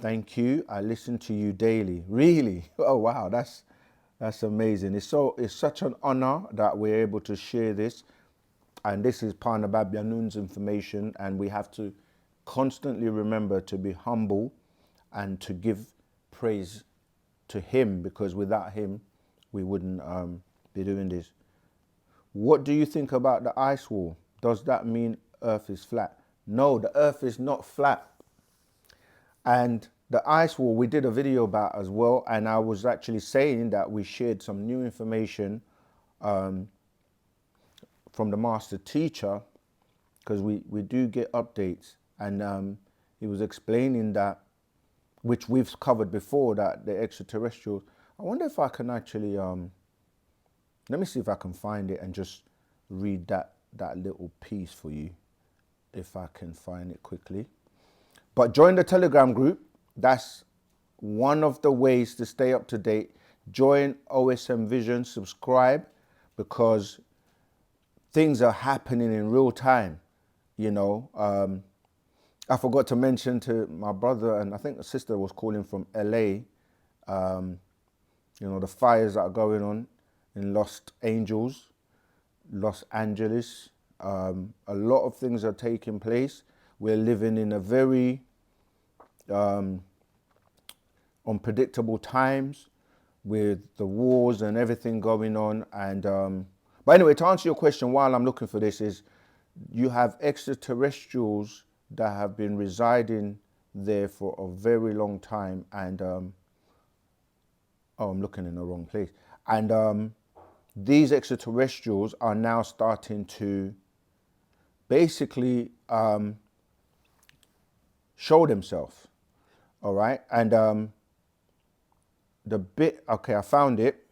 Thank you. I listen to you daily. Really? Oh wow, that's amazing. It's such an honor that we're able to share this. And this is Panabab Yanun's information, and we have to constantly remember to be humble and to give praise to him, because without him we wouldn't be doing this. What do you think about the ice wall? Does that mean Earth is flat? No, the Earth is not flat. And the ice wall we did a video about as well, and I was actually saying that we shared some new information from the master teacher, because we do get updates, and he was explaining that, which we've covered before, that the extraterrestrials, I wonder if I can actually, let me see if I can find it and just read that little piece for you, if I can find it quickly. But join the Telegram group. That's one of the ways to stay up to date. Join OSM Vision, subscribe, because things are happening in real time, you know. I forgot to mention to my brother, and I think the sister was calling from LA, you know, the fires that are going on in Los Angeles. A lot of things are taking place. We're living in a very unpredictable times with the wars and everything going on. And but anyway, to answer your question, while I'm looking for this, is you have extraterrestrials that have been residing there for a very long time, and oh, I'm looking in the wrong place. And these extraterrestrials are now starting to basically show themselves. All right. And I found it.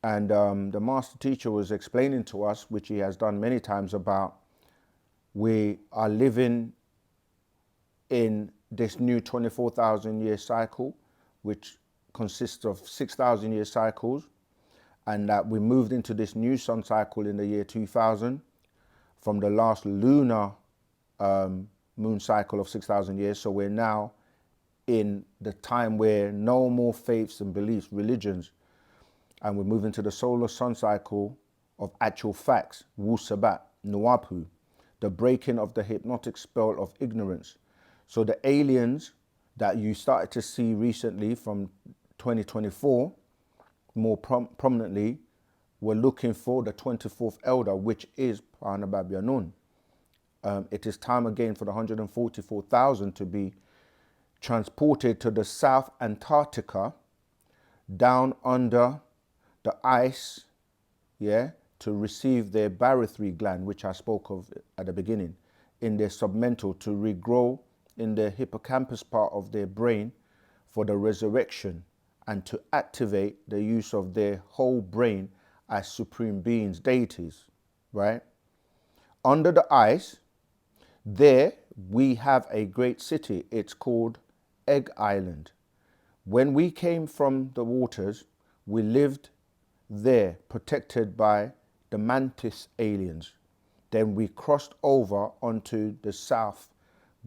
And the master teacher was explaining to us, which he has done many times, about we are living in this new 24,000 year cycle, which consists of 6,000 year cycles, and that we moved into this new sun cycle in the year 2000 from the last lunar moon cycle of 6,000 years. So we're now in the time where no more faiths and beliefs, religions, and we're moving to the solar sun cycle of actual facts, Wu-Sabat, wu-nuwapu, the breaking of the hypnotic spell of ignorance. So the aliens that you started to see recently from 2024, more prominently, were looking for the 24th elder, which is Panababianun. It is time again for the 144,000 to be transported to the South Antarctica, down under the ice, yeah, to receive their barythry gland, which I spoke of at the beginning, in their submental, to regrow in the hippocampus part of their brain for the resurrection, and to activate the use of their whole brain as supreme beings, deities, right? Under the ice, there we have a great city. It's called Egg Island. When we came from the waters, we lived there, protected by the mantis aliens. Then we crossed over onto the South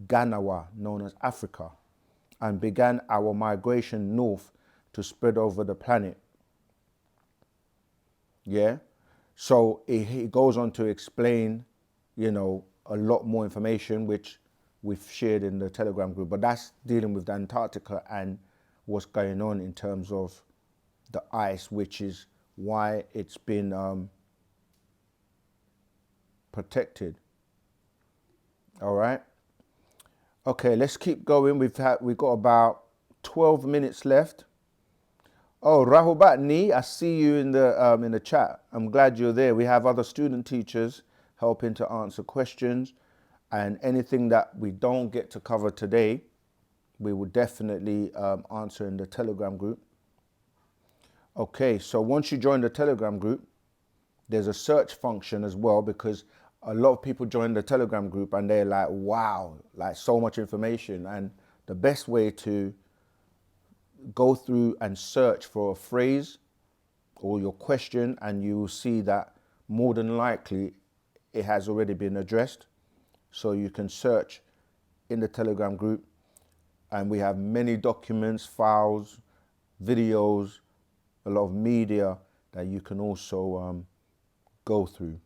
Ganawa, known as Africa, and began our migration north to spread over the planet. Yeah? So he goes on to explain, you know, a lot more information, which we've shared in the Telegram group, but that's dealing with the Antarctica and what's going on in terms of the ice, which is why it's been protected. All right. Okay, let's keep going. We've got about 12 minutes left. Oh, Rahubatni, I see you in the chat. I'm glad you're there. We have other student teachers helping to answer questions, and anything that we don't get to cover today, we will definitely answer in the Telegram group. Okay, so once you join the Telegram group, there's a search function as well, because a lot of people join the Telegram group and they're like, wow, like so much information. And the best way to go through and search for a phrase or your question, and you will see that more than likely it has already been addressed. So you can search in the Telegram group, and we have many documents, files, videos, a lot of media that you can also go through.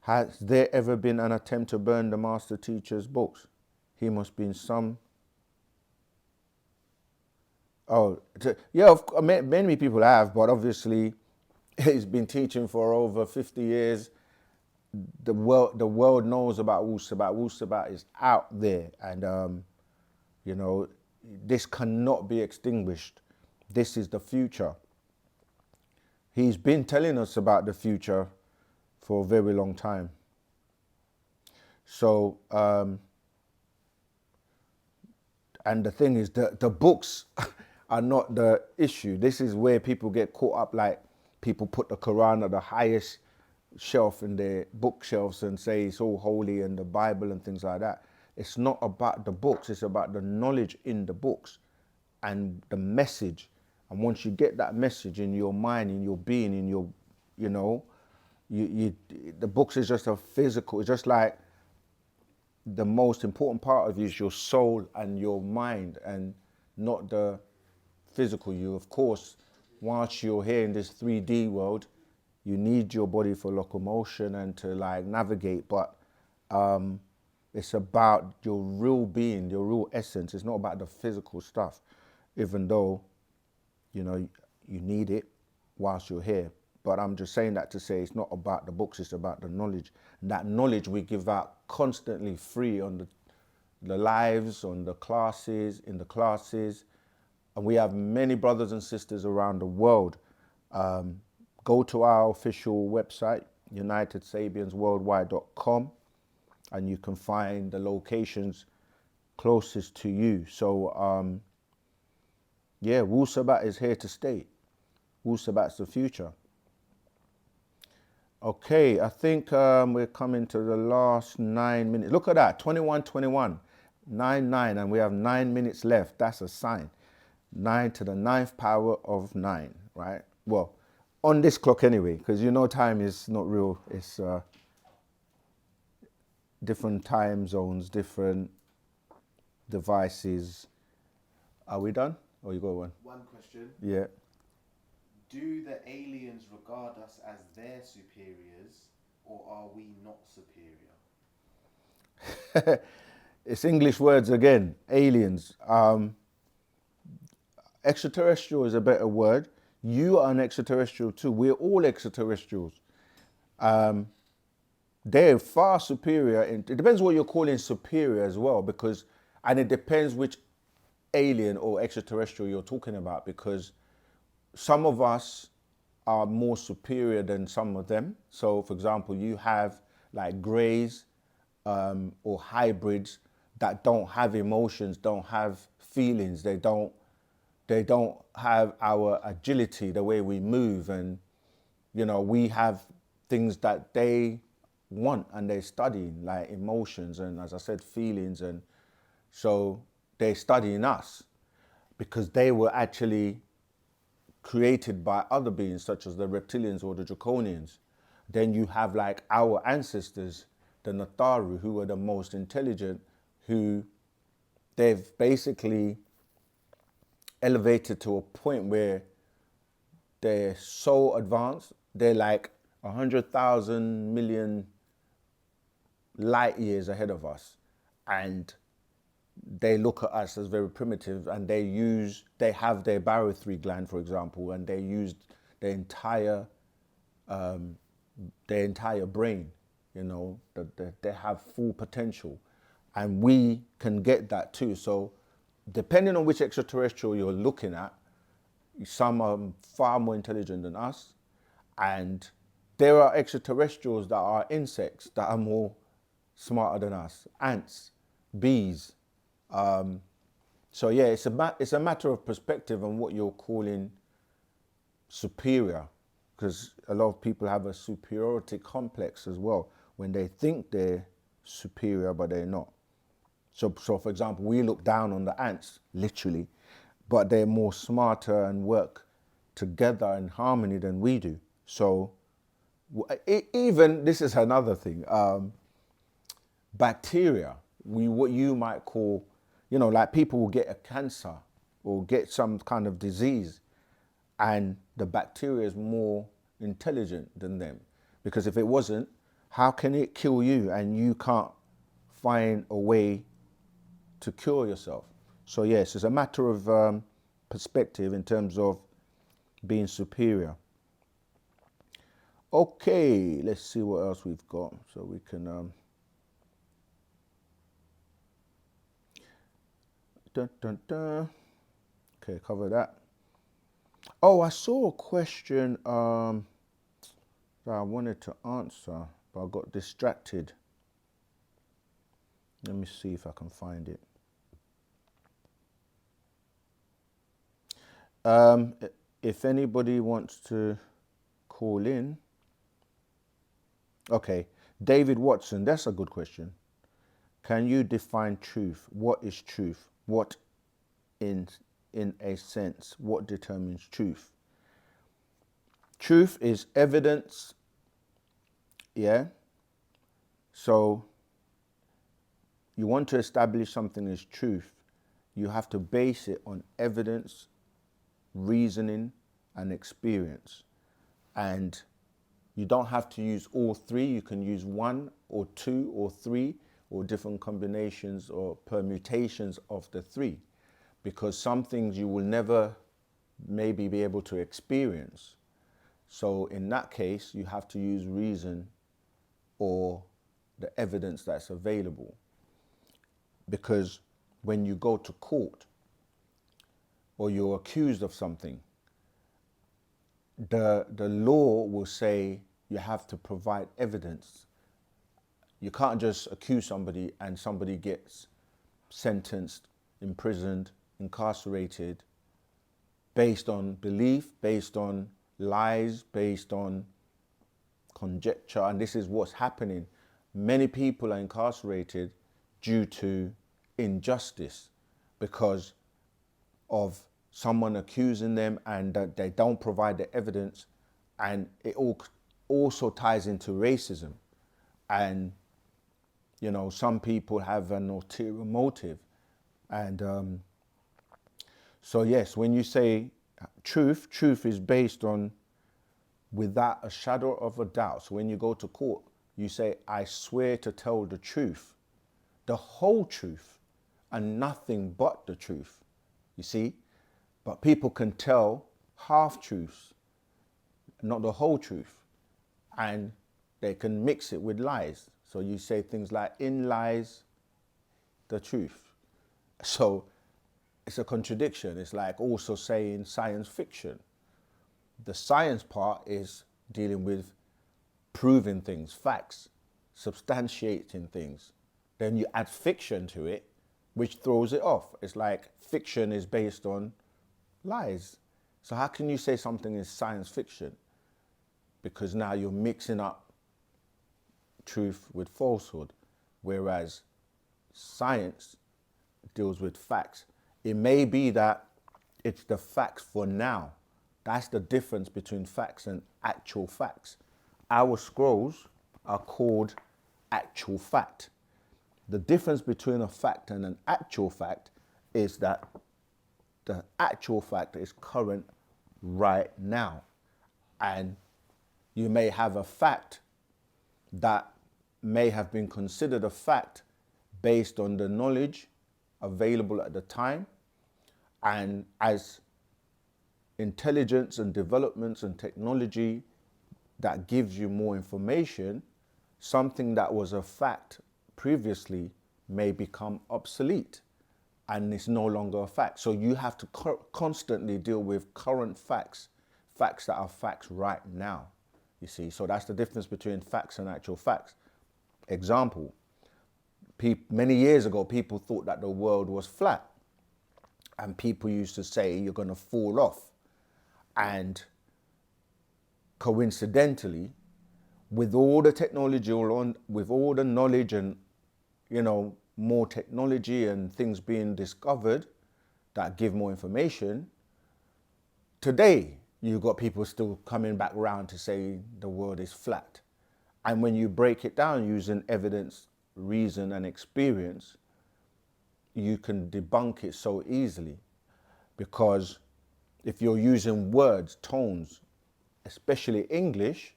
Has there ever been an attempt to burn the master teacher's books? He must be in some... many people have, but obviously he's been teaching for over 50 years. The world knows about Wu-Sabat. Wu-Sabat is out there, and you know, this cannot be extinguished. This is the future. He's been telling us about the future for a very long time. So, and the thing is that the books are not the issue. This is where people get caught up, like people put the Quran at the highest shelf in their bookshelves and say it's all holy, and the Bible and things like that. It's not about the books, it's about the knowledge in the books and the message. And once you get that message in your mind, in your being, in your, you know, the books is just a physical, it's just like the most important part of you is your soul and your mind, and not the physical you. Of course, whilst you're here in this 3D world, you need your body for locomotion and to like navigate, but it's about your real being, your real essence. It's not about the physical stuff, even though, you know, you need it whilst you're here. But I'm just saying that to say it's not about the books, it's about the knowledge. And that knowledge we give out constantly free on the lives, on the classes, in the classes. And we have many brothers and sisters around the world. Go to our official website, UnitedSabiansWorldwide.com, and you can find the locations closest to you. So yeah, Wu-Sabat is here to stay. Wu-Sabat's the future. Okay, I think we're coming to the last 9 minutes. Look at that, 21:21, 9:9, and we have 9 minutes left. That's a sign. 9 to the 9th power of 9, right? Well, on this clock anyway, because you know time is not real. It's different time zones, different devices. Are we done? Or you got one? One question. Yeah. Do the aliens regard us as their superiors, or are we not superior? It's English words again. Aliens. Extraterrestrial is a better word. You are an extraterrestrial too. We're all extraterrestrials. They're far superior. It depends what you're calling superior as well, because, and it depends which alien or extraterrestrial you're talking about, because some of us are more superior than some of them. So, for example, you have like greys or hybrids that don't have emotions, don't have feelings. They don't have our agility, the way we move, and you know, we have things that they want and they study, like emotions and, as I said, feelings, and so they're studying us because they were actually created by other beings such as the reptilians or the draconians. Then you have like our ancestors, the Nataru, who are the most intelligent, who they've basically elevated to a point where they're so advanced, they're like 100,000 million light years ahead of us. And they look at us as very primitive, and they have their barothry gland, for example, and they use their entire brain, you know, they have full potential. And we can get that too. So depending on which extraterrestrial you're looking at, some are far more intelligent than us. And there are extraterrestrials that are insects that are more smarter than us, ants, bees. So yeah, it's a matter of perspective on what you're calling superior, because a lot of people have a superiority complex as well when they think they're superior, but they're not. So for example, we look down on the ants, literally, but they're more smarter and work together in harmony than we do. So even, this is another thing, bacteria, what you might call, you know, like people will get a cancer or get some kind of disease, and the bacteria is more intelligent than them. Because if it wasn't, how can it kill you and you can't find a way to cure yourself? So yes, it's a matter of perspective in terms of being superior. Okay, let's see what else we've got so we can Okay, cover that. Oh, I saw a question that I wanted to answer, but I got distracted. Let me see if I can find it. If anybody wants to call in. Okay, David Watson, that's a good question. Can you define truth? What is truth? What, in a sense, what determines truth? Truth is evidence, yeah? So you want to establish something as truth, you have to base it on evidence, reasoning, and experience. And you don't have to use all three. You can use one or two or three, or different combinations or permutations of the three, because some things you will never maybe be able to experience. So in that case, you have to use reason or the evidence that's available. Because when you go to court or you're accused of something, the law will say you have to provide evidence You can't just accuse somebody and somebody gets sentenced, imprisoned, incarcerated based on belief, based on lies, based on conjecture. And this is what's happening. Many people are incarcerated due to injustice because of someone accusing them and that they don't provide the evidence. And it all also ties into racism. And, you know, some people have an ulterior motive. And so, yes, when you say truth, truth is based on without a shadow of a doubt. So when you go to court, you say, I swear to tell the truth, the whole truth, and nothing but the truth. You see? But people can tell half-truths, not the whole truth. And they can mix it with lies. So you say things like, in lies the truth. So it's a contradiction. It's like also saying science fiction. The science part is dealing with proving things, facts, substantiating things. Then you add fiction to it, which throws it off. It's like fiction is based on lies. So how can you say something is science fiction? Because now you're mixing up truth with falsehood, whereas science deals with facts. It may be that it's the facts for now. That's the difference between facts and actual facts. Our scrolls are called actual fact. The difference between a fact and an actual fact is that the actual fact is current right now. And you may have a fact that may have been considered a fact based on the knowledge available at the time. And as intelligence and developments and technology that gives you more information, something that was a fact previously may become obsolete and it's no longer a fact. So you have to constantly deal with current facts, facts that are facts right now, you see. So that's the difference between facts and actual facts. Example, many years ago, people thought that the world was flat. And people used to say, you're going to fall off. And coincidentally, with all the technology, with all the knowledge and, you know, more technology and things being discovered that give more information, today you've got people still coming back around to say the world is flat. And when you break it down using evidence, reason and experience, you can debunk it so easily. Because if you're using words, tones, especially English,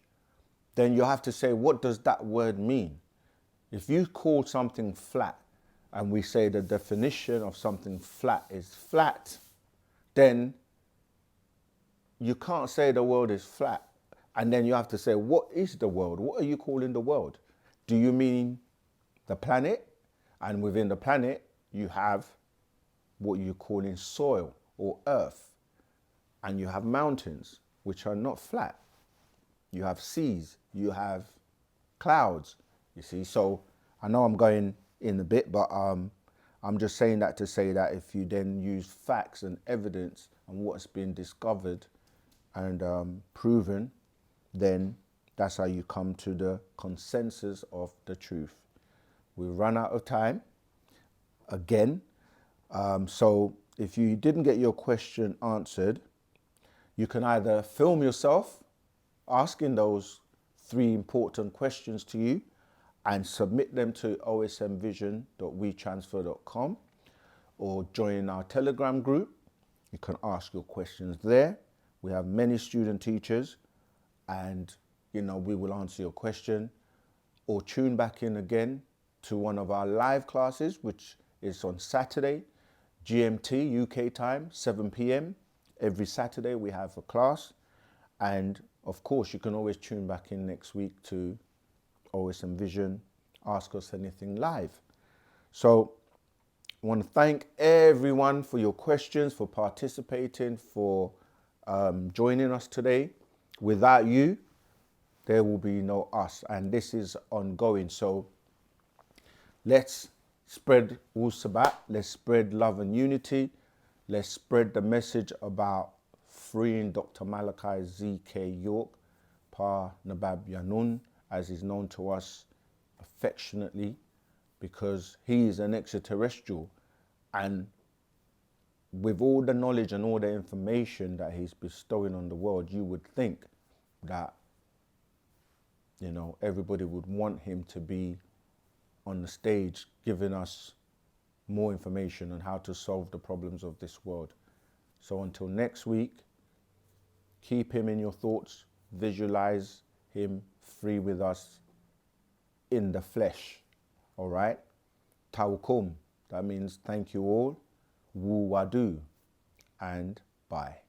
then you have to say, what does that word mean? If you call something flat and we say the definition of something flat is flat, then you can't say the world is flat. And then you have to say, what is the world? What are you calling the world? Do you mean the planet? And within the planet, you have what you're calling soil or earth. And you have mountains, which are not flat. You have seas, you have clouds, you see. So I know I'm going in a bit, but I'm just saying that to say that if you then use facts and evidence and what's been discovered and proven, then that's how you come to the consensus of the truth. We've run out of time again. So if you didn't get your question answered, you can either film yourself asking those 3 important questions to you and submit them to osmvision.wetransfer.com or join our Telegram group. You can ask your questions there. We have many student teachers and, you know, we will answer your question, or tune back in again to one of our live classes, which is on Saturday, GMT, UK time, 7 p.m. Every Saturday we have a class. And of course, you can always tune back in next week to OSM Vision, Ask Us Anything Live. So I want to thank everyone for your questions, for participating, for joining us today. Without you, there will be no us. And this is ongoing. So let's spread Wu-Sabat. Let's spread love and unity. Let's spread the message about freeing Dr. Malachi Z.K. York, Pa Nabab Yanun, as is known to us affectionately, because he is an extraterrestrial, and with all the knowledge and all the information that he's bestowing on the world, you would think that, you know, everybody would want him to be on the stage giving us more information on how to solve the problems of this world. So until next week, keep him in your thoughts, visualize him free with us in the flesh. All right? Taukum, that means thank you all. Wu-wadu, and bye.